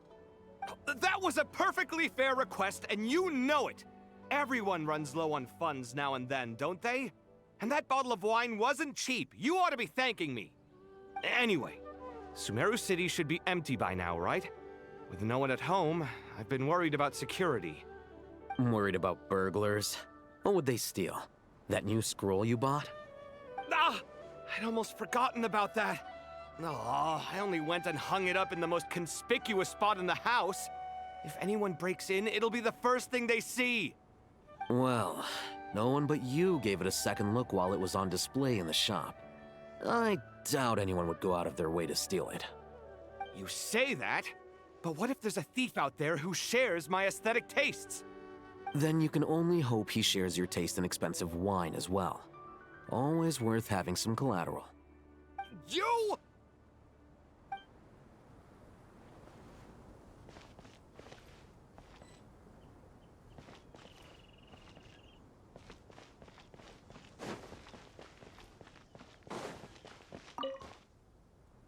That was a perfectly fair request, and you know it! Everyone runs low on funds now and then, don't they? And that bottle of wine wasn't cheap. You ought to be thanking me. Anyway, Sumeru City should be empty by now, right? With no one at home, I've been worried about security. I'm worried about burglars. What would they steal? That new scroll you bought? Ah! I'd almost forgotten about that. Oh, I only went and hung it up in the most conspicuous spot in the house. If anyone breaks in, it'll be the first thing they see. Well, no one but you gave it a second look while it was on display in the shop. I doubt anyone would go out of their way to steal it. You say that, but what if there's a thief out there who shares my aesthetic tastes? Then you can only hope he shares your taste in expensive wine as well. Always worth having some collateral. You!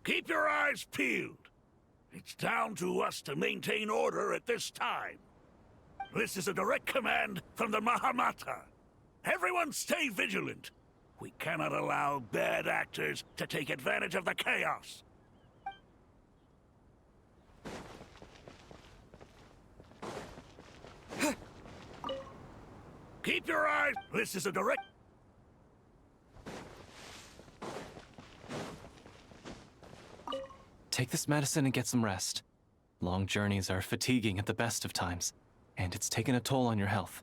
Keep your eyes peeled. It's down to us to maintain order at this time. This is a direct command from the Mahamata. Everyone stay vigilant. We cannot allow bad actors to take advantage of the chaos. Keep your eyes... This is a direct... Take this medicine and get some rest. Long journeys are fatiguing at the best of times, and it's taken a toll on your health.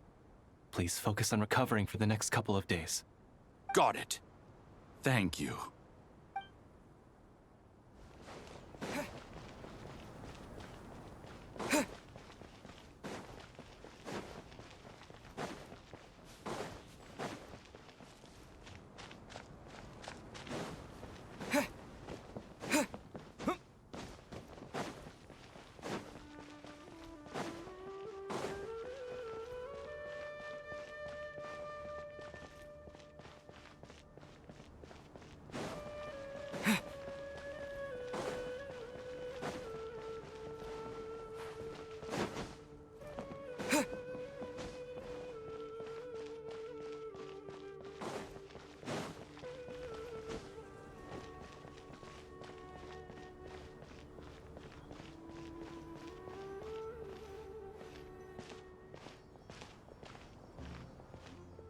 Please focus on recovering for the next couple of days. Got it. Thank you.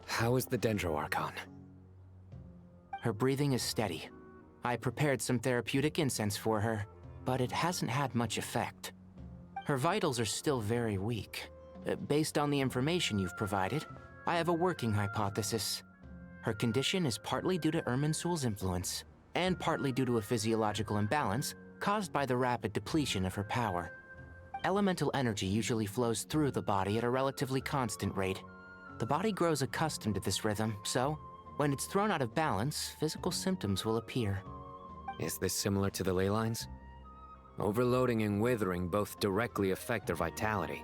How is the Dendro Archon? Her breathing is steady. I prepared some therapeutic incense for her, but it hasn't had much effect. Her vitals are still very weak. Based on the information you've provided, I have a working hypothesis. Her condition is partly due to Irminsul's influence, and partly due to a physiological imbalance caused by the rapid depletion of her power. Elemental energy usually flows through the body at a relatively constant rate. The body grows accustomed to this rhythm, so when it's thrown out of balance, physical symptoms will appear. Is this similar to the ley lines? Overloading and withering both directly affect their vitality,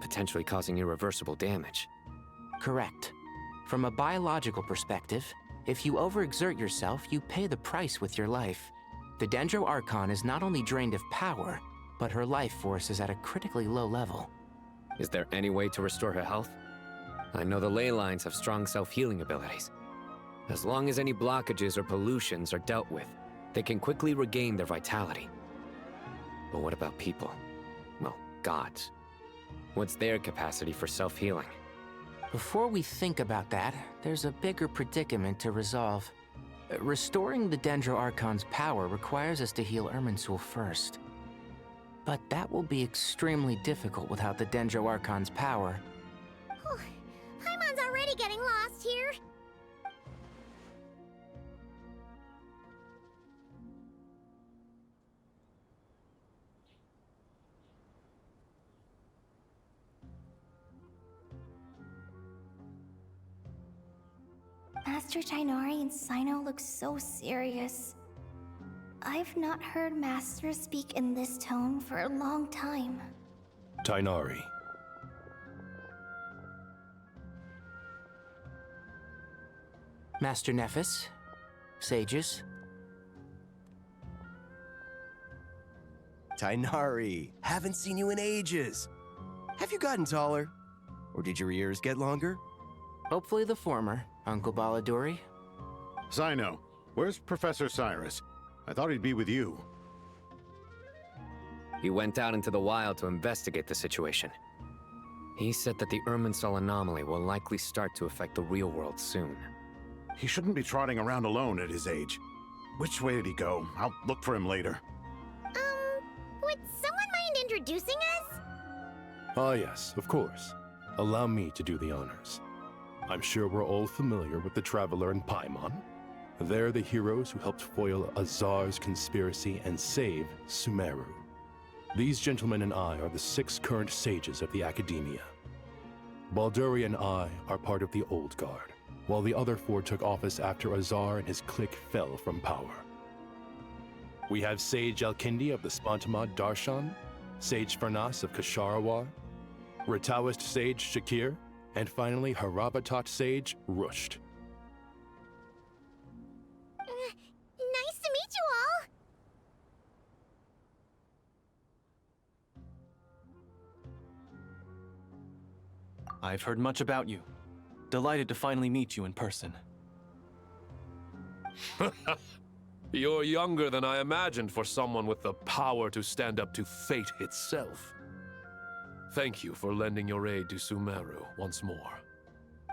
potentially causing irreversible damage. Correct. From a biological perspective, if you overexert yourself, you pay the price with your life. The Dendro Archon is not only drained of power, but her life force is at a critically low level. Is there any way to restore her health? I know the ley lines have strong self-healing abilities. As long as any blockages or pollutions are dealt with, they can quickly regain their vitality. But what about people? Well, gods. What's their capacity for self-healing? Before we think about that, there's a bigger predicament to resolve. Restoring the Dendro Archon's power requires us to heal Irminsul first. But that will be extremely difficult without the Dendro Archon's power. Paimon's already getting lost here. Master Tighnari and Cyno look so serious. I've not heard Master speak in this tone for a long time. Tighnari. Master Nephis, sages. Tighnari, haven't seen you in ages. Have you gotten taller? Or did your ears get longer? Hopefully the former, Uncle Baladuri. Cyno, where's Professor Cyrus? I thought he'd be with you. He went out into the wild to investigate the situation. He said that the Irminsul anomaly will likely start to affect the real world soon. He shouldn't be trotting around alone at his age. Which way did he go? I'll look for him later. Would someone mind introducing us? Ah yes, of course. Allow me to do the honors. I'm sure we're all familiar with the Traveler and Paimon. They're the heroes who helped foil Azar's conspiracy and save Sumeru. These gentlemen and I are the 6 current sages of the Academia. Balduri and I are part of the Old Guard, while the other 4 took office after Azar and his clique fell from power. We have Sage Alkindi of the Spantamad Darshan, Sage Farnas of Kasharawar, Rataoist Sage Shakir, and finally Harabatot Sage Rusht. Nice to meet you all! I've heard much about you. Delighted to finally meet you in person. You're younger than I imagined for someone with the power to stand up to fate itself. Thank you for lending your aid to Sumeru once more.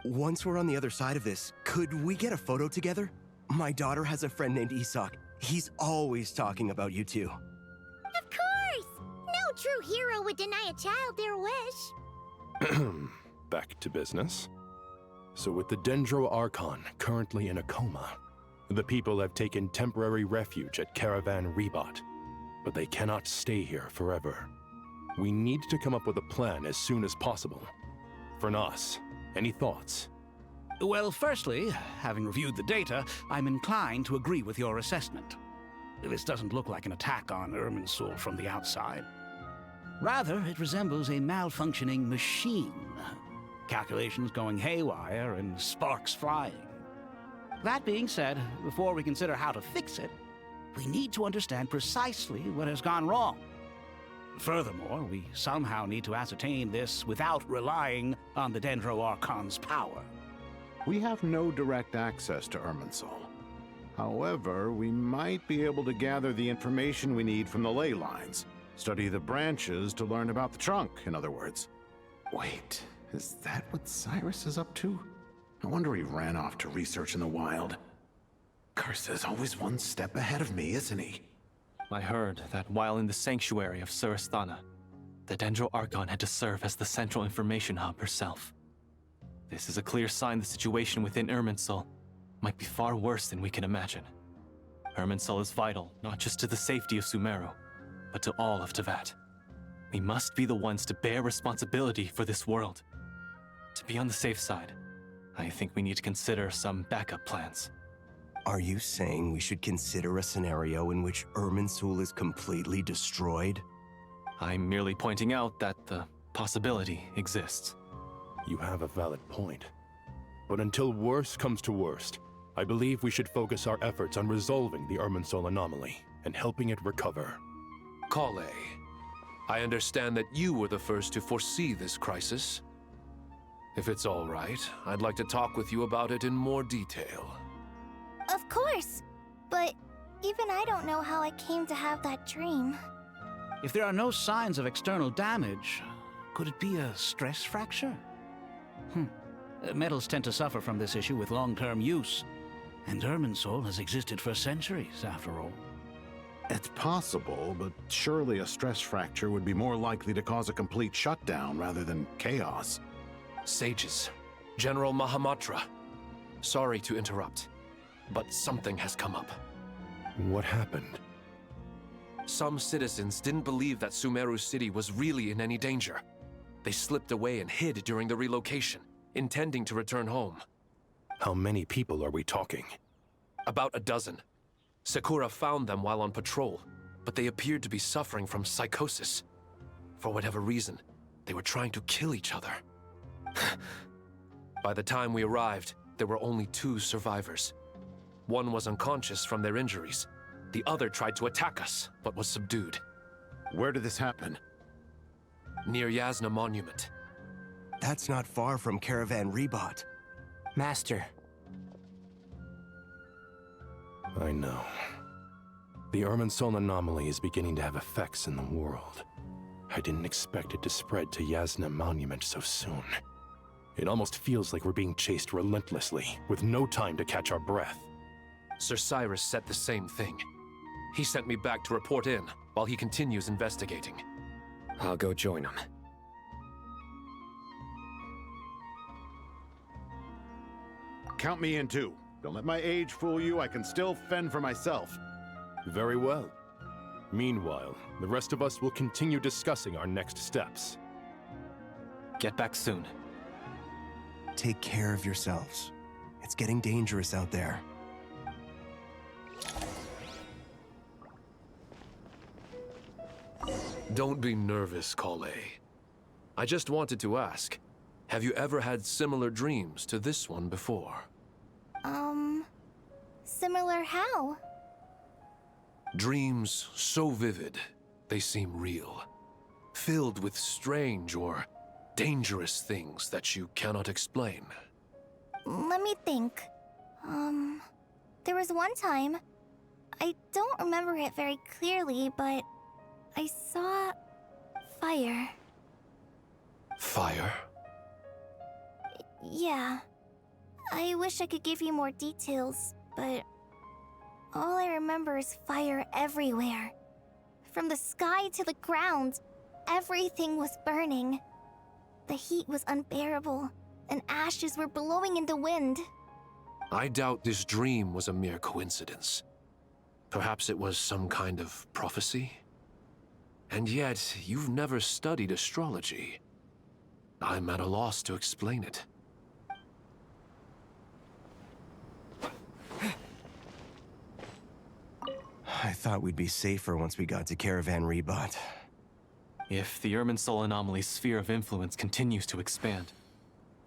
Once we're on the other side of this, could we get a photo together? My daughter has a friend named Isak. He's always talking about you two. Of course! No true hero would deny a child their wish. Back to business. So with the Dendro Archon currently in a coma, the people have taken temporary refuge at Caravan Rebot, but they cannot stay here forever. We need to come up with a plan as soon as possible. For Nas, any thoughts? Well, firstly, having reviewed the data, I'm inclined to agree with your assessment. This doesn't look like an attack on Irminsul from the outside. Rather, it resembles a malfunctioning machine. Calculations going haywire and sparks flying. That being said, before we consider how to fix it, we need to understand precisely what has gone wrong. Furthermore, we somehow need to ascertain this without relying on the Dendro Archon's power. We have no direct access to Irminsul. However, we might be able to gather the information we need from the ley lines. Study the branches to learn about the trunk, in other words. Wait, is that what Cyrus is up to? No wonder he ran off to research in the wild. Curse's always one step ahead of me, isn't he? I heard that while in the sanctuary of Surasthana, the Dendro Archon had to serve as the central information hub herself. This is a clear sign the situation within Irminsul might be far worse than we can imagine. Irminsul is vital, not just to the safety of Sumeru, but to all of Teyvat. We must be the ones to bear responsibility for this world. To be on the safe side, I think we need to consider some backup plans. Are you saying we should consider a scenario in which Irminsul is completely destroyed? I'm merely pointing out that the possibility exists. You have a valid point. But until worst comes to worst, I believe we should focus our efforts on resolving the Irminsul anomaly and helping it recover. Kale, I understand that you were the first to foresee this crisis. If it's all right, I'd like to talk with you about it in more detail. Of course! But even I don't know how I came to have that dream. If there are no signs of external damage, could it be a stress fracture? Metals tend to suffer from this issue with long-term use, and Irminsul has existed for centuries, after all. It's possible, but surely a stress fracture would be more likely to cause a complete shutdown rather than chaos. Sages, General Mahamatra, sorry to interrupt, but something has come up. What happened? Some citizens didn't believe that Sumeru City was really in any danger. They slipped away and hid during the relocation, intending to return home. How many people are we talking? About a dozen. Sakura found them while on patrol, but they appeared to be suffering from psychosis. For whatever reason, they were trying to kill each other. By the time we arrived, there were only 2 survivors. One was unconscious from their injuries. The other tried to attack us, but was subdued. Where did this happen? Near Yasna Monument. That's not far from Caravan Rebot. Master. I know. The Irminsul anomaly is beginning to have effects in the world. I didn't expect it to spread to Yasna Monument so soon. It almost feels like we're being chased relentlessly, with no time to catch our breath. Sir Cyrus said the same thing. He sent me back to report in, while he continues investigating. I'll go join him. Count me in too. Don't let my age fool you, I can still fend for myself. Very well. Meanwhile, the rest of us will continue discussing our next steps. Get back soon. Take care of yourselves. It's getting dangerous out there. Don't be nervous, Kale. I just wanted to ask, have you ever had similar dreams to this one before? Similar how? Dreams so vivid, they seem real. Filled with strange or dangerous things that you cannot explain? Let me think. There was one time, I don't remember it very clearly, but I saw fire. Fire? Yeah. I wish I could give you more details, but all I remember is fire everywhere. From the sky to the ground, everything was burning. The heat was unbearable, and ashes were blowing in the wind. I doubt this dream was a mere coincidence. Perhaps it was some kind of prophecy? And yet, you've never studied astrology. I'm at a loss to explain it. I thought we'd be safer once we got to Caravan Rebot. If the Irminsul anomaly's sphere of influence continues to expand,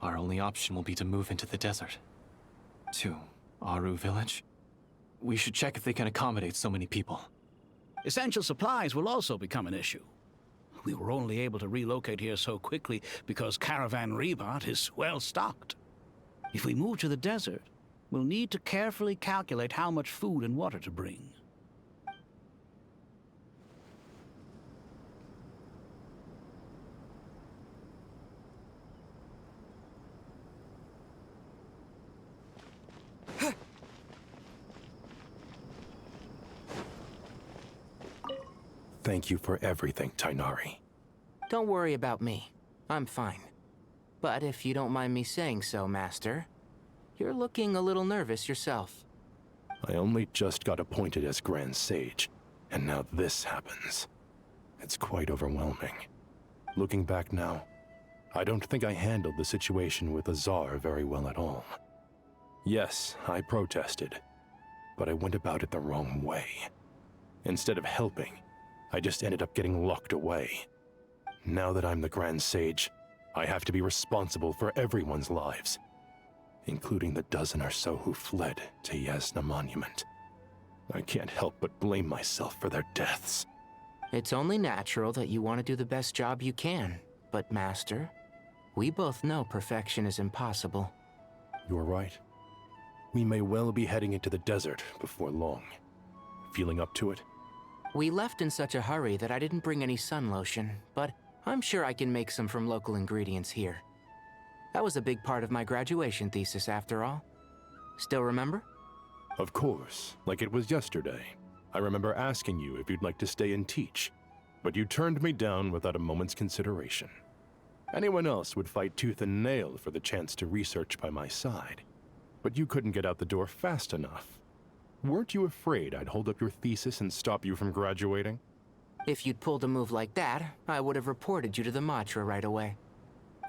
our only option will be to move into the desert. To Aru Village? We should check if they can accommodate so many people. Essential supplies will also become an issue. We were only able to relocate here so quickly because Caravan Rebot is well stocked. If we move to the desert, we'll need to carefully calculate how much food and water to bring. Thank you for everything, Tainari. Don't worry about me. I'm fine. But if you don't mind me saying so, Master, you're looking a little nervous yourself. I only just got appointed as Grand Sage, and now this happens. It's quite overwhelming. Looking back now, I don't think I handled the situation with Azar very well at all. Yes, I protested, but I went about it the wrong way. Instead of helping, I just ended up getting locked away. Now that I'm the Grand Sage, I have to be responsible for everyone's lives, including the dozen or so who fled to Yasna Monument. I can't help but blame myself for their deaths. It's only natural that you want to do the best job you can, but Master, we both know perfection is impossible. You're right. We may well be heading into the desert before long. Feeling up to it? We left in such a hurry that I didn't bring any sun lotion, but I'm sure I can make some from local ingredients here. That was a big part of my graduation thesis, after all. Still remember? Of course, like it was yesterday. I remember asking you if you'd like to stay and teach, but you turned me down without a moment's consideration. Anyone else would fight tooth and nail for the chance to research by my side, but you couldn't get out the door fast enough. Weren't you afraid I'd hold up your thesis and stop you from graduating? If you'd pulled a move like that, I would have reported you to the Matra right away.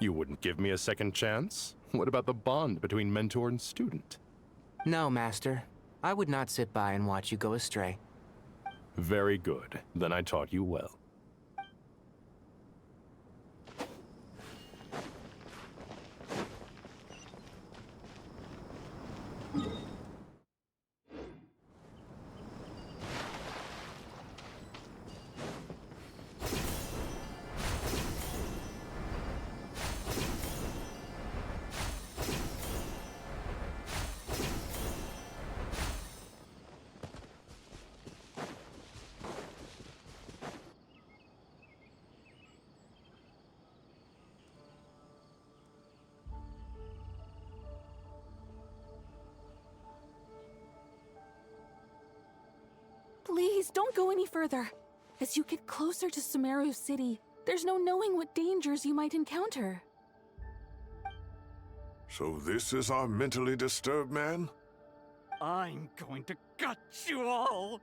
You wouldn't give me a second chance? What about the bond between mentor and student? No, Master. I would not sit by and watch you go astray. Very good. Then I taught you well. Please, don't go any further. As you get closer to Sumeru City, there's no knowing what dangers you might encounter. So this is our mentally disturbed man? I'm going to gut you all!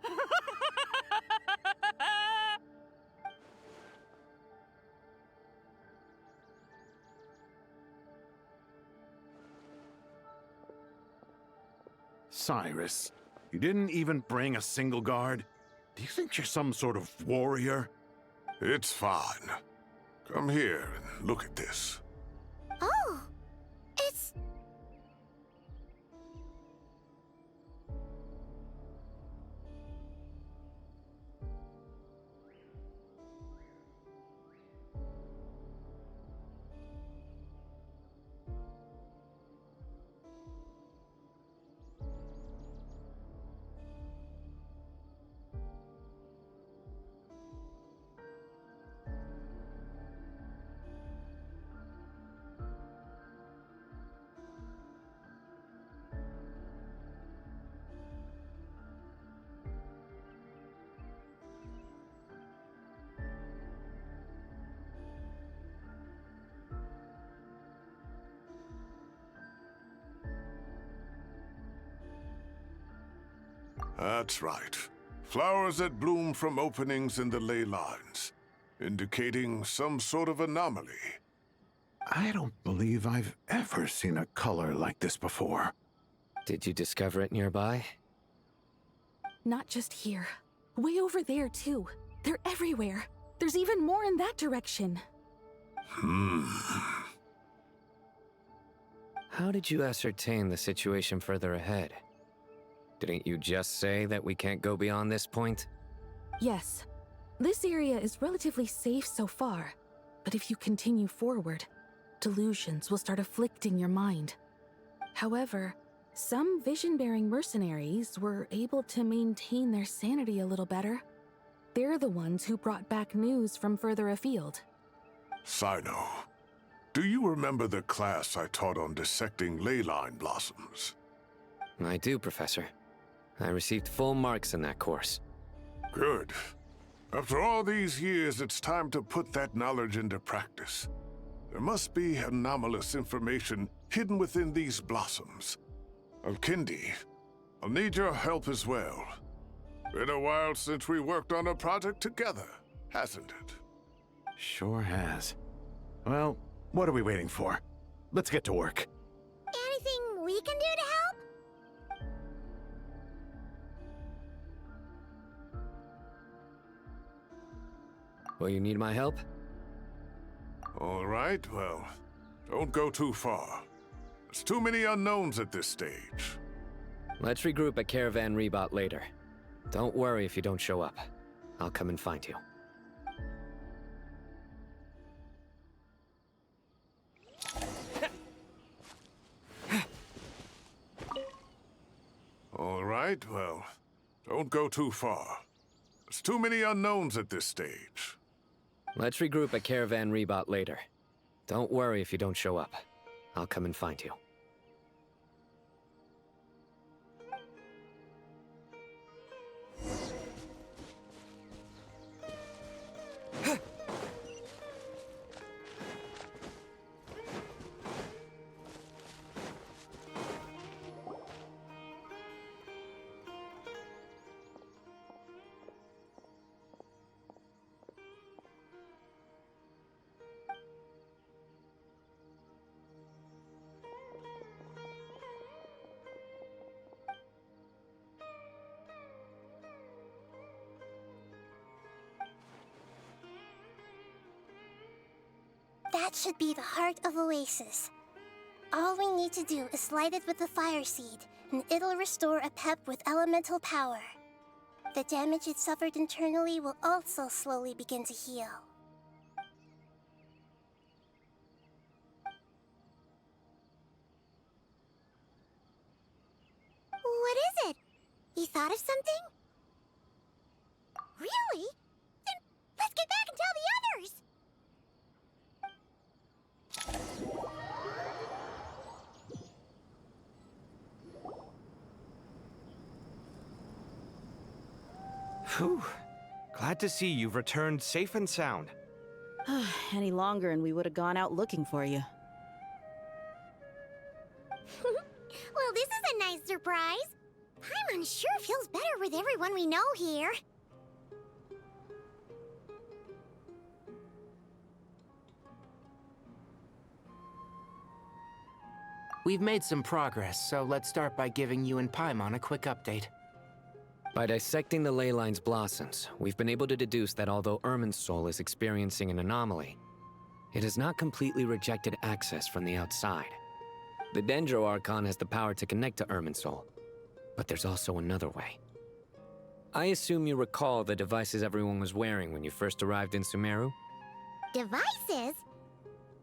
Cyrus, you didn't even bring a single guard? Do you think you're some sort of warrior? It's fine. Come here and look at this. Oh, it's... That's right. Flowers that bloom from openings in the ley lines, indicating some sort of anomaly. I don't believe I've ever seen a color like this before. Did you discover it nearby? Not just here. Way over there, too. They're everywhere. There's even more in that direction. How did you ascertain the situation further ahead? Didn't you just say that we can't go beyond this point? Yes. This area is relatively safe so far, but if you continue forward, delusions will start afflicting your mind. However, some vision-bearing mercenaries were able to maintain their sanity a little better. They're the ones who brought back news from further afield. Sino, do you remember the class I taught on dissecting ley line blossoms? I do, Professor. I received full marks in that course. Good. After all these years, it's time to put that knowledge into practice. There must be anomalous information hidden within these blossoms. Alkindi, I'll need your help as well. Been a while since we worked on a project together, hasn't it? Sure has. Well, what are we waiting for? Let's get to work. Anything we can do to help? Will you need my help? All right, well, don't go too far. There's too many unknowns at this stage. Let's regroup at Caravan Rebot later. Don't worry if you don't show up. I'll come and find you. All right, well, don't go too far. There's too many unknowns at this stage. Let's regroup at Caravan Rebot later. Don't worry if you don't show up. I'll come and find you. That should be the heart of Oasis. All we need to do is light it with the fire seed, and it'll restore a pep with elemental power. The damage it suffered internally will also slowly begin to heal. What is it? You thought of something? Really? Then let's get back and tell the others! Whew. Glad to see you've returned safe and sound. Any longer and we would have gone out looking for you. Well, this is a nice surprise. Paimon sure feels better with everyone we know here. We've made some progress, so let's start by giving you and Paimon a quick update. By dissecting the ley line's blossoms, we've been able to deduce that although Irminsul is experiencing an anomaly, it has not completely rejected access from the outside. The Dendro Archon has the power to connect to Irminsul, but there's also another way. I assume you recall the devices everyone was wearing when you first arrived in Sumeru? Devices?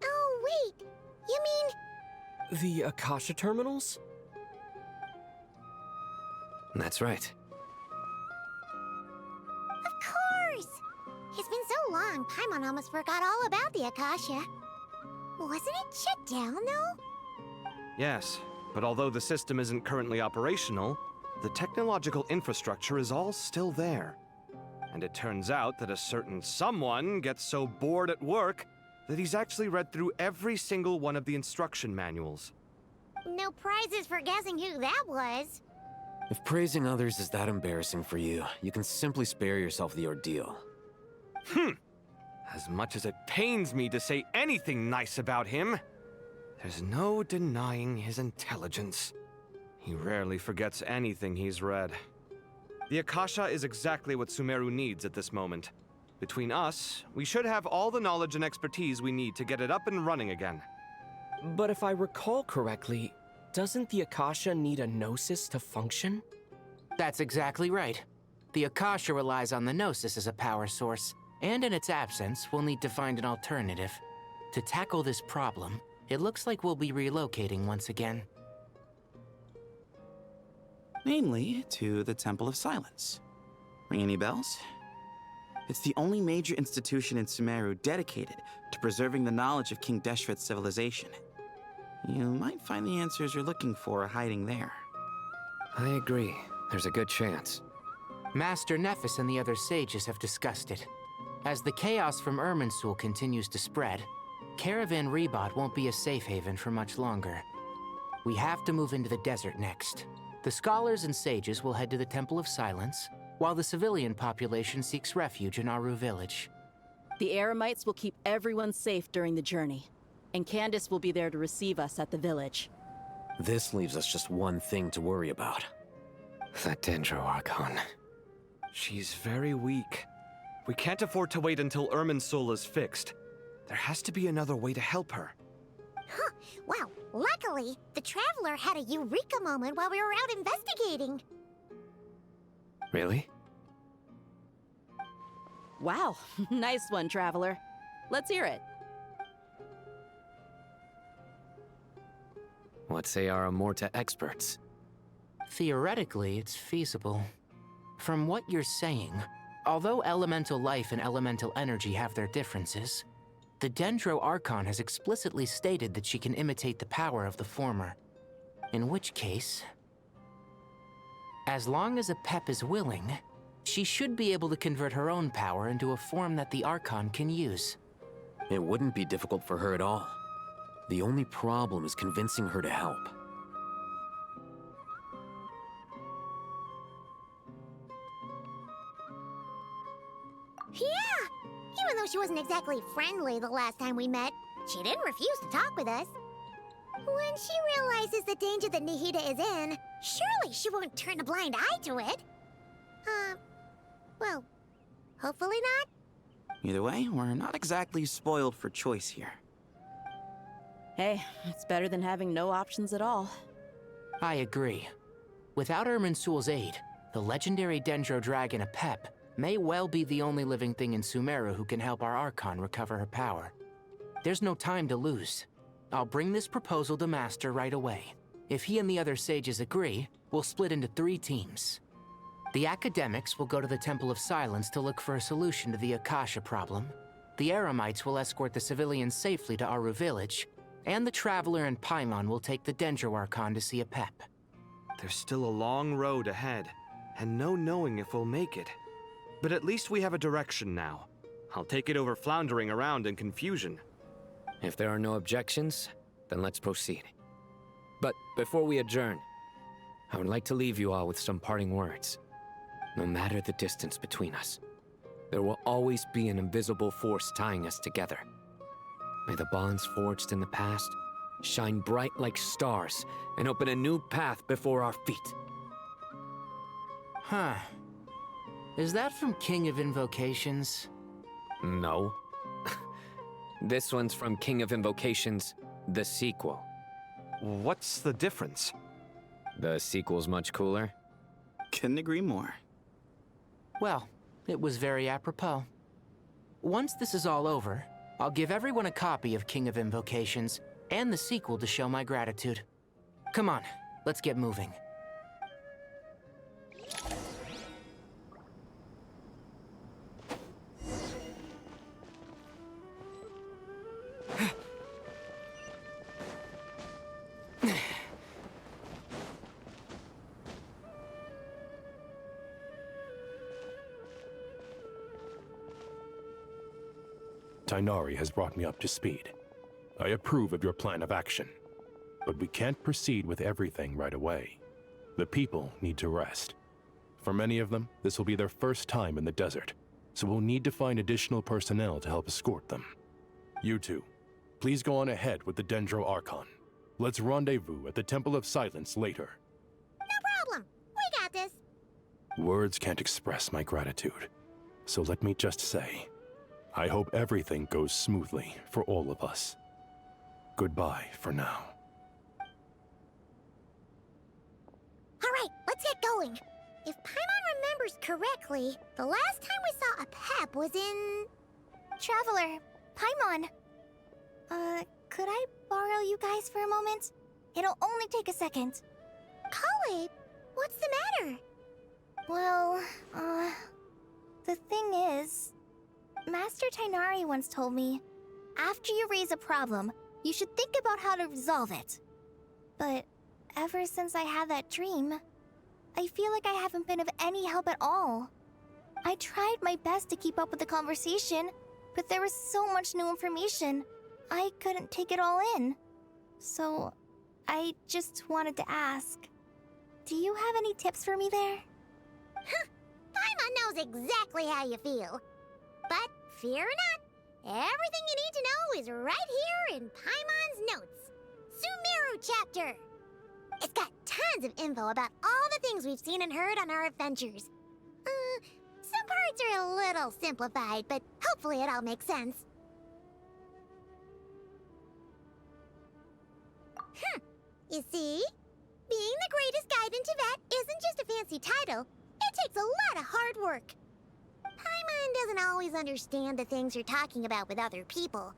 Oh, wait. You mean... The Akasha terminals? That's right. Of course! It's been so long, Paimon almost forgot all about the Akasha. Wasn't it shut down, though? Yes, but although the system isn't currently operational, the technological infrastructure is all still there. And it turns out that a certain someone gets so bored at work that he's actually read through every single one of the instruction manuals. No prizes for guessing who that was. If praising others is that embarrassing for you, you can simply spare yourself the ordeal. As much as it pains me to say anything nice about him, there's no denying his intelligence. He rarely forgets anything he's read. The Akasha is exactly what Sumeru needs at this moment. Between us, we should have all the knowledge and expertise we need to get it up and running again. But if I recall correctly, doesn't the Akasha need a gnosis to function? That's exactly right. The Akasha relies on the gnosis as a power source, and in its absence, we'll need to find an alternative. To tackle this problem, it looks like we'll be relocating once again. Namely, to the Temple of Silence. Ring any bells? It's the only major institution in Sumeru dedicated to preserving the knowledge of King Deshret's civilization. You might find the answers you're looking for hiding there. I agree. There's a good chance. Master Nephis and the other sages have discussed it. As the chaos from Irminsul continues to spread, Caravan Rebot won't be a safe haven for much longer. We have to move into the desert next. The scholars and sages will head to the Temple of Silence, while the civilian population seeks refuge in Aru village. The Eremites will keep everyone safe during the journey, and Candace will be there to receive us at the village. This leaves us just one thing to worry about. That Dendro Archon. She's very weak. We can't afford to wait until Irminsul is fixed. There has to be another way to help her. Huh. Wow. Luckily, the Traveler had a eureka moment while we were out investigating. Really? Wow, nice one, Traveler. Let's hear it. What say our Amorta experts? Theoretically, it's feasible. From what you're saying, although elemental life and elemental energy have their differences, the Dendro Archon has explicitly stated that she can imitate the power of the former. In which case, as long as Apep is willing, she should be able to convert her own power into a form that the Archon can use. It wouldn't be difficult for her at all. The only problem is convincing her to help. Yeah! Even though she wasn't exactly friendly the last time we met, she didn't refuse to talk with us. When she realizes the danger that Nihida is in, surely she won't turn a blind eye to it. Well, hopefully not. Either way, we're not exactly spoiled for choice here. Hey, it's better than having no options at all. I agree. Without Irminsul's aid, the legendary Dendro Dragon Apep may well be the only living thing in Sumeru who can help our Archon recover her power. There's no time to lose. I'll bring this proposal to Master right away. If he and the other sages agree, we'll split into 3 teams. The academics will go to the Temple of Silence to look for a solution to the Akasha problem. The Eremites will escort the civilians safely to Aru village, and the Traveler and Paimon will take the Dendro Archon to see Apep. There's still a long road ahead, and no knowing if we'll make it. But at least we have a direction now. I'll take it over floundering around in confusion. If there are no objections, then let's proceed. But before we adjourn, I would like to leave you all with some parting words. No matter the distance between us, there will always be an invisible force tying us together. May the bonds forged in the past shine bright like stars and open a new path before our feet. Huh. Is that from King of Invocations? No. This one's from King of Invocations, the sequel. What's the difference? The sequel's much cooler. Couldn't agree more. Well, it was very apropos. Once this is all over, I'll give everyone a copy of King of Invocations and the sequel to show my gratitude. Come on, let's get moving. Tighnari has brought me up to speed. I approve of your plan of action, but we can't proceed with everything right away. The people need to rest. For many of them, this will be their first time in the desert, so we'll need to find additional personnel to help escort them. You two, please go on ahead with the Dendro Archon. Let's rendezvous at the Temple of Silence later. No problem. We got this. Words can't express my gratitude, so let me just say, I hope everything goes smoothly for all of us. Goodbye for now. All right, let's get going. If Paimon remembers correctly, the last time we saw a Pep was in... Traveler, Paimon. Could I borrow you guys for a moment? It'll only take a second. Kale, what's the matter? Well, the thing is, Master Tainari once told me, after you raise a problem, you should think about how to resolve it. But ever since I had that dream, I feel like I haven't been of any help at all. I tried my best to keep up with the conversation, but there was so much new information, I couldn't take it all in. So, I just wanted to ask, do you have any tips for me there? Huh, Paimon knows exactly how you feel. But fear not, everything you need to know is right here in Paimon's notes. Sumeru chapter. It's got tons of info about all the things we've seen and heard on our adventures. Some parts are a little simplified, but hopefully it all makes sense. You see? Being the greatest guide in Tibet isn't just a fancy title. It takes a lot of hard work. Paimon doesn't always understand the things you're talking about with other people.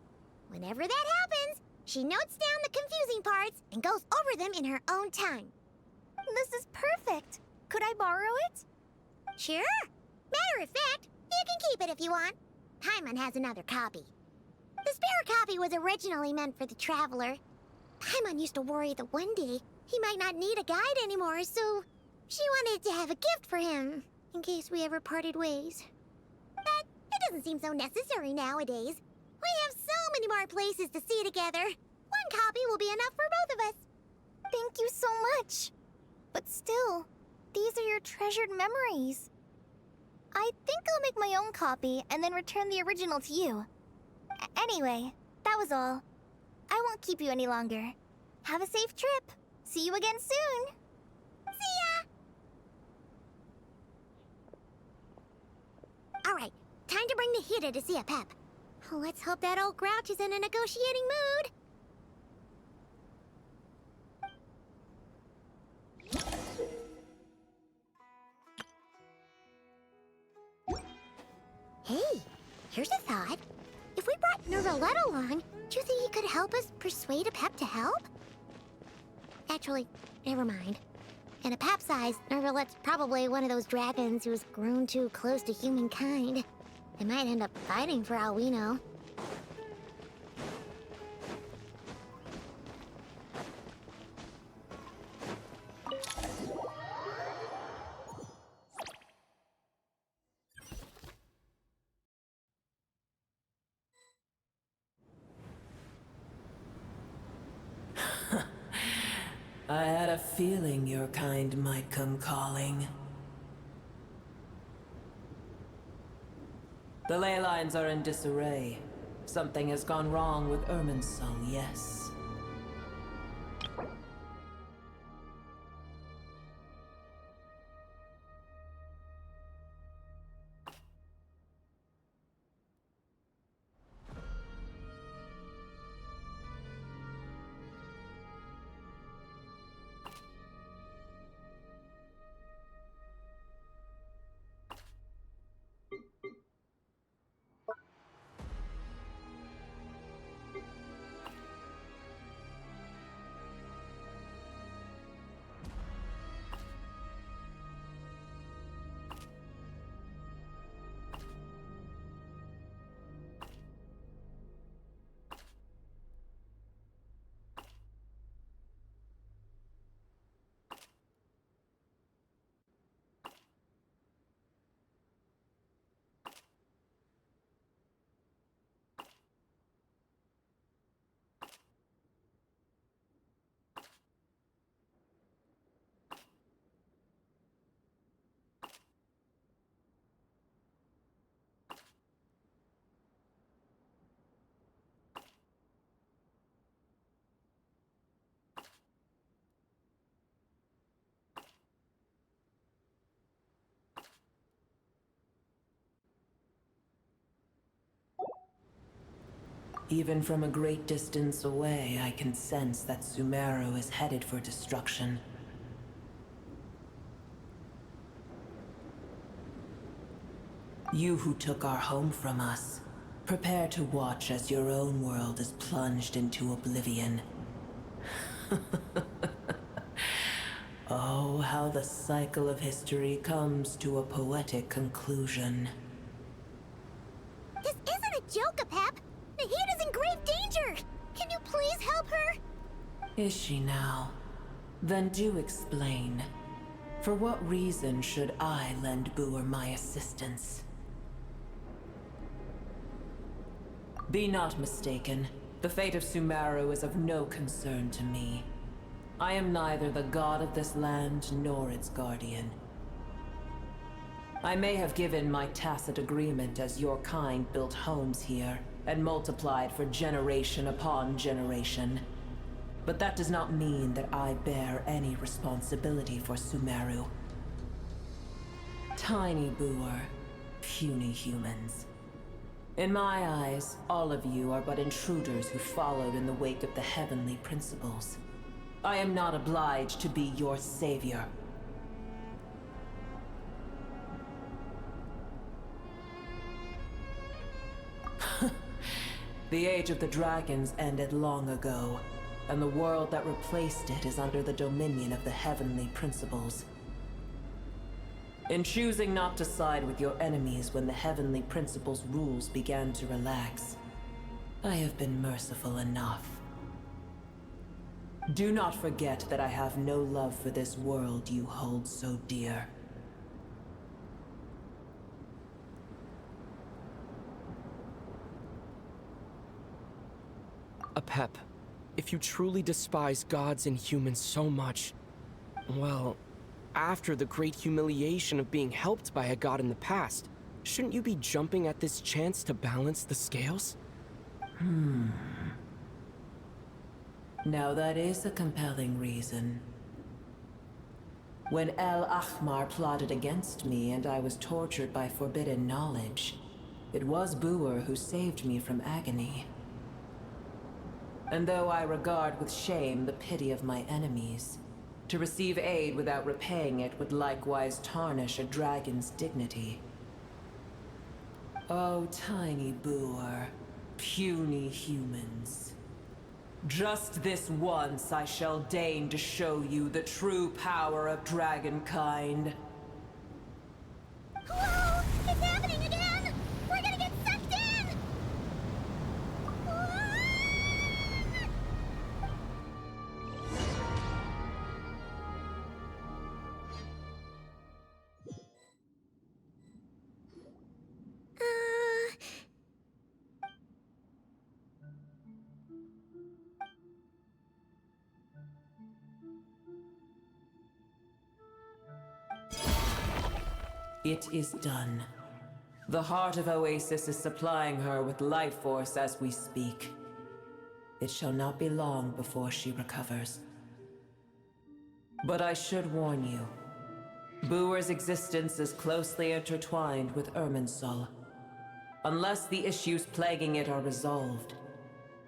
Whenever that happens, she notes down the confusing parts and goes over them in her own time. This is perfect. Could I borrow it? Sure. Matter of fact, you can keep it if you want. Paimon has another copy. The spare copy was originally meant for the Traveler. Paimon used to worry that one day he might not need a guide anymore, so she wanted to have a gift for him, in case we ever parted ways. But it doesn't seem so necessary nowadays. We have so many more places to see together. One copy will be enough for both of us. Thank you so much. But still, these are your treasured memories. I think I'll make my own copy and then return the original to you. Anyway, that was all. I won't keep you any longer. Have a safe trip. See you again soon. See ya! Alright, time to bring the Hida to see a Pep. Let's hope that old grouch is in a negotiating mood. Hey, here's a thought. If we brought Nervalette along, do you think he could help us persuade a Pep to help? Actually, never mind. In a Pep size, Nervalette's probably one of those dragons who's grown too close to humankind. They might end up fighting for all we know. I had a feeling your kind might come calling. The ley lines are in disarray. Something has gone wrong with Irminsul, yes. Even from a great distance away, I can sense that Sumeru is headed for destruction. You who took our home from us, prepare to watch as your own world is plunged into oblivion. Oh, how the cycle of history comes to a poetic conclusion. This isn't a joke, Apep! Nahida's in grave danger! Can you please help her? Is she now? Then do explain. For what reason should I lend Boer my assistance? Be not mistaken. The fate of Sumeru is of no concern to me. I am neither the god of this land nor its guardian. I may have given my tacit agreement as your kind built homes here and multiplied for generation upon generation. But that does not mean that I bear any responsibility for Sumeru. Tiny Boer, puny humans. In my eyes, all of you are but intruders who followed in the wake of the heavenly principles. I am not obliged to be your savior. The age of the dragons ended long ago, and the world that replaced it is under the dominion of the heavenly principles. In choosing not to side with your enemies when the heavenly principles' rules began to relax, I have been merciful enough. Do not forget that I have no love for this world you hold so dear. Apep, if you truly despise gods and humans so much, well, after the great humiliation of being helped by a god in the past, shouldn't you be jumping at this chance to balance the scales? Now that is a compelling reason. When El Ahmar plotted against me and I was tortured by forbidden knowledge, it was Boer who saved me from agony. And though I regard with shame the pity of my enemies, to receive aid without repaying it would likewise tarnish a dragon's dignity. Oh, tiny Boer, puny humans. Just this once I shall deign to show you the true power of dragonkind. Whoa! It's happening again! We're gonna get sucked in! It is done. The heart of Oasis is supplying her with life force as we speak. It shall not be long before she recovers. But I should warn you. Boer's existence is closely intertwined with Irminsul. Unless the issues plaguing it are resolved,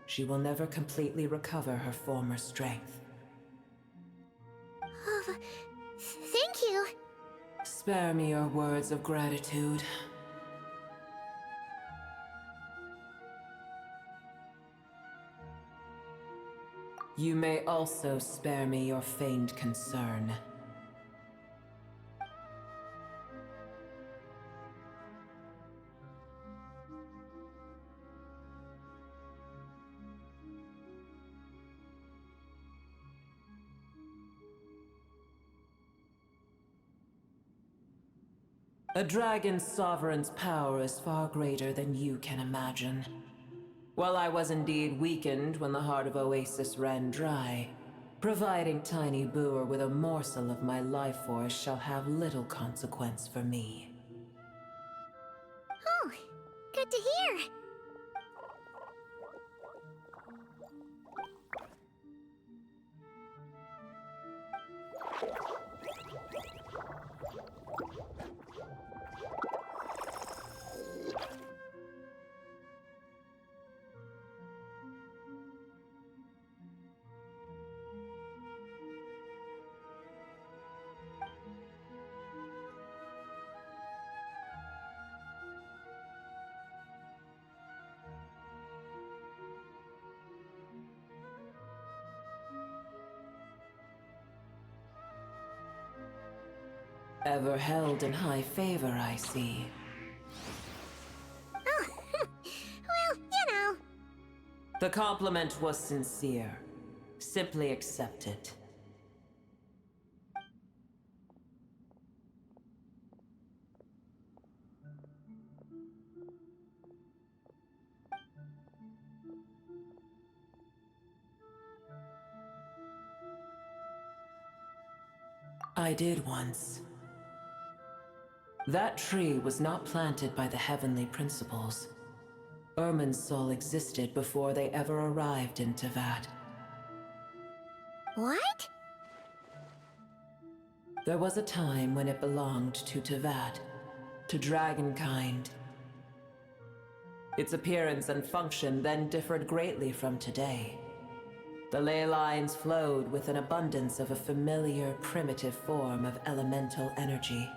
she will never completely recover her former strength. Thank you. Spare me your words of gratitude. You may also spare me your feigned concern. A dragon's sovereign's power is far greater than you can imagine. While I was indeed weakened when the heart of Oasis ran dry, providing Tiny Boer with a morsel of my life force shall have little consequence for me. Oh, good to hear. Ever held in high favor, I see. Oh, well, you know. The compliment was sincere. Simply accept it. I did once. That tree was not planted by the heavenly principles. Irminsul existed before they ever arrived in Teyvat. What? There was a time when it belonged to Teyvat, to dragonkind. Its appearance and function then differed greatly from today. The ley lines flowed with an abundance of a familiar, primitive form of elemental energy.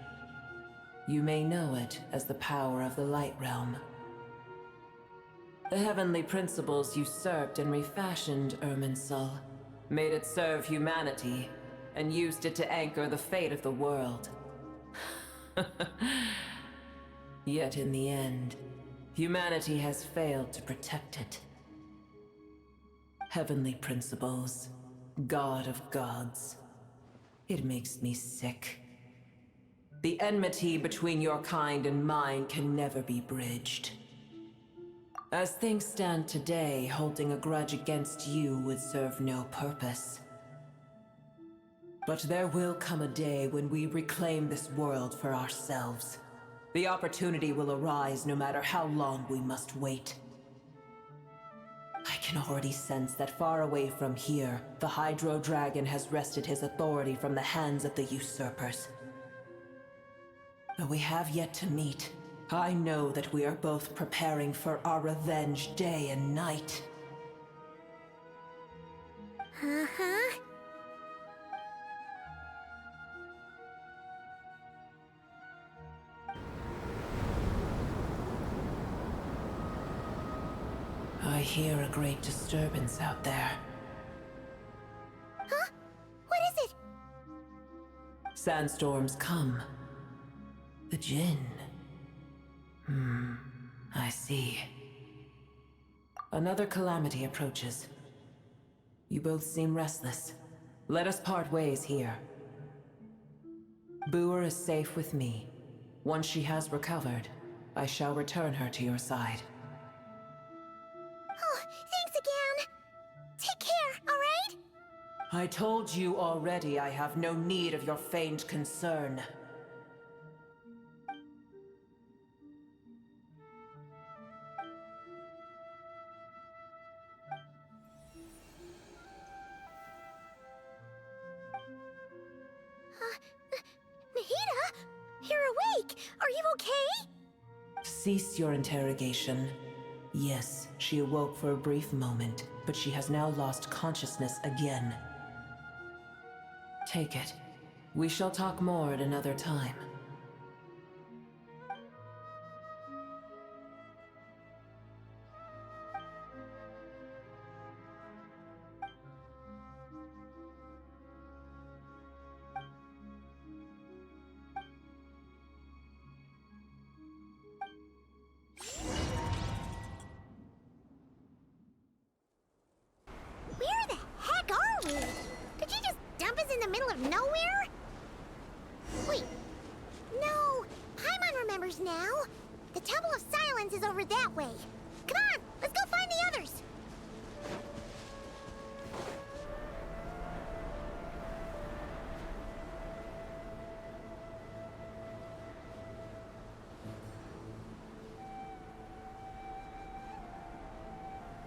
You may know it as the power of the Light Realm. The heavenly principles usurped and refashioned Irminsul, made it serve humanity, and used it to anchor the fate of the world. Yet in the end, humanity has failed to protect it. Heavenly principles, God of gods. It makes me sick. The enmity between your kind and mine can never be bridged. As things stand today, holding a grudge against you would serve no purpose. But there will come a day when we reclaim this world for ourselves. The opportunity will arise no matter how long we must wait. I can already sense that far away from here, the Hydro Dragon has wrested his authority from the hands of the usurpers. Though we have yet to meet, I know that we are both preparing for our revenge day and night. Uh-huh. I hear a great disturbance out there. Huh? What is it? Sandstorms come. The Jinn. I see. Another calamity approaches. You both seem restless. Let us part ways here. Boer is safe with me. Once she has recovered, I shall return her to your side. Oh, thanks again. Take care, all right? I told you already I have no need of your feigned concern. Mahita? You're awake! Are you okay? Cease your interrogation. Yes, she awoke for a brief moment, but she has now lost consciousness again. Take it. We shall talk more at another time. Where the heck are we? Did you just dump us in the middle of nowhere? Wait. No. Paimon remembers now. The Temple of Silence is over that way. Come on, let's go find the others.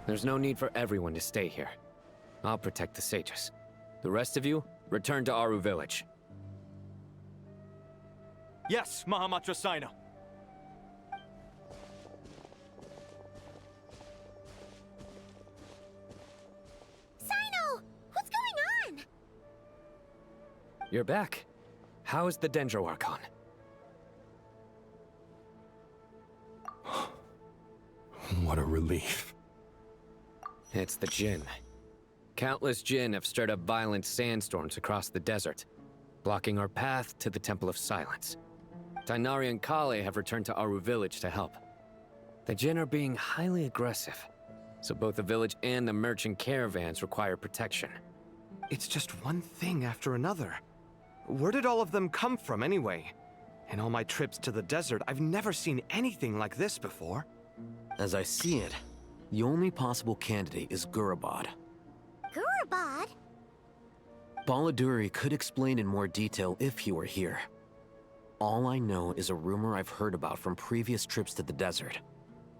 There's no need for everyone to stay here. I'll protect the sages. The rest of you, return to Aru village. Yes, Mahamatra Sino. Sino! What's going on? You're back. How is the Dendro Archon? What a relief. It's the Jinn. Countless Jinn have stirred up violent sandstorms across the desert. blocking our path to the Temple of Silence. Tainari and Kale have returned to Aru village to help. The Jinn are being highly aggressive, so both the village and the merchant caravans require protection. It's just one thing after another. Where did all of them come from anyway? In all my trips to the desert, I've never seen anything like this before. As I see it, the only possible candidate is Gurabad. Gurabad? Baladuri could explain in more detail if he were here. All I know is a rumor I've heard about from previous trips to the desert.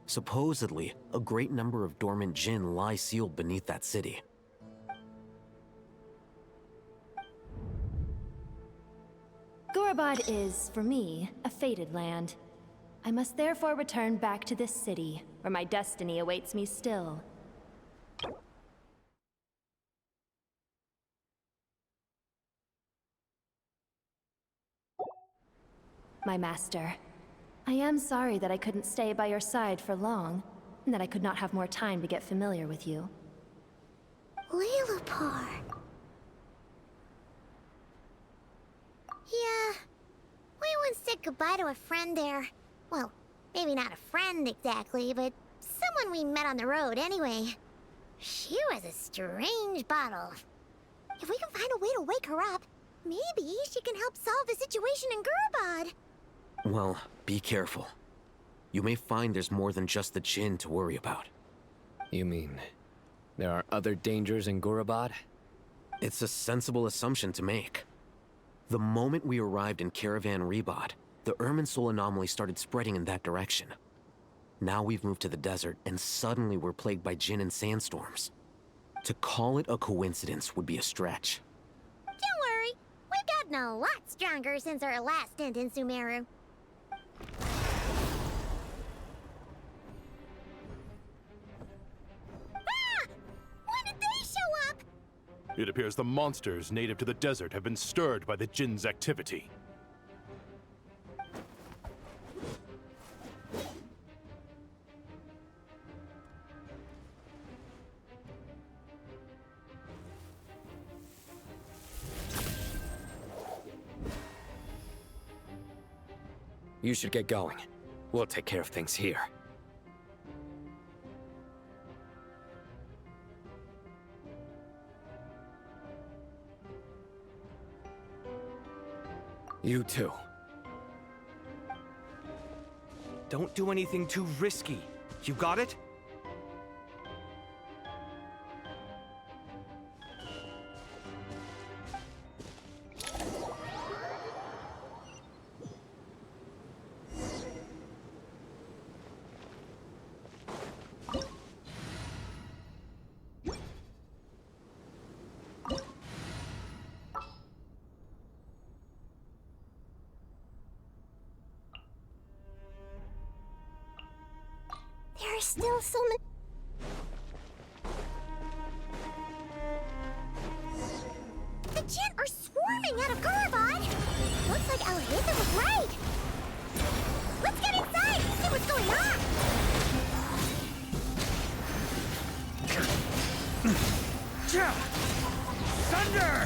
Supposedly, a great number of dormant Jinn lie sealed beneath that city. Gurabad is, for me, a fated land. I must therefore return back to this city, where my destiny awaits me still. My master, I am sorry that I couldn't stay by your side for long, and that I could not have more time to get familiar with you. Lilapar. Yeah, we once said goodbye to a friend there. Well, maybe not a friend exactly, but someone we met on the road anyway. She was a strange bottle. If we can find a way to wake her up, maybe she can help solve the situation in Gurabad. Well, be careful. You may find there's more than just the Jinn to worry about. You mean, there are other dangers in Gurabad? It's a sensible assumption to make. The moment we arrived in Caravan Rebad, the Irminsul anomaly started spreading in that direction. Now we've moved to the desert, and suddenly we're plagued by Jinn and sandstorms. To call it a coincidence would be a stretch. Don't worry, we've gotten a lot stronger since our last stint in Sumeru. Ah! When did they show up? It appears the monsters native to the desert have been stirred by the Jinn's activity. You should get going. We'll take care of things here. You too. Don't do anything too risky. You got it? There are still so many... The Jinn are swarming out of Gurabad! Looks like Alhaitha was right! Let's get inside and see what's going on! Thunder!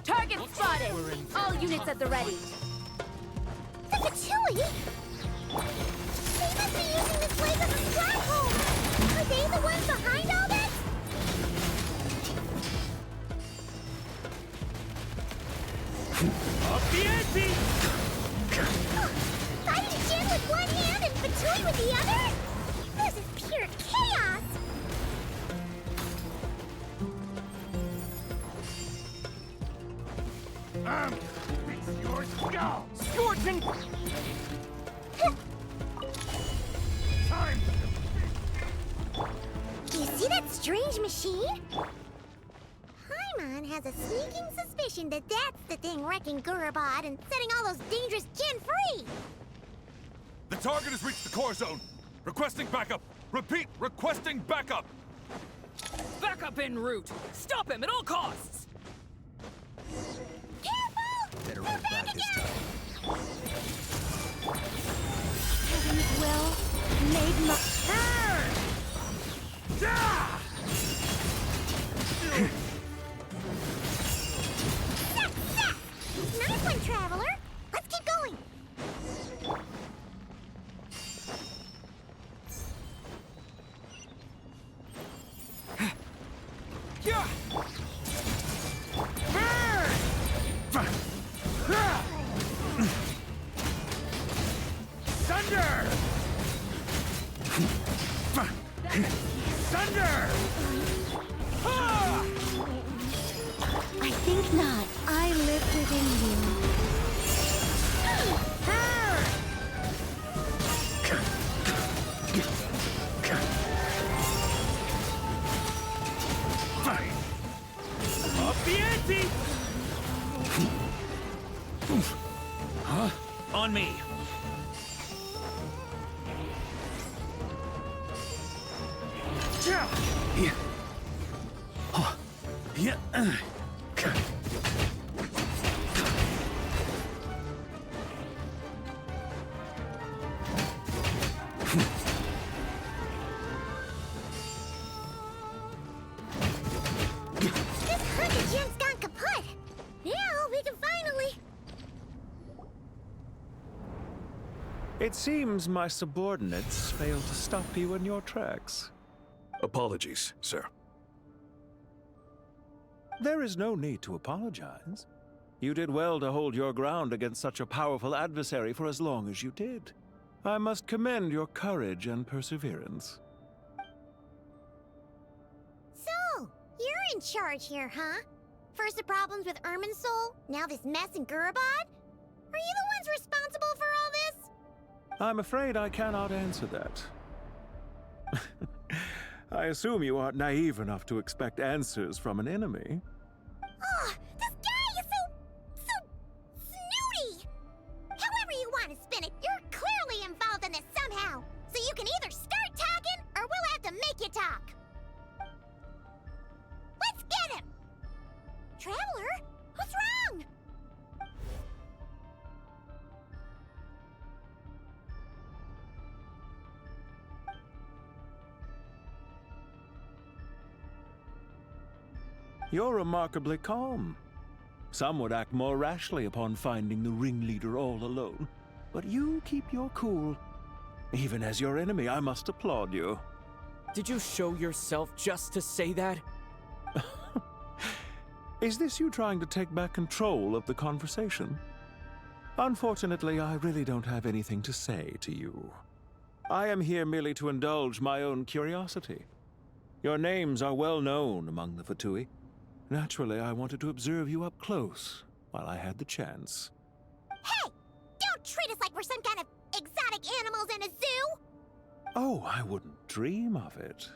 Target spotted! All units at the ready. The Patui? They must be using this place as a stronghold! Are they the ones behind all this? Up the ante! Fighting Jinn with one hand and Patui with the other? This is pure chaos! Fix your skull! Scorching! Time! Do you see strange machine? Paimon has a sneaking suspicion that that's the thing wrecking Gurabad and setting all those dangerous kin free! The target has reached the core zone. Requesting backup. Repeat, requesting backup. Backup en route. Stop him at all costs. Careful! Better roll back this time. Heaven's will made my... Nice one, Traveler! Let's keep going! Thunder! Thunder! I think not. I live within you. Up the ante! Huh? On me. Yeah. Yeah. Gen's gone kaput! Now we can finally... It seems my subordinates failed to stop you in your tracks. Apologies, sir. There is no need to apologize. You did well to hold your ground against such a powerful adversary for as long as you did. I must commend your courage and perseverance. So, you're in charge here, huh? First the problems with Irminsul, now this mess in Gurabad? Are you the ones responsible for all this? I'm afraid I cannot answer that. I assume you aren't naive enough to expect answers from an enemy. Oh, this guy is so snooty! However you want to spin it, you're clearly involved in this somehow. So you can either start talking, or we'll have to make you talk. Let's get him! Traveler, what's wrong? You're remarkably calm. Some would act more rashly upon finding the ringleader all alone. But you keep your cool. Even as your enemy, I must applaud you. Did you show yourself just to say that? Is this you trying to take back control of the conversation? Unfortunately, I really don't have anything to say to you. I am here merely to indulge my own curiosity. Your names are well known among the Fatui. Naturally, I wanted to observe you up close while I had the chance. Hey! Don't treat us like we're some kind of exotic animals in a zoo! Oh, I wouldn't dream of it.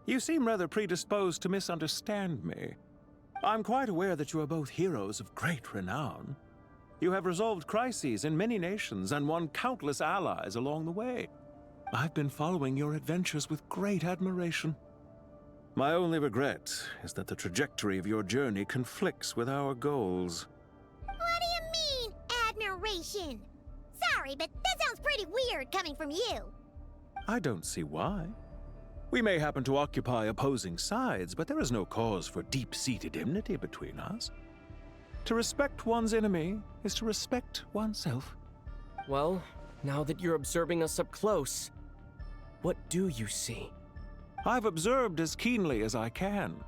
You seem rather predisposed to misunderstand me. I'm quite aware that you are both heroes of great renown. You have resolved crises in many nations and won countless allies along the way. I've been following your adventures with great admiration. My only regret is that the trajectory of your journey conflicts with our goals. What do you mean, admiration? Sorry, but that sounds pretty weird coming from you. I don't see why. We may happen to occupy opposing sides, but there is no cause for deep-seated enmity between us. To respect one's enemy is to respect oneself. Well, now that you're observing us up close, what do you see? I've observed as keenly as I can.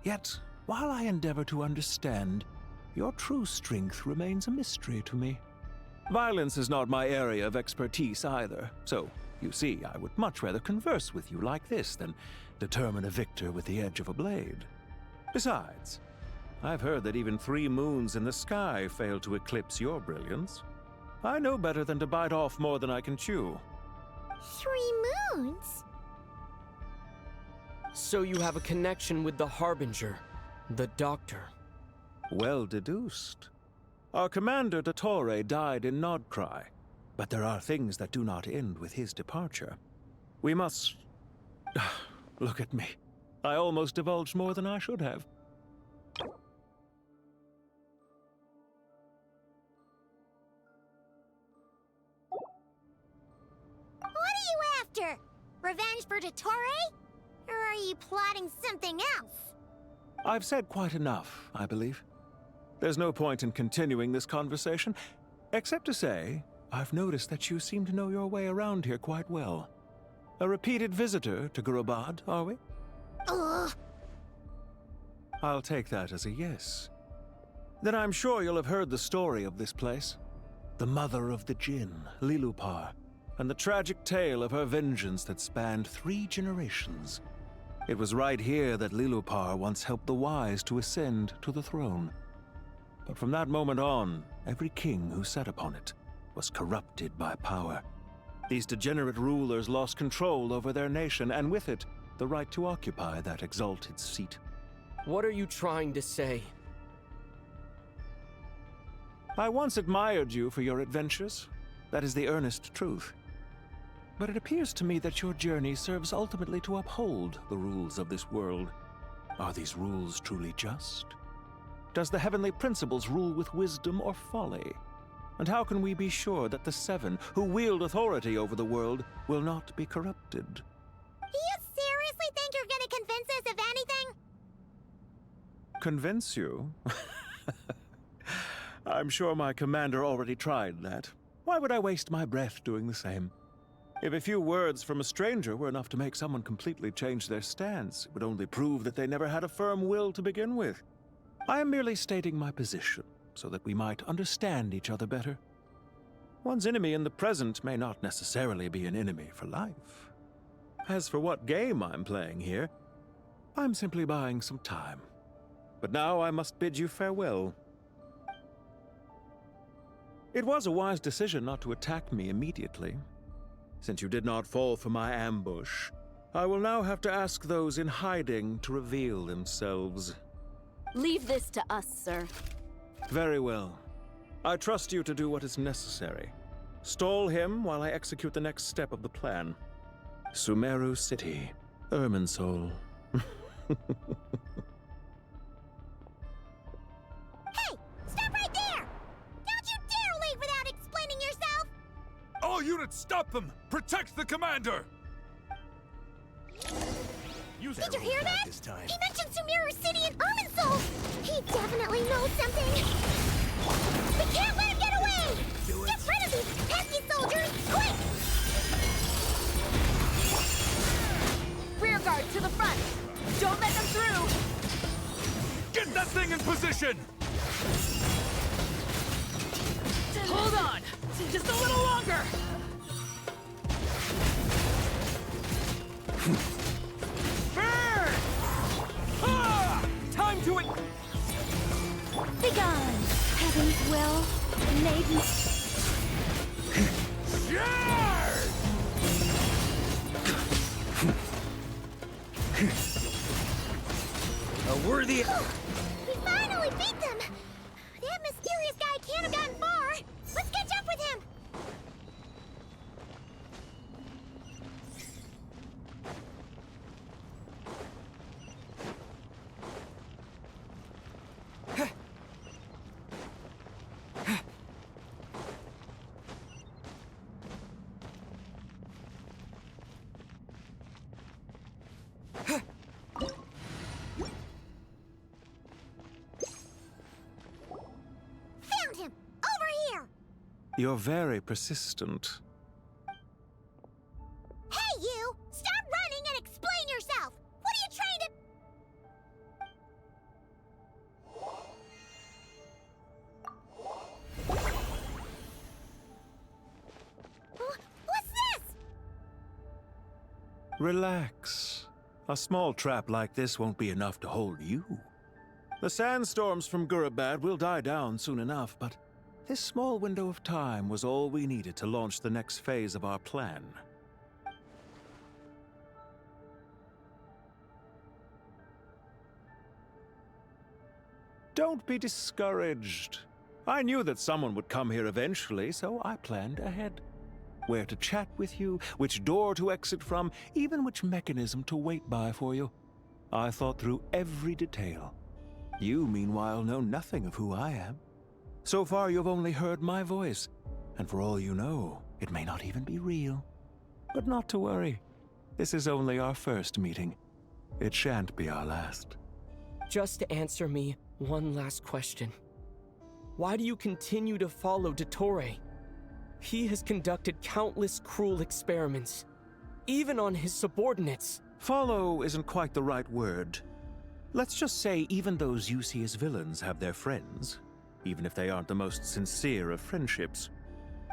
Yet, while I endeavor to understand, your true strength remains a mystery to me. Violence is not my area of expertise either, so, you see, I would much rather converse with you like this than determine a victor with the edge of a blade. Besides, I've heard that even 3 moons in the sky fail to eclipse your brilliance. I know better than to bite off more than I can chew. 3 moons? So you have a connection with the Harbinger, the Doctor. Well deduced. Our commander, Dottore, died in Nodcry, but there are things that do not end with his departure. We must... Look at me. I almost divulged more than I should have. What are you after? Revenge for Dottore? Or are you plotting something else? I've said quite enough, I believe. There's no point in continuing this conversation, except to say, I've noticed that you seem to know your way around here quite well. A repeated visitor to Gurabad, are we? Ugh. I'll take that as a yes. Then I'm sure you'll have heard the story of this place. The mother of the Jinn, Lilupar, and the tragic tale of her vengeance that spanned 3 generations. It was right here that Lilupar once helped the wise to ascend to the throne. But from that moment on, every king who sat upon it was corrupted by power. These degenerate rulers lost control over their nation, and with it, the right to occupy that exalted seat. What are you trying to say? I once admired you for your adventures. That is the earnest truth. But it appears to me that your journey serves ultimately to uphold the rules of this world. Are these rules truly just? Does the heavenly principles rule with wisdom or folly? And how can we be sure that the 7 who wield authority over the world will not be corrupted? Do you seriously think you're gonna convince us of anything? Convince you? I'm sure my commander already tried that. Why would I waste my breath doing the same? If a few words from a stranger were enough to make someone completely change their stance, it would only prove that they never had a firm will to begin with. I am merely stating my position, so that we might understand each other better. One's enemy in the present may not necessarily be an enemy for life. As for what game I'm playing here, I'm simply buying some time. But now I must bid you farewell. It was a wise decision not to attack me immediately. Since you did not fall for my ambush, I will now have to ask those in hiding to reveal themselves. Leave this to us, sir. Very well. I trust you to do what is necessary. Stall him while I execute the next step of the plan. Sumeru City, Irminsul. Hey! Stop right there! Don't you dare leave without explaining yourself! All units, stop them! Protect the commander! Did you hear that? He mentioned Sumeru City and Irminsul! He definitely knows something! We can't let him get away! Get rid of these pesky soldiers, quick! Rear guard to the front! Don't let them through! Get that thing in position! Hold on! Just a little longer! Burn! Ah! Time to it! Begone, heaven's will, maiden. A worthy... We finally beat them! That mysterious guy can't have gotten far! Let's catch up with him! Found him! Over here! You're very persistent. Hey, you! Stop running and explain yourself! What are you trying to... What's this? Relax. A small trap like this won't be enough to hold you. The sandstorms from Gurabad will die down soon enough, but this small window of time was all we needed to launch the next phase of our plan. Don't be discouraged. I knew that someone would come here eventually, so I planned ahead. Where to chat with you, which door to exit from, even which mechanism to wait by for you. I thought through every detail. You, meanwhile, know nothing of who I am. So far, you've only heard my voice, and for all you know, it may not even be real. But not to worry. This is only our first meeting. It shan't be our last. Just answer me one last question. Why do you continue to follow Dottore? He has conducted countless cruel experiments, even on his subordinates. Follow isn't quite the right word. Let's just say even those you see as villains have their friends, even if they aren't the most sincere of friendships.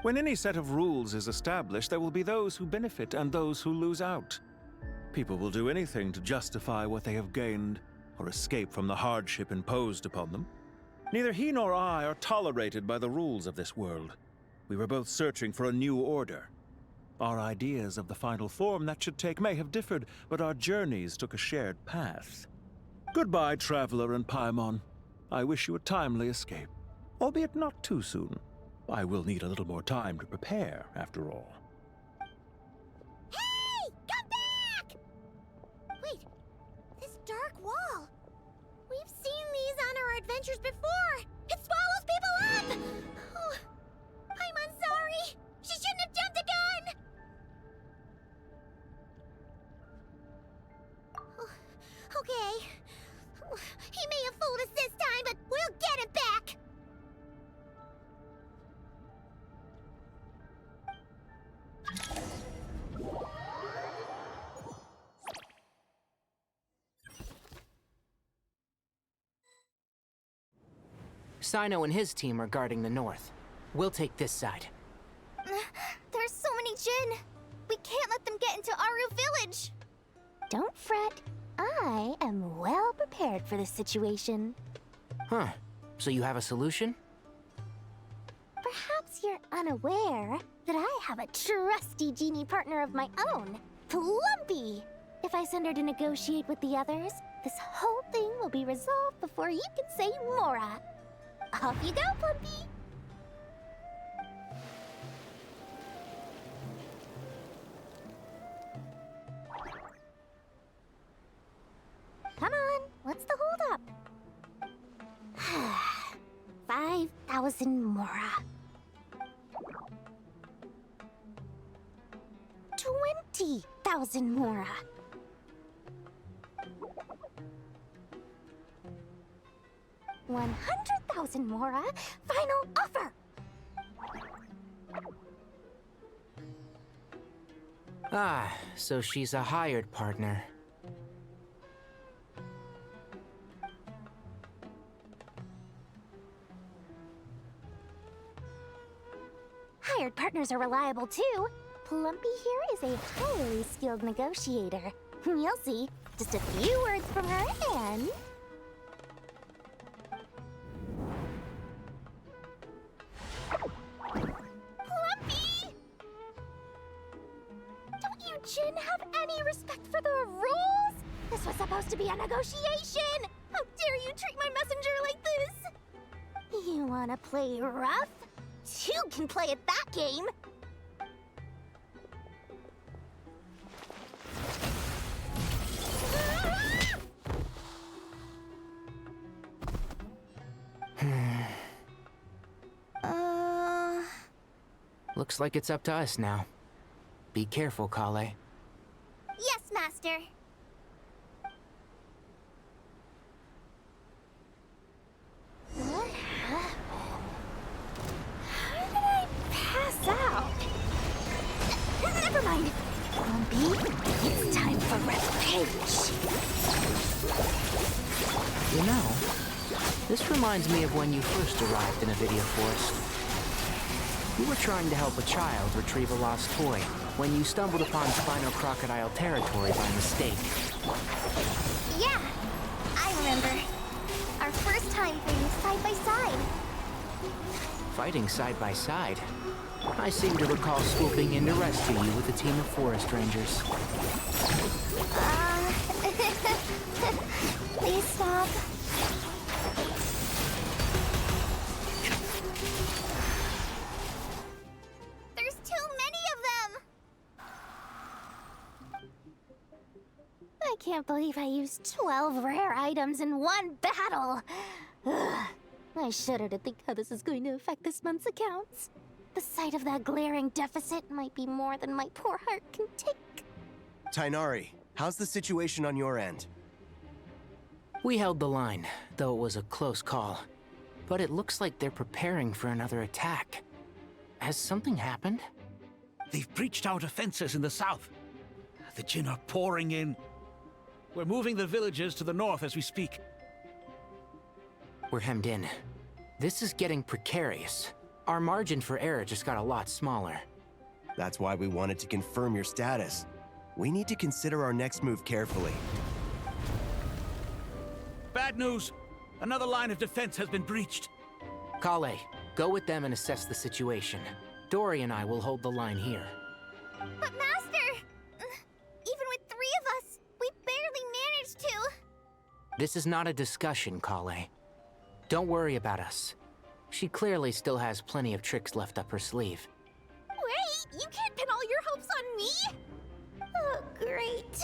When any set of rules is established, there will be those who benefit and those who lose out. People will do anything to justify what they have gained or escape from the hardship imposed upon them. Neither he nor I are tolerated by the rules of this world. We were both searching for a new order. Our ideas of the final form that should take may have differed, but our journeys took a shared path. Goodbye, Traveler and Paimon. I wish you a timely escape, albeit not too soon. I will need a little more time to prepare, after all. Hey! Come back! Wait, this dark wall. We've seen these on our adventures before. It swallows people up! Oh, I'm sorry. She shouldn't have jumped the gun! Oh, okay. He may have fooled us this time, but we'll get him back! Sino and his team are guarding the north. We'll take this side. There's so many Jin. We can't let them get into Aru Village. Don't fret. I am well prepared for this situation. Huh. So you have a solution? Perhaps you're unaware that I have a trusty genie partner of my own, Plumpy. If I send her to negotiate with the others, this whole thing will be resolved before you can say Mora. Off you go, Plumpy! Come on, what's the holdup? 5,000 Mora. 20,000 Mora. 100,000 Mora. Final offer. Ah, so she's a hired partner. Hired partners are reliable too. Plumpy here is a highly skilled negotiator. You'll see. Just a few words from her and... Plumpy! Don't you Jin have any respect for the rules? This was supposed to be a negotiation! How dare you treat my messenger like this? You wanna play rough? You can play at that game! Looks like it's up to us now. Be careful, Kale. Yes, Master. What happened? How did I pass out? Never mind. Plumpy, it's time for revenge. You know, this reminds me of when you first arrived in Avidia Forest. You were trying to help a child retrieve a lost toy when you stumbled upon Spino Crocodile territory by mistake. Yeah, I remember. Our first time fighting side by side. Fighting side by side? I seem to recall swooping in to rescue you with a team of forest rangers. Please stop. can't believe I used 12 rare items in one battle. Ugh. I shudder to think how this is going to affect this month's accounts. The sight of that glaring deficit might be more than my poor heart can take. Tainari, how's the situation on your end? We held the line, though it was a close call. But it looks like they're preparing for another attack. Has something happened? They've breached our defenses in the south. The Jinn are pouring in. We're moving the villagers to the north as we speak. We're hemmed in. This is getting precarious. Our margin for error just got a lot smaller. That's why we wanted to confirm your status. We need to consider our next move carefully. Bad news! Another line of defense has been breached. Kale, go with them and assess the situation. Dory and I will hold the line here. But Master! Even with 3 of us, we barely managed to. This is not a discussion, Kale. Don't worry about us. She clearly still has plenty of tricks left up her sleeve. Wait, you can't pin all your hopes on me? Oh, great.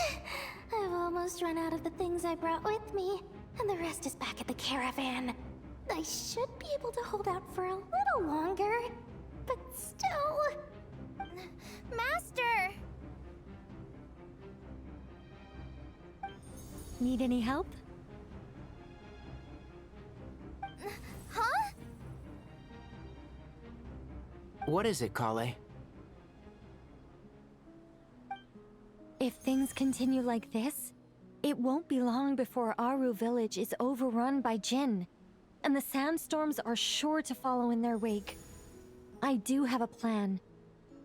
I've almost run out of the things I brought with me, and the rest is back at the caravan. I should be able to hold out for a little longer, but still... Master! Need any help? Huh? What is it, Kale? If things continue like this, it won't be long before Aru village is overrun by Jinn, and the sandstorms are sure to follow in their wake. I do have a plan,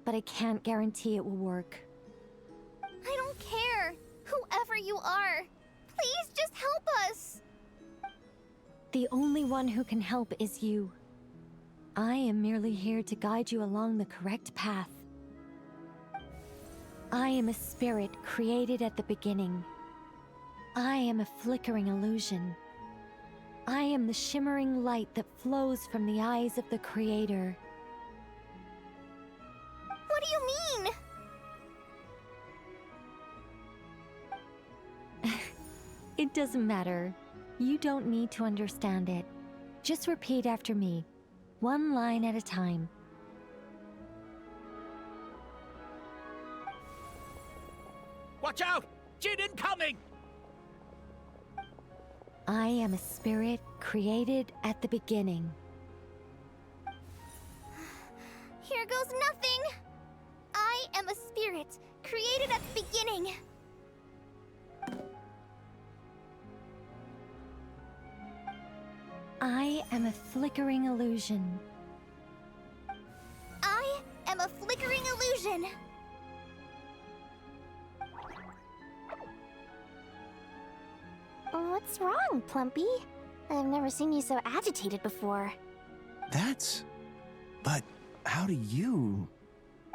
but I can't guarantee it will work. I don't care. Whoever you are, please just help us. The only one who can help is you. I am merely here to guide you along the correct path. I am a spirit created at the beginning. I am a flickering illusion. I am the shimmering light that flows from the eyes of the Creator. What do you mean? It doesn't matter. You don't need to understand it. Just repeat after me, one line at a time. Watch out! Jinn incoming! I am a spirit created at the beginning. Here goes nothing. I am a spirit created at the beginning. I am a flickering illusion. I am a flickering illusion. What's wrong, Plumpy? I've never seen you so agitated before. But how do you...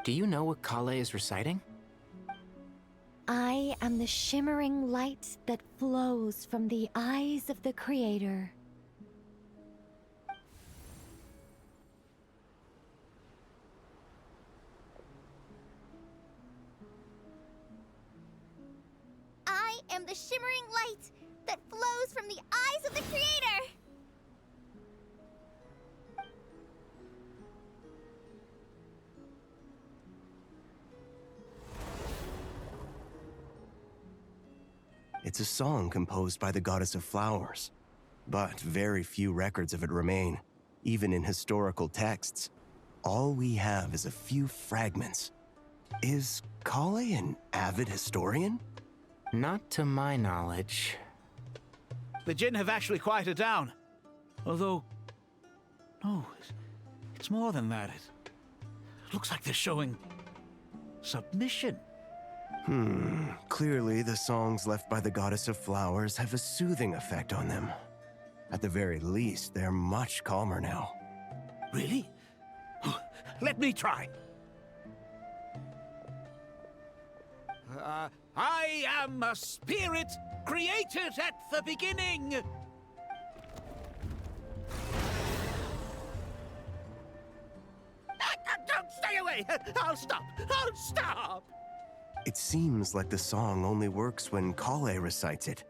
Do you know what Kale is reciting? I am the shimmering light that flows from the eyes of the Creator. I am the shimmering light that flows from the eyes of the Creator! It's a song composed by the goddess of flowers, but very few records of it remain, even in historical texts. All we have is a few fragments. Is Kale an avid historian? Not to my knowledge. The Jinn have actually quieted down. Although... No, it's more than that. It looks like they're showing... submission. Clearly the songs left by the goddess of flowers have a soothing effect on them. At the very least, they're much calmer now. Really? Let me try. I am a spirit created at the beginning. Don't stay away. I'll stop. I'll stop. It seems like the song only works when Kale recites it.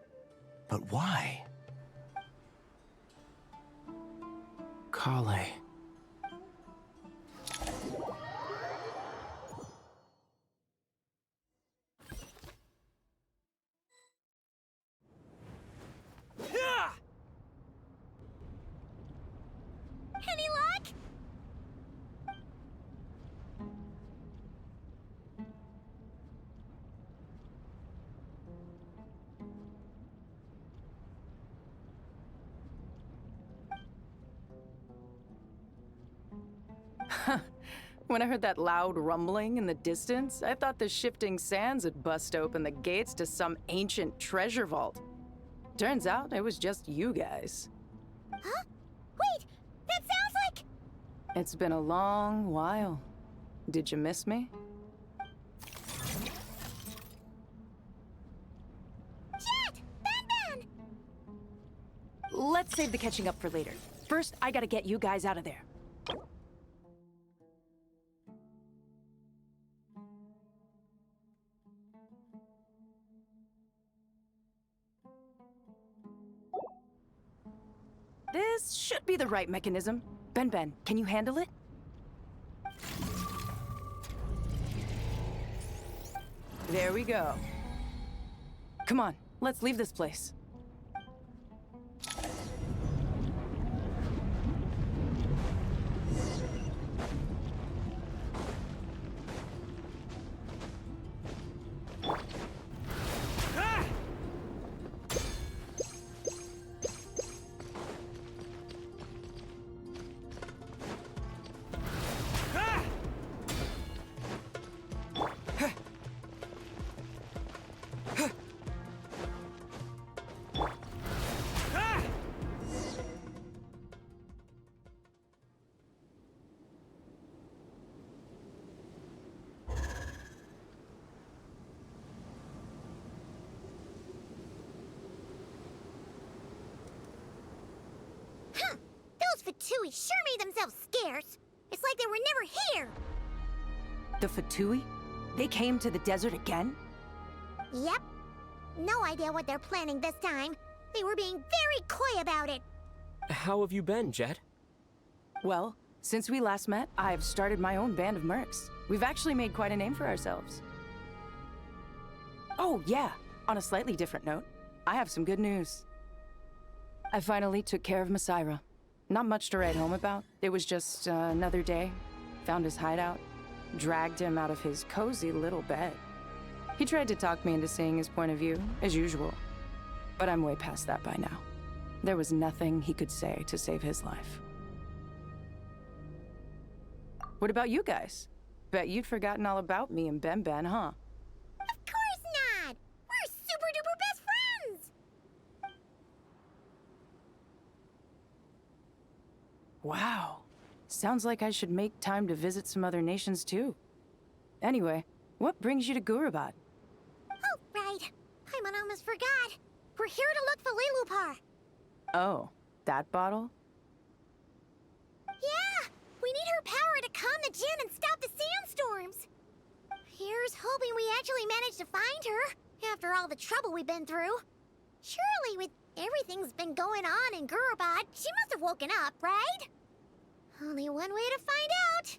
But why? Kale. Any luck? When I heard that loud rumbling in the distance, I thought the shifting sands had bust open the gates to some ancient treasure vault. Turns out it was just you guys. Huh? Wait, that sounds like... It's been a long while. Did you miss me? Jet! Ben! Let's save the catching up for later. First, I gotta get you guys out of there. This should be the right mechanism. Ben, can you handle it? There we go. Come on, let's leave this place. Those Fatui sure made themselves scarce. It's like they were never here. The Fatui? They came to the desert again? Yep. No idea what they're planning this time. They were being very coy about it. How have you been, Jet? Well, since we last met, I've started my own band of mercs. We've actually made quite a name for ourselves. Oh, yeah. On a slightly different note, I have some good news. I finally took care of Masaira. Not much to write home about. It was just another day. Found his hideout. Dragged him out of his cozy little bed. He tried to talk me into seeing his point of view, as usual. But I'm way past that by now. There was nothing he could say to save his life. What about you guys? Bet you'd forgotten all about me and Ben, huh? Of course not! We're super duper best friends! Wow. Sounds like I should make time to visit some other nations too. Anyway, what brings you to Gurabat? Oh, right. I almost forgot. We're here to look for Lilupar. Oh, that bottle? Yeah! We need her power to calm the Jinn and stop the sandstorms. Here's hoping we actually manage to find her, after all the trouble we've been through. Surely, with everything's been going on in Gurabat, she must have woken up, right? Only one way to find out.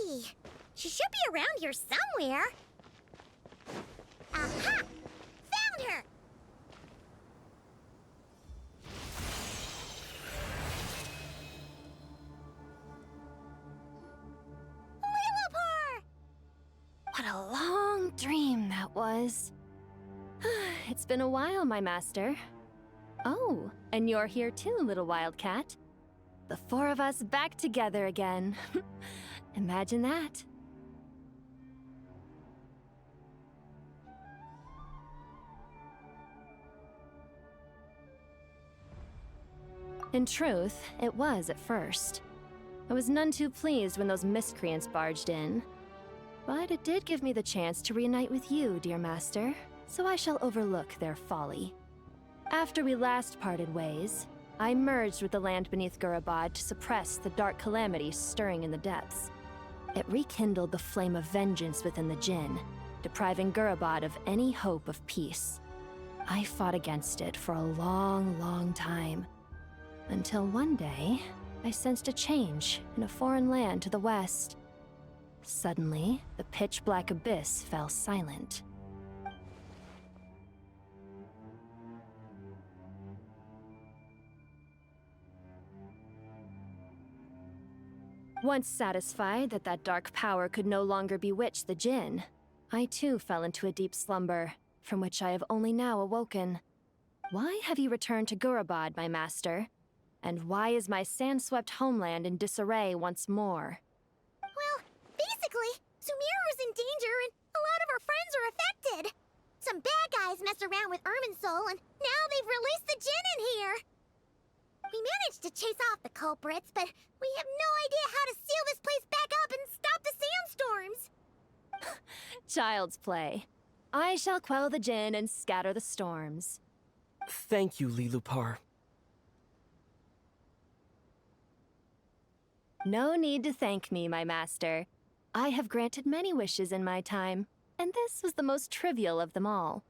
see. She should be around here somewhere. Aha! Found her! What a long dream that was. It's been a while, my master. Oh, and you're here too, little wildcat. The four of us back together again. Imagine that. In truth, it was at first. I was none too pleased when those miscreants barged in. But it did give me the chance to reunite with you, dear master, so I shall overlook their folly. After we last parted ways, I merged with the land beneath Gurabad to suppress the dark calamity stirring in the depths. It rekindled the flame of vengeance within the Jinn, depriving Gurabad of any hope of peace. I fought against it for a long, long time, until one day, I sensed a change in a foreign land to the west. Suddenly, the pitch-black abyss fell silent. Once satisfied that that dark power could no longer bewitch the Jinn, I too fell into a deep slumber, from which I have only now awoken. Why have you returned to Gurabad, my master? And why is my sand-swept homeland in disarray once more? Well, basically, Sumeru's in danger and a lot of our friends are affected. Some bad guys messed around with Irminsul and now they've released the Jinn in here. We managed to chase off the culprits, but we have no idea how to seal this place back up and stop the sandstorms. Child's play. I shall quell the Jinn and scatter the storms. Thank you, Lilupar. No need to thank me, my master. I have granted many wishes in my time, and this was the most trivial of them all.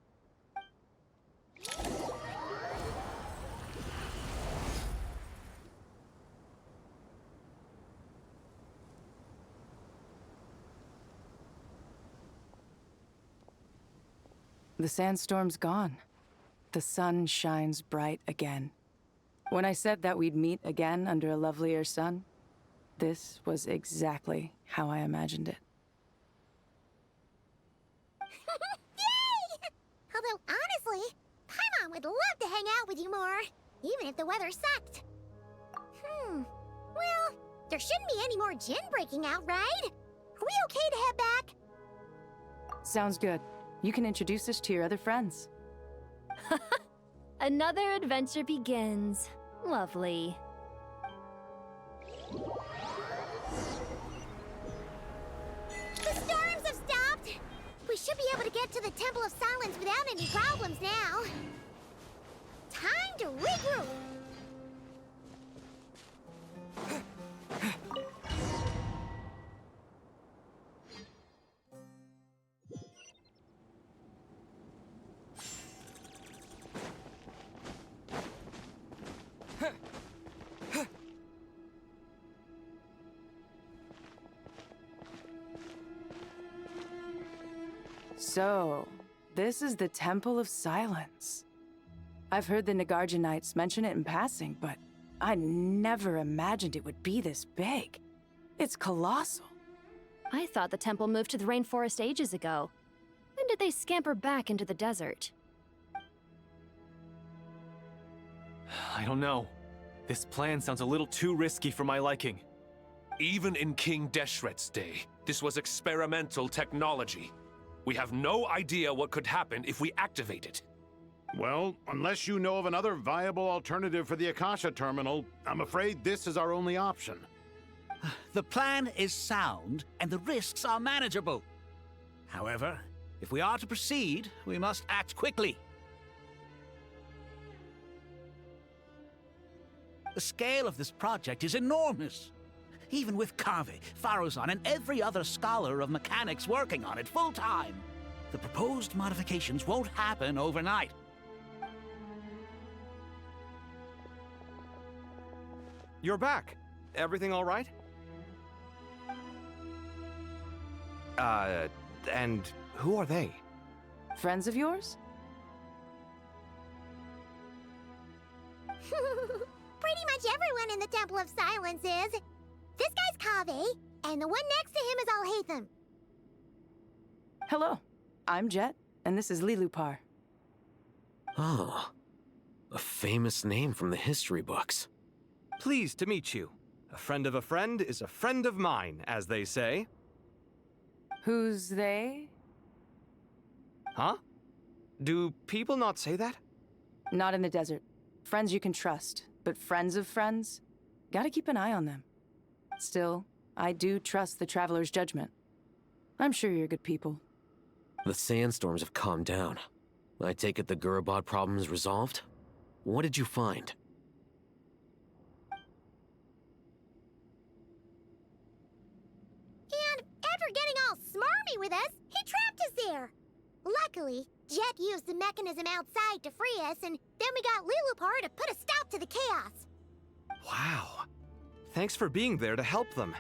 The sandstorm's gone. The sun shines bright again. When I said that we'd meet again under a lovelier sun, this was exactly how I imagined it. Yay! Although, honestly, Paimon would love to hang out with you more, even if the weather sucked. Well, there shouldn't be any more Jinn breaking out, right? Are we okay to head back? Sounds good. You can introduce us to your other friends. Another adventure begins. Lovely. The storms have stopped! We should be able to get to the Temple of Silence without any problems now. Time to regroup! So, this is the Temple of Silence. I've heard the Nagarjanites mention it in passing, but I never imagined it would be this big. It's colossal. I thought the temple moved to the rainforest ages ago. When did they scamper back into the desert? I don't know. This plan sounds a little too risky for my liking. Even in King Deshret's day, this was experimental technology. We have no idea what could happen if we activate it. Well, unless you know of another viable alternative for the Akasha terminal, I'm afraid this is our only option. The plan is sound, and the risks are manageable. However, if we are to proceed, we must act quickly. The scale of this project is enormous. Even with Kave, Faruzan, and every other scholar of mechanics working on it full-time, the proposed modifications won't happen overnight. You're back. Everything all right? And who are they? Friends of yours? Pretty much everyone in the Temple of Silence is. This guy's Kaveh, and the one next to him is Alhaitham. Hello, I'm Jet, and this is Lilupar. Oh, a famous name from the history books. Pleased to meet you. A friend of a friend is a friend of mine, as they say. Who's they? Huh? Do people not say that? Not in the desert. Friends you can trust, but friends of friends? Gotta keep an eye on them. Still, I do trust the Traveler's judgment. I'm sure you're good people. The sandstorms have calmed down. I take it the Gurabad problem is resolved? What did you find? And after getting all smarmy with us, he trapped us there. Luckily, Jet used the mechanism outside to free us, and then we got Lilupar to put a stop to the chaos. Wow. Thanks for being there to help them.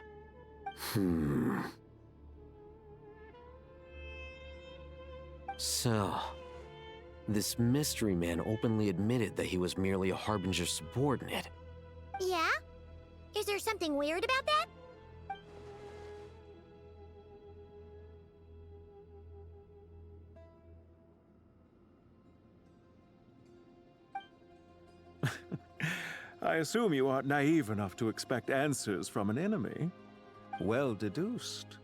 So, this mystery man openly admitted that he was merely a Harbinger's subordinate. Yeah? Is there something weird about that? I assume you aren't naive enough to expect answers from an enemy. Well deduced.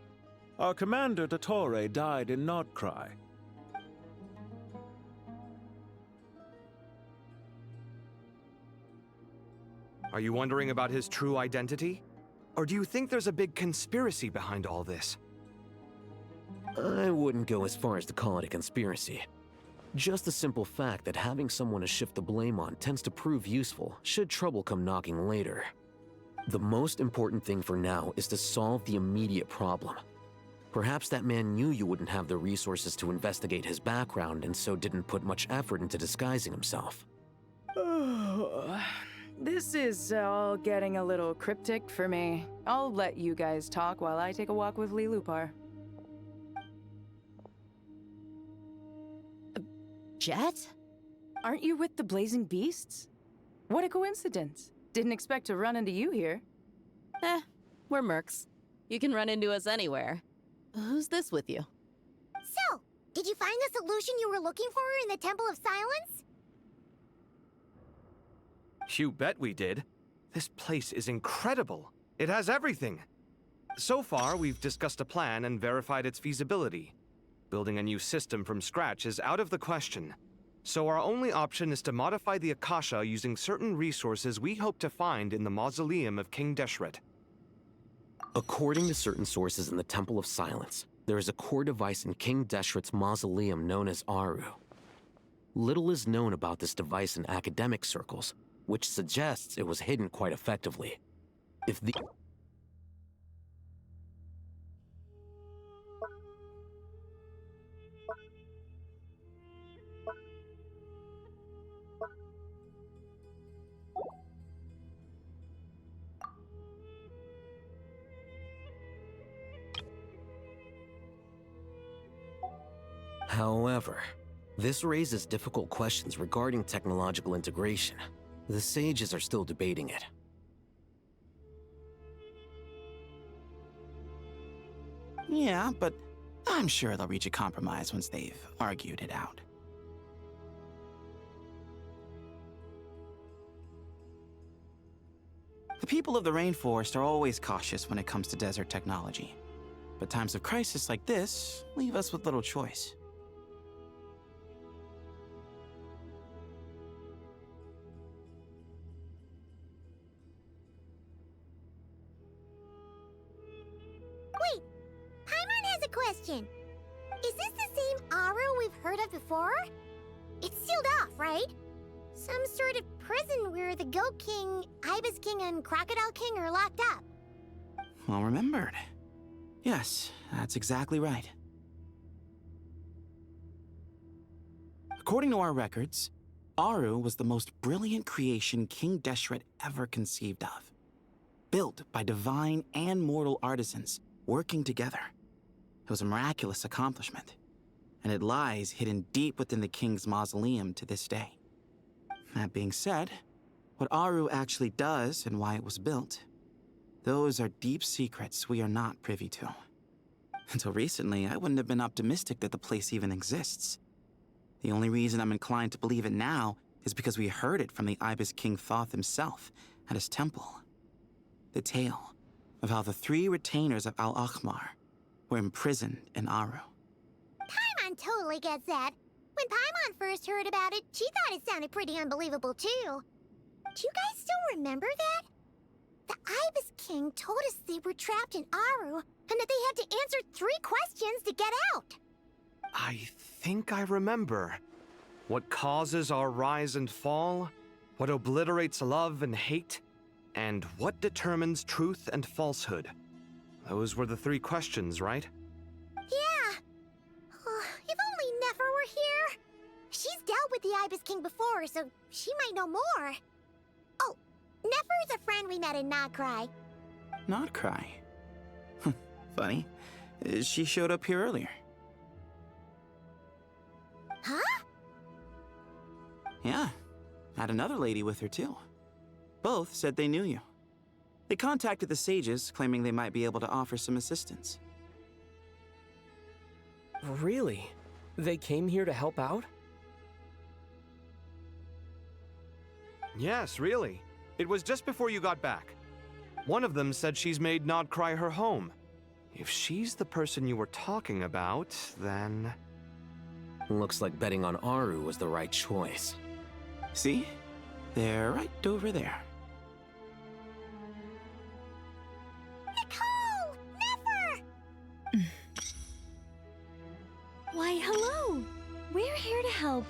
Our commander, Dottore, died in Nordcry. Are you wondering about his true identity? Or do you think there's a big conspiracy behind all this? I wouldn't go as far as to call it a conspiracy. Just the simple fact that having someone to shift the blame on tends to prove useful should trouble come knocking later. The most important thing for now is to solve the immediate problem. Perhaps that man knew you wouldn't have the resources to investigate his background and so didn't put much effort into disguising himself. This is all getting a little cryptic for me. I'll let you guys talk while I take a walk with Lilupar. Jet? Aren't you with the Blazing Beasts? What a coincidence. Didn't expect to run into you here. We're mercs. You can run into us anywhere. Who's this with you? So, did you find the solution you were looking for in the Temple of Silence? You bet we did. This place is incredible. It has everything. So far, we've discussed a plan and verified its feasibility. Building a new system from scratch is out of the question. So our only option is to modify the Akasha using certain resources we hope to find in the mausoleum of King Deshret. According to certain sources in the Temple of Silence, there is a core device in King Deshret's mausoleum known as Aru. Little is known about this device in academic circles, which suggests it was hidden quite effectively. If the... However, this raises difficult questions regarding technological integration. The sages are still debating it. Yeah, but I'm sure they'll reach a compromise once they've argued it out. The people of the rainforest are always cautious when it comes to desert technology. But times of crisis like this leave us with little choice. Wait, Paimon has a question. Is this the same Aru we've heard of before? It's sealed off, right? Some sort of prison where the Goat King, Ibis King, and Crocodile King are locked up. Well remembered. Yes, that's exactly right. According to our records, Aru was the most brilliant creation King Deshret ever conceived of. Built by divine and mortal artisans working together. It was a miraculous accomplishment, and it lies hidden deep within the king's mausoleum to this day. That being said, what Aru actually does and why it was built, those are deep secrets we are not privy to. Until recently, I wouldn't have been optimistic that the place even exists. The only reason I'm inclined to believe it now is because we heard it from the Ibis King Thoth himself at his temple. The tale of how the 3 retainers of Al-Akhmar were imprisoned in Aru. Paimon totally gets that. When Paimon first heard about it, she thought it sounded pretty unbelievable too. Do you guys still remember that? The Ibis King told us they were trapped in Aru and that they had to answer 3 questions to get out. I think I remember. What causes our rise and fall? What obliterates love and hate? And what determines truth and falsehood? Those were the 3 questions, right? Yeah. If only Nefer were here. She's dealt with the Ibis King before, so she might know more. Oh, Nefer's a friend we met in Notcry. Notcry? Funny. She showed up here earlier. Huh? Yeah. Had another lady with her, too. Both said they knew you. They contacted the sages, claiming they might be able to offer some assistance. Really? They came here to help out? Yes, really. It was just before you got back. One of them said she's made Nodcry her home. If she's the person you were talking about, then... Looks like betting on Aru was the right choice. See? They're right over there. Nicole! Nefer! Why, hello! We're here to help.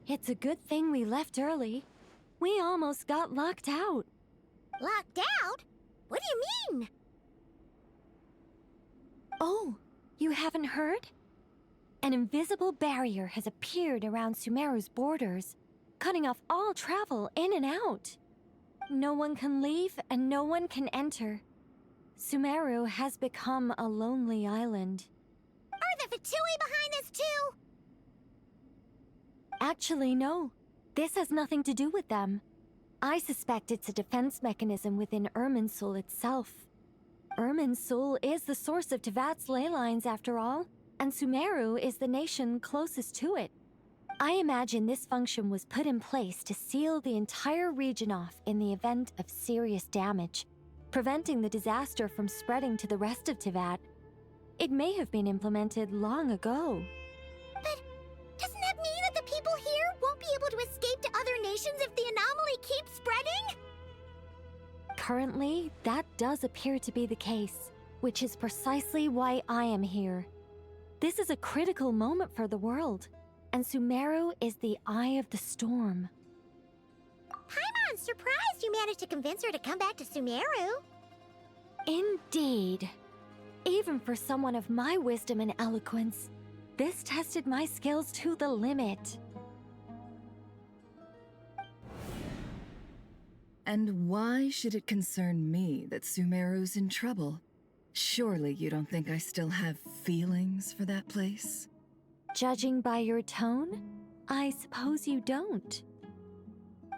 It's a good thing we left early. We almost got locked out. Locked out? What do you mean? Oh, you haven't heard? An invisible barrier has appeared around Sumeru's borders, cutting off all travel in and out. No one can leave and no one can enter. Sumeru has become a lonely island. Are the Fatui behind this too? Actually, no. This has nothing to do with them. I suspect it's a defense mechanism within Irminsul itself. Irminsul is the source of Tevat's ley lines, after all, and Sumeru is the nation closest to it. I imagine this function was put in place to seal the entire region off in the event of serious damage, preventing the disaster from spreading to the rest of Tevat. It may have been implemented long ago. But doesn't that mean that the people here won't be able to escape to other nations if the anomaly keeps spreading? Currently, that does appear to be the case, which is precisely why I am here. This is a critical moment for the world, and Sumeru is the eye of the storm. Paimon's surprised you managed to convince her to come back to Sumeru. Indeed. Even for someone of my wisdom and eloquence, this tested my skills to the limit. And why should it concern me that Sumeru's in trouble? Surely you don't think I still have feelings for that place? Judging by your tone, I suppose you don't.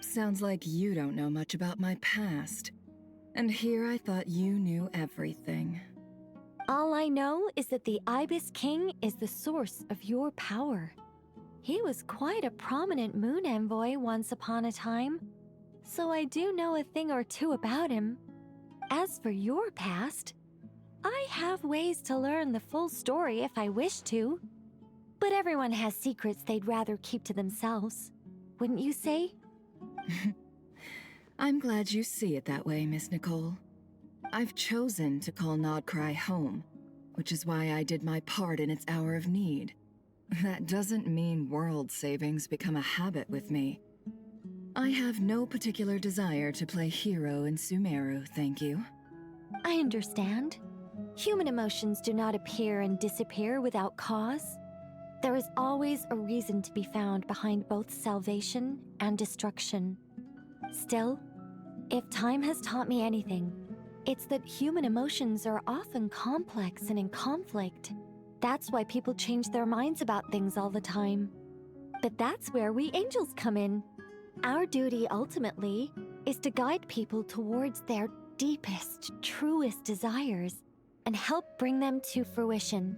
Sounds like you don't know much about my past. And here I thought you knew everything. All I know is that the Ibis King is the source of your power. He was quite a prominent moon envoy once upon a time, so I do know a thing or two about him. As for your past, I have ways to learn the full story if I wish to. But everyone has secrets they'd rather keep to themselves, wouldn't you say? I'm glad you see it that way, Miss Nicole. I've chosen to call Nodcry home, which is why I did my part in its hour of need. That doesn't mean world savings become a habit with me. I have no particular desire to play hero in Sumeru, thank you. I understand. Human emotions do not appear and disappear without cause. There is always a reason to be found behind both salvation and destruction. Still, if time has taught me anything, it's that human emotions are often complex and in conflict. That's why people change their minds about things all the time. But that's where we angels come in. Our duty, ultimately, is to guide people towards their deepest, truest desires and help bring them to fruition.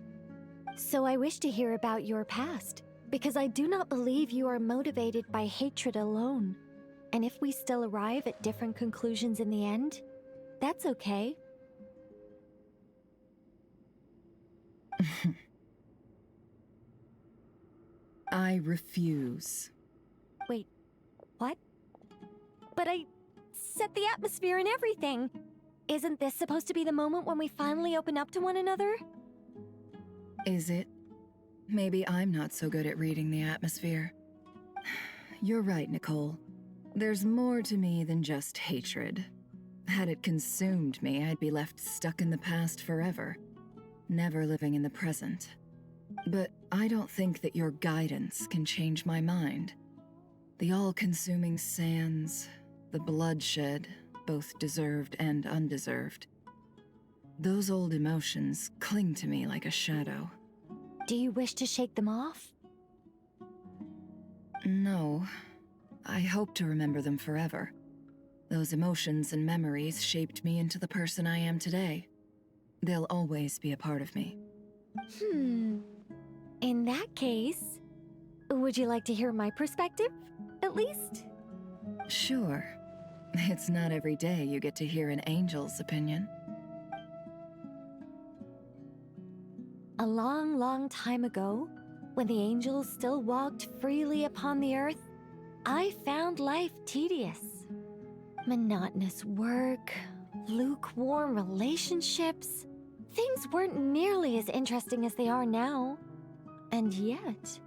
So I wish to hear about your past, because I do not believe you are motivated by hatred alone. And if we still arrive at different conclusions in the end, that's okay. I refuse. Wait, what? But I set the atmosphere and everything. Isn't this supposed to be the moment when we finally open up to one another? Is it? Maybe I'm not so good at reading the atmosphere. You're right, Nicole. There's more to me than just hatred. Had it consumed me, I'd be left stuck in the past forever, never living in the present. But I don't think that your guidance can change my mind. The all-consuming sands, the bloodshed, both deserved and undeserved. Those old emotions cling to me like a shadow. Do you wish to shake them off? No. I hope to remember them forever. Those emotions and memories shaped me into the person I am today. They'll always be a part of me. In that case, would you like to hear my perspective, at least? Sure. It's not every day you get to hear an angel's opinion. A long, long time ago, when the angels still walked freely upon the earth, I found life tedious. Monotonous work, lukewarm relationships. Things weren't nearly as interesting as they are now. And yet,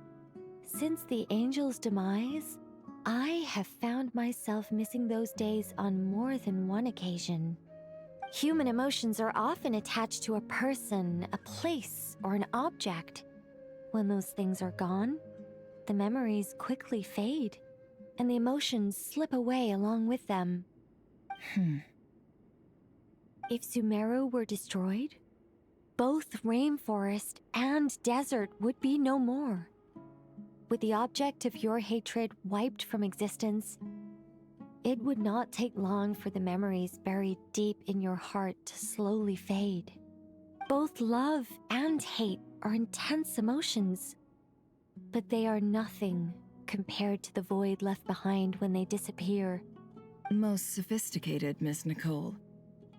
since the angels' demise, I have found myself missing those days on more than one occasion. Human emotions are often attached to a person, a place, or an object. When those things are gone, the memories quickly fade, and the emotions slip away along with them. If Sumeru were destroyed, both rainforest and desert would be no more. With the object of your hatred wiped from existence, it would not take long for the memories buried deep in your heart to slowly fade. Both love and hate are intense emotions, but they are nothing compared to the void left behind when they disappear. Most sophisticated, Miss Nicole.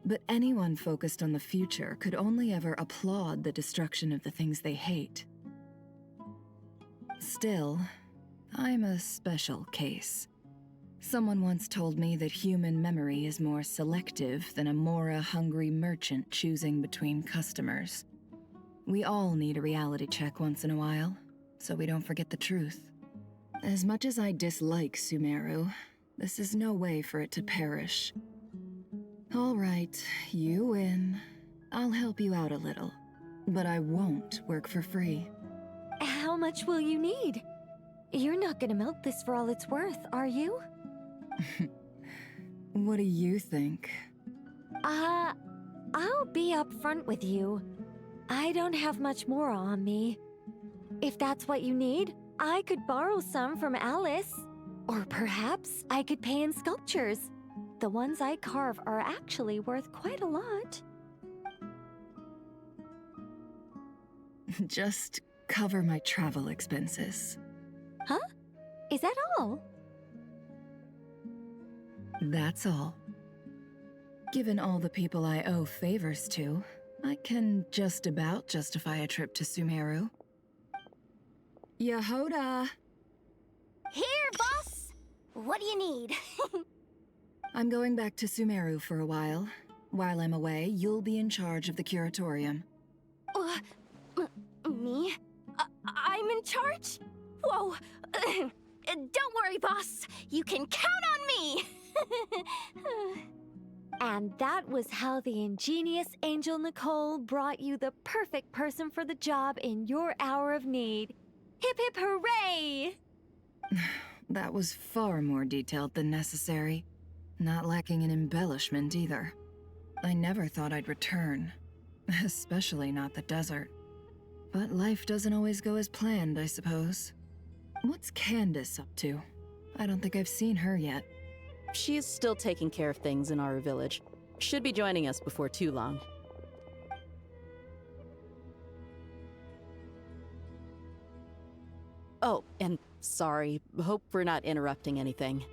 But anyone focused on the future could only ever applaud the destruction of the things they hate. Still, I'm a special case. Someone once told me that human memory is more selective than a Mora-hungry merchant choosing between customers. We all need a reality check once in a while, so we don't forget the truth. As much as I dislike Sumeru, this is no way for it to perish. All right, you win. I'll help you out a little, but I won't work for free. How much will you need? You're not gonna milk this for all it's worth, are you? What do you think? I'll be upfront with you. I don't have much more on me. If that's what you need, I could borrow some from Alice. Or perhaps I could pay in sculptures. The ones I carve are actually worth quite a lot. Just cover my travel expenses. Huh? Is that all? That's all. Given all the people I owe favors to, I can just about justify a trip to Sumeru. Yehoda! Here, boss! What do you need? I'm going back to Sumeru for a while. While I'm away, you'll be in charge of the curatorium. Me? I'm in charge? Whoa! Don't worry, boss. You can count on me! And that was how the ingenious angel Nicole brought you the perfect person for the job in your hour of need. Hip hip hooray! That was far more detailed than necessary. Not lacking in embellishment either. I never thought I'd return. Especially not the desert. But life doesn't always go as planned, I suppose. What's Candace up to? I don't think I've seen her yet. She is still taking care of things in our village. Should be joining us before too long. Oh, and sorry. Hope we're not interrupting anything.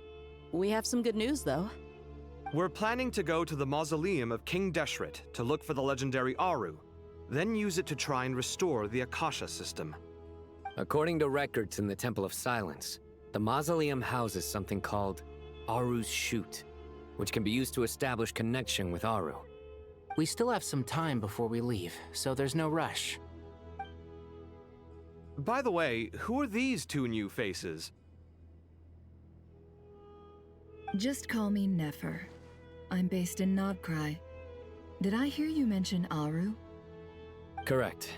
We have some good news, though. We're planning to go to the mausoleum of King Deshret to look for the legendary Aru, then use it to try and restore the Akasha system. According to records in the Temple of Silence, the mausoleum houses something called Aru's Chute, which can be used to establish connection with Aru. We still have some time before we leave, so there's no rush. By the way, who are these two new faces? Just call me Nefer. I'm based in Nodcry. Did I hear you mention Aru? Correct.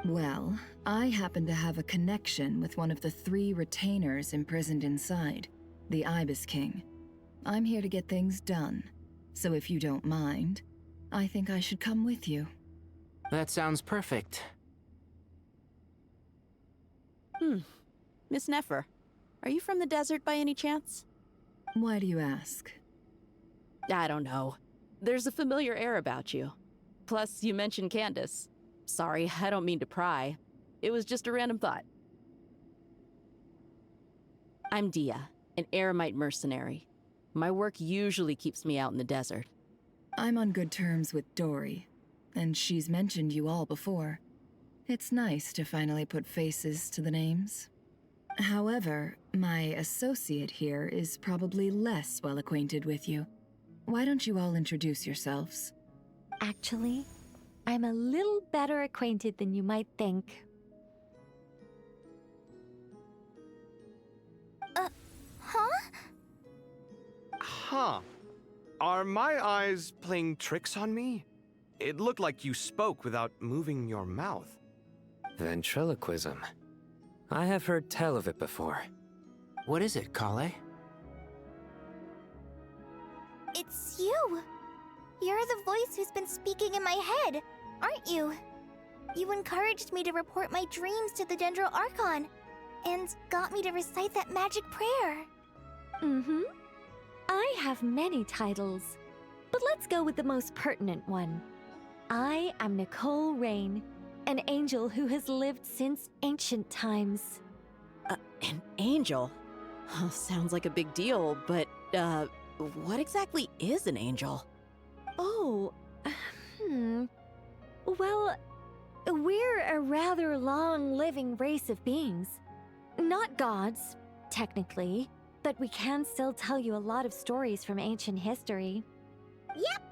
Well, I happen to have a connection with one of the 3 retainers imprisoned inside, the Ibis King. I'm here to get things done, so if you don't mind, I think I should come with you. That sounds perfect. Miss Nefer, are you from the desert by any chance? Why do you ask? I don't know. There's a familiar air about you. Plus, you mentioned Candace. Sorry, I don't mean to pry. It was just a random thought. I'm Dia, an Eremite mercenary. My work usually keeps me out in the desert. I'm on good terms with Dory, and she's mentioned you all before. It's nice to finally put faces to the names. However, my associate here is probably less well acquainted with you. Why don't you all introduce yourselves? Actually, I'm a little better acquainted than you might think. Huh. Are my eyes playing tricks on me? It looked like you spoke without moving your mouth. Ventriloquism. I have heard tell of it before. What is it, Kale? It's you! You're the voice who's been speaking in my head, aren't you? You encouraged me to report my dreams to the Dendro Archon, and got me to recite that magic prayer. Mm-hmm. I have many titles, but let's go with the most pertinent one. I am Nicole Rain, an angel who has lived since ancient times. An angel? Sounds like a big deal, but, what exactly is an angel? Oh, Well, we're a rather long-living race of beings. Not gods, technically, but we can still tell you a lot of stories from ancient history. Yep!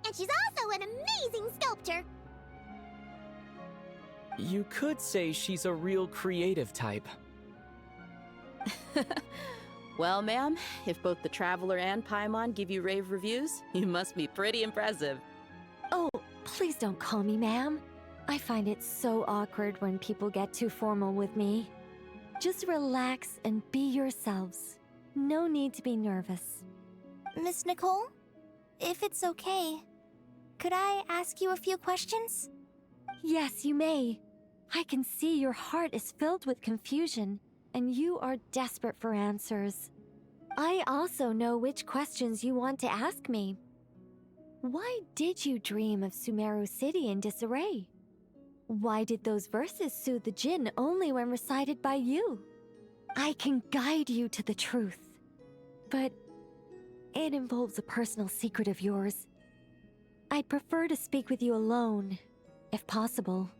And she's also an amazing sculptor! You could say she's a real creative type. Well, ma'am, if both the Traveler and Paimon give you rave reviews, you must be pretty impressive. Oh, please don't call me ma'am. I find it so awkward when people get too formal with me. Just relax and be yourselves. No need to be nervous. Miss Nicole, if it's okay, could I ask you a few questions? Yes, you may. I can see your heart is filled with confusion, and you are desperate for answers. I also know which questions you want to ask me. Why did you dream of Sumeru City in disarray? Why did those verses soothe the djinn only when recited by you? I can guide you to the truth, but it involves a personal secret of yours. I'd prefer to speak with you alone, if possible.